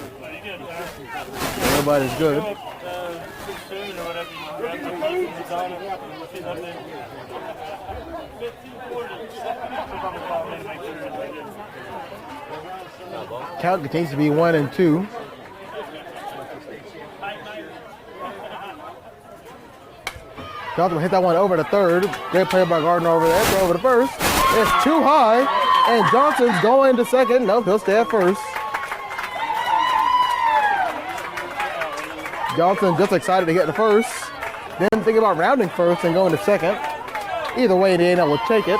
Everybody's good. Count continues to be 1-2. Johnson will hit that one over to third. Great play by Gardner over there. Throw over to first. It's too high, and Johnson's going to second. Nope, he'll stay at first. Johnson just excited to get to first. Then think about rounding first and going to second. Either way, Indiana will take it.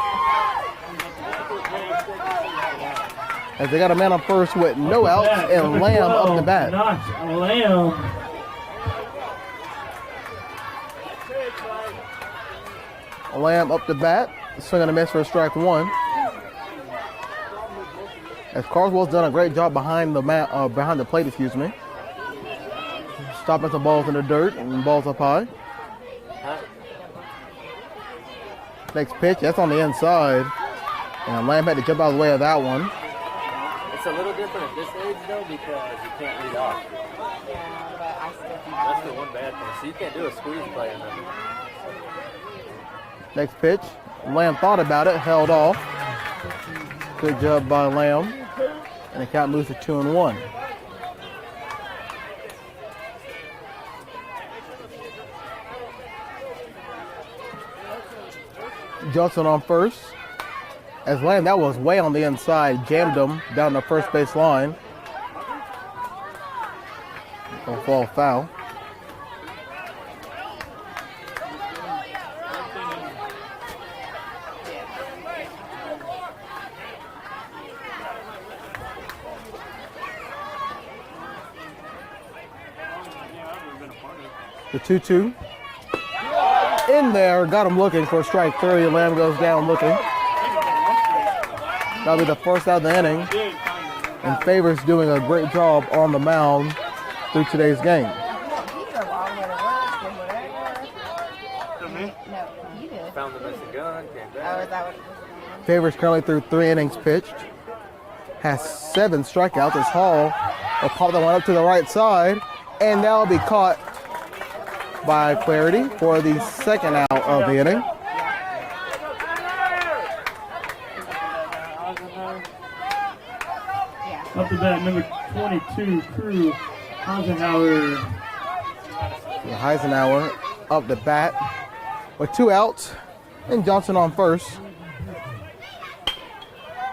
As they got a man on first with no outs and Lamb up the bat. Lamb. Lamb up the bat, swing and a miss for strike one. As Carswell's done a great job behind the plate, excuse me. Stopping some balls in the dirt and balls up high. Next pitch, that's on the inside. And Lamb had to jump out of the way of that one. It's a little different at this age, though, because you can't lead off. Yeah, but I still think That's the one bad thing. So you can't do a squeeze play in there. Next pitch, Lamb thought about it, held off. Good job by Lamb. And the count moves to 2-1. Johnson on first. As Lamb, that was way on the inside, jammed him down the first base line. Gonna fall foul. The 2-2. In there, got him looking for strike three. Lamb goes down looking. That'll be the first out of the inning. And Favors doing a great job on the mound through today's game. Found the missing gun, came back. Oh, is that what it was? Favors currently through 3 innings pitched. Has 7 strikeouts. As Hall will pop that one up to the right side. And that'll be caught by Clarity for the second out of the inning. Up to bat, number 22, Crew, Eisenhower. Eisenhower up the bat with 2 outs and Johnson on first.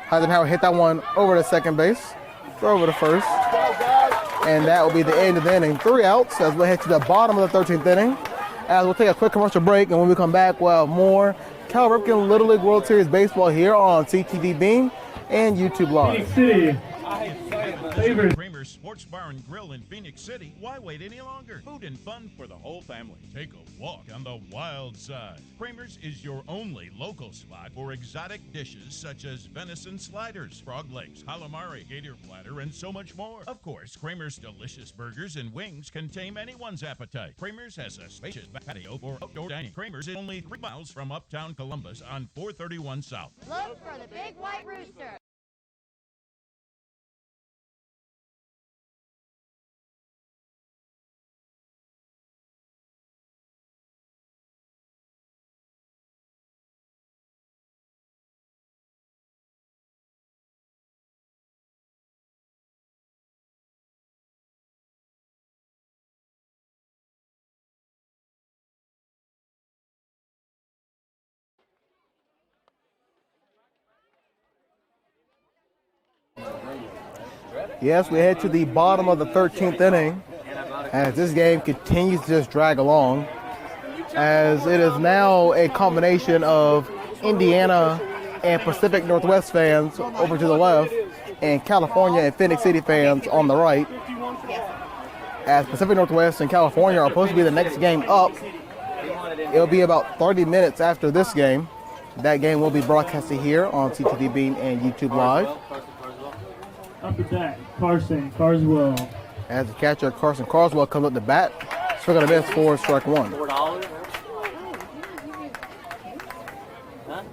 Eisenhower hit that one over to second base, throw over to first. And that will be the end of the inning. 3 outs as we head to the bottom of the 13th inning. As we'll take a quick commercial break, and when we come back, we'll have more Cal Ripken Little League World Series Baseball here on CTVBeam and YouTube Live. Phoenix City. Kramer's Sports Bar and Grill in Phenix City. Why wait any longer? Food and fun for the whole family. Take a walk on the wild side. Kramer's is your only local spot for exotic dishes such as venison sliders, frog legs, calamari, gator platter, and so much more. Of course, Kramer's delicious burgers and wings can tame anyone's appetite. Kramer's has a spacious patio for outdoor dining. Kramer's is only 3 miles from uptown Columbus on 431 South. Look for the big white rooster. Yes, we head to the bottom of the 13th inning as this game continues to just drag along, as it is now a combination of Indiana and Pacific Northwest fans over to the left and California and Phenix City fans on the right, as Pacific Northwest and California are supposed to be the next game up. It'll be about 30 minutes after this game. That game will be broadcasted here on CTVBeam and YouTube Live. Up at bat, Carson Carswell. As the catcher, Carson Carswell comes up to bat, swing and a miss for strike one. $4? Huh?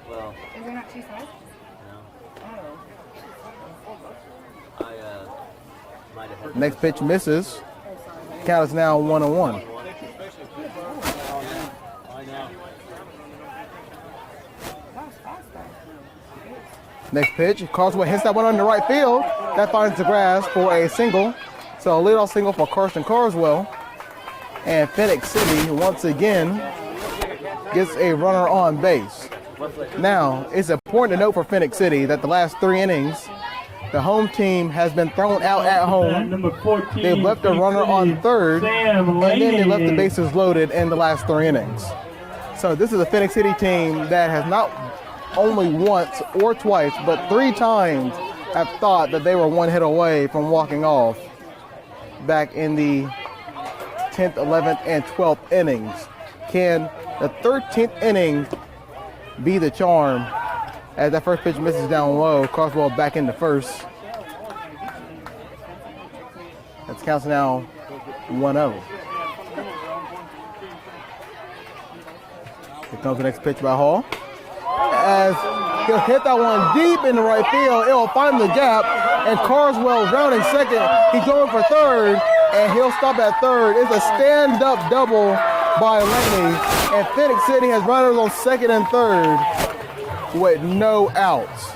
Well, Is there not two sizes? no. Oh. I might have heard. Next pitch misses. Count is now 1-1. Next pitch, Carswell hits that one under right field. That finds the grass for a single. So a leadoff single for Carson Carswell. And Phenix City once again gets a runner on base. Now, it's important to note for Phenix City that the last 3 innings, the home team has been thrown out at home. Number 14, They've left a runner on third, Sam and then they left the Laney. bases loaded in the last 3 innings. So this is a Phenix City team that has not only once or twice, but 3 times have thought that they were 1 hit away from walking off back in the 10th, 11th, and 12th innings. Can the 13th inning be the charm? As that first pitch misses down low, Carswell back into first. That's counts now 1-0. Here comes the next pitch by Hall. As he'll hit that one deep in the right field, it will find the gap, and Carswell rounding second. He's going for third, and he'll stop at third. It's a stand-up double by Laney, and Phenix City has runners on second and third with no outs.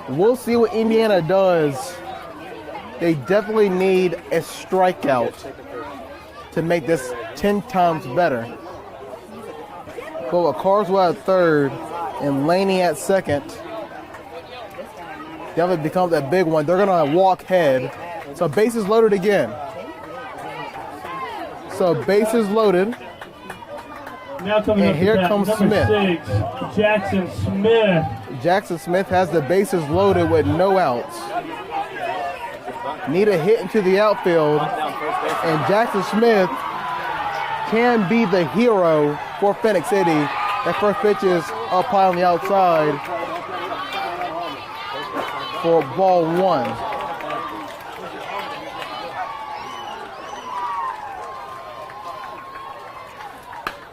We'll see what Indiana does. They definitely need a strikeout to make this 10 times better. But with Carswell at third and Laney at second, definitely becomes a big one. They're going to walk head. So bases loaded again. So bases loaded. Now coming And up to here bat, comes number Smith. 6, Jackson Smith. Jackson Smith has the bases loaded with no outs. Need a hit into the outfield, and Jackson Smith can be the hero for Phenix City. That first pitch is up high on the outside for ball 1.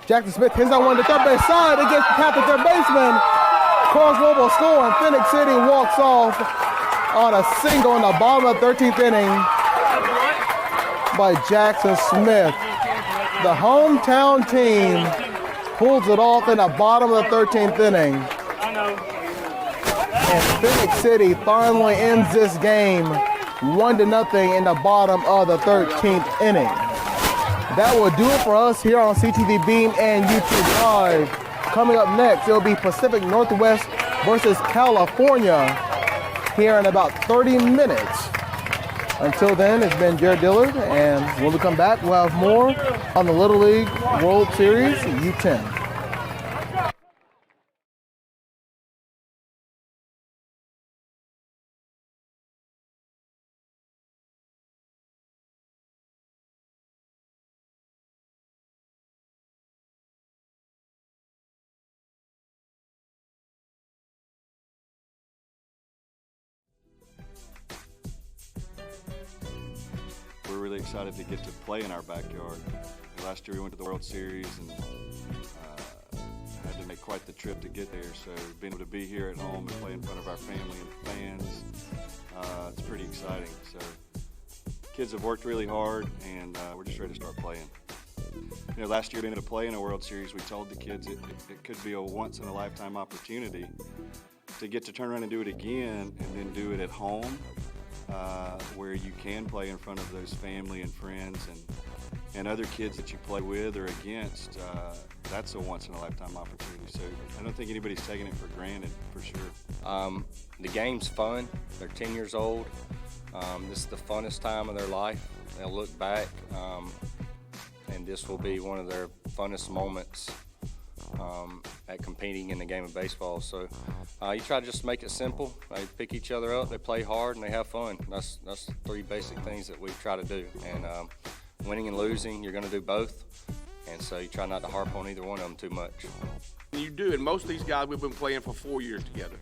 Jackson Smith hits that one to third base side. It gets tapped at third baseman. Carswell will score, and Phenix City walks off on a single in the bottom of the 13th inning by Jackson Smith. The hometown team pulls it off in the bottom of the 13th inning. And Phenix City finally ends this game 1-0 in the bottom of the 13th inning. That will do it for us here on CTVBeam and YouTube Live. Coming up next, it'll be Pacific Northwest versus California here in about 30 minutes. Until then, it's been Jared Dillard, and when we come back, we'll have more on the Little League World Series U10. We're really excited to get to play in our backyard. Last year we went to the World Series and had to make quite the trip to get there. So being able to be here at home and play in front of our family and fans, it's pretty exciting. So kids have worked really hard, and we're just ready to start playing. You know, last year being able to play in a World Series, we told the kids it could be a once-in-a-lifetime opportunity to get to turn around and do it again, and then do it at home. where you can play in front of those family and friends and other kids that you play with or against. That's a once-in-a-lifetime opportunity. So I don't think anybody's taking it for granted, for sure. The game's fun. They're 10 years old. This is the funnest time of their life. They'll look back, and this will be one of their funnest moments at competing in the game of baseball. So you try to just make it simple. They pick each other up, they play hard, and they have fun. That's three basic things that we try to do. And winning and losing, you're going to do both. And so you try not to harp on either one of them too much. You do, and most of these guys we've been playing for 4 years together.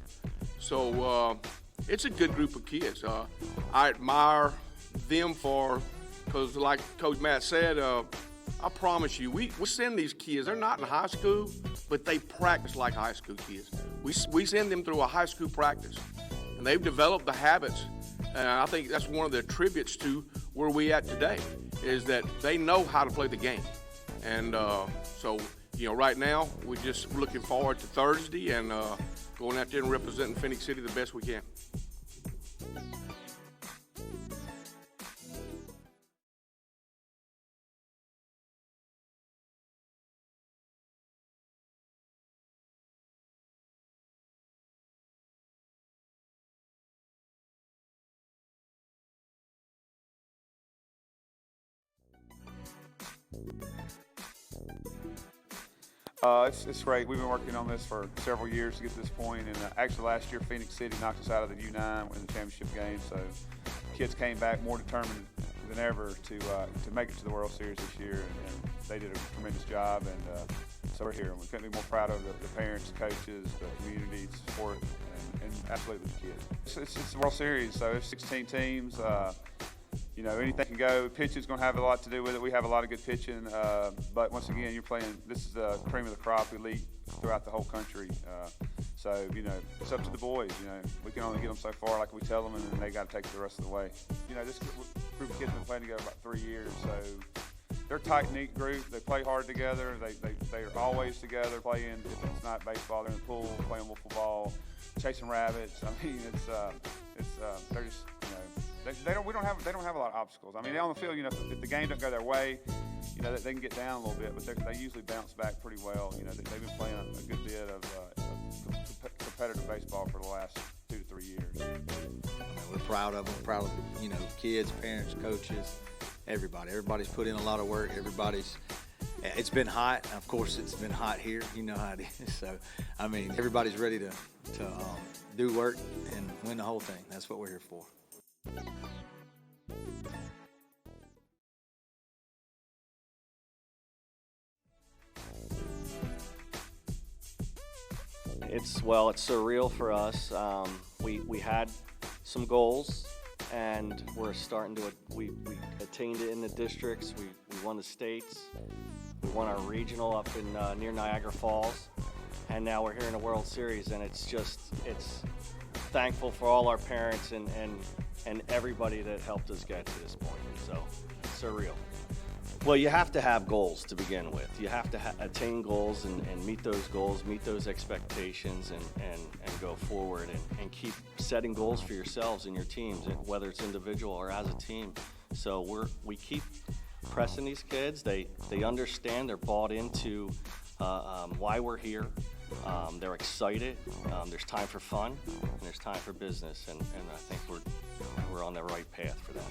So it's a good group of kids. I admire them because like Coach Matt said, I promise you, we send these kids, they're not in high school, but they practice like high school kids. We send them through a high school practice, and they've developed the habits, and I think that's one of the attributes to where we at today, is that they know how to play the game. And so, right now, we're just looking forward to Thursday and going out there and representing Phenix City the best we can. It's great. We've been working on this for several years to get to this point, and actually last year Phenix City knocked us out of the U9 in the championship game, so kids came back more determined than ever to make it to the World Series this year, and they did a tremendous job, and so we're here, and we couldn't be more proud of the parents, coaches, the community, support, and absolutely the kids. It's the World Series, so it's 16 teams. Anything can go. Pitching's going to have a lot to do with it. We have a lot of good pitching, but once again, you're playing. This is the cream of the crop, elite throughout the whole country. So it's up to the boys. We can only get them so far, like we tell them, and then they got to take it the rest of the way. This group of kids have been playing together about 3 years, so they're a tight-knit group. They play hard together. They are always together playing. If it's not baseball, they're in the pool playing wiffle ball, chasing rabbits. I mean, they're just they don't have a lot of obstacles. I mean, on the field, if the game doesn't go their way, they can get down a little bit, but they usually bounce back pretty well. They've been playing a good bit of competitive baseball for the last 2 to 3 years. We're proud of them. Proud of kids, parents, coaches, everybody. Everybody's put in a lot of work. It's been hot. Of course, it's been hot here. You know how it is. So, everybody's ready to do work and win the whole thing. That's what we're here for. It's surreal for us. We had some goals, and we're starting to. We attained it in the districts. We won the states. We won our regional up in near Niagara Falls, and now we're here in the World Series. And it's thankful for all our parents and everybody that helped us get to this point. So surreal. Well, you have to have goals to begin with. You have to attain goals and meet those goals, meet those expectations, and go forward and keep setting goals for yourselves and your teams, whether it's individual or as a team. So we keep pressing these kids. They understand. They're bought into why we're here. They're excited. There's time for fun and there's time for business, and I think we're on the right path for that.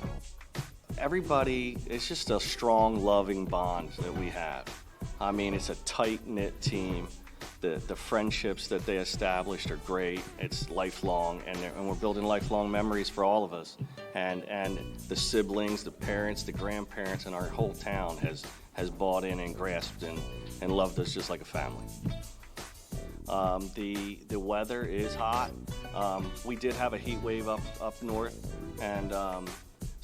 Everybody, it's just a strong, loving bond that we have. It's a tight-knit team. The friendships that they established are great. It's lifelong, and we're building lifelong memories for all of us. And the siblings, the parents, the grandparents, and our whole town has bought in and grasped and loved us just like a family. The weather is hot. We did have a heat wave up north, and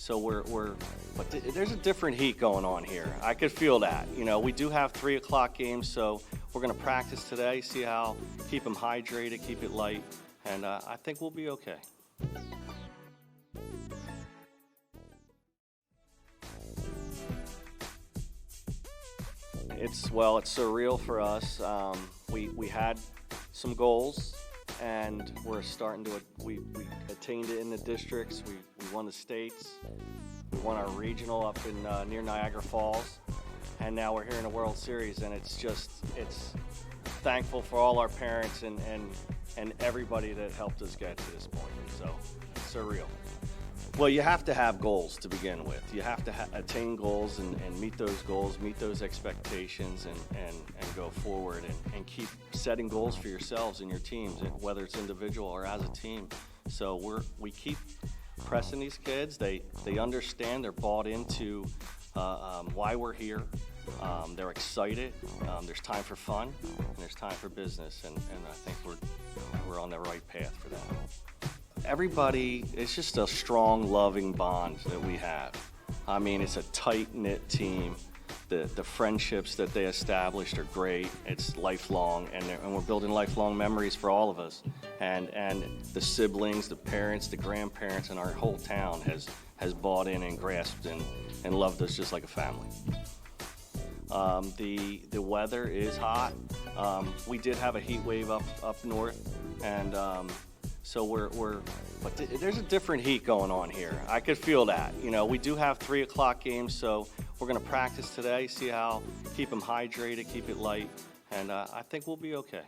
so but there's a different heat going on here. I could feel that. We do have 3 o'clock games, so we're going to practice today, keep them hydrated, keep it light, and I think we'll be okay. It's surreal for us. We had some goals, and we're starting to. We attained it in the districts. We We won the states. We won our regional up in near Niagara Falls, and now we're here in the World Series. And it's thankful for all our parents and everybody that helped us get to this point. So surreal. Well, you have to have goals to begin with. You have to attain goals and meet those goals, meet those expectations, and go forward and keep setting goals for yourselves and your teams, whether it's individual or as a team. So we keep pressing these kids. They understand. They're bought into why we're here. They're excited. There's time for fun and there's time for business, and I think we're on the right path for that. Everybody, it's just a strong, loving bond that we have. I mean, it's a tight-knit team. The friendships that they established are great. It's lifelong, and we're building lifelong memories for all of us. And the siblings, the parents, the grandparents, and our whole town has bought in and grasped and loved us just like a family. The weather is hot. We did have a heat wave up north, and so but there's a different heat going on here. I could feel that. You know, we do have 3 o'clock games, so we're going to practice today, keep them hydrated, keep it light, and I think we'll be okay.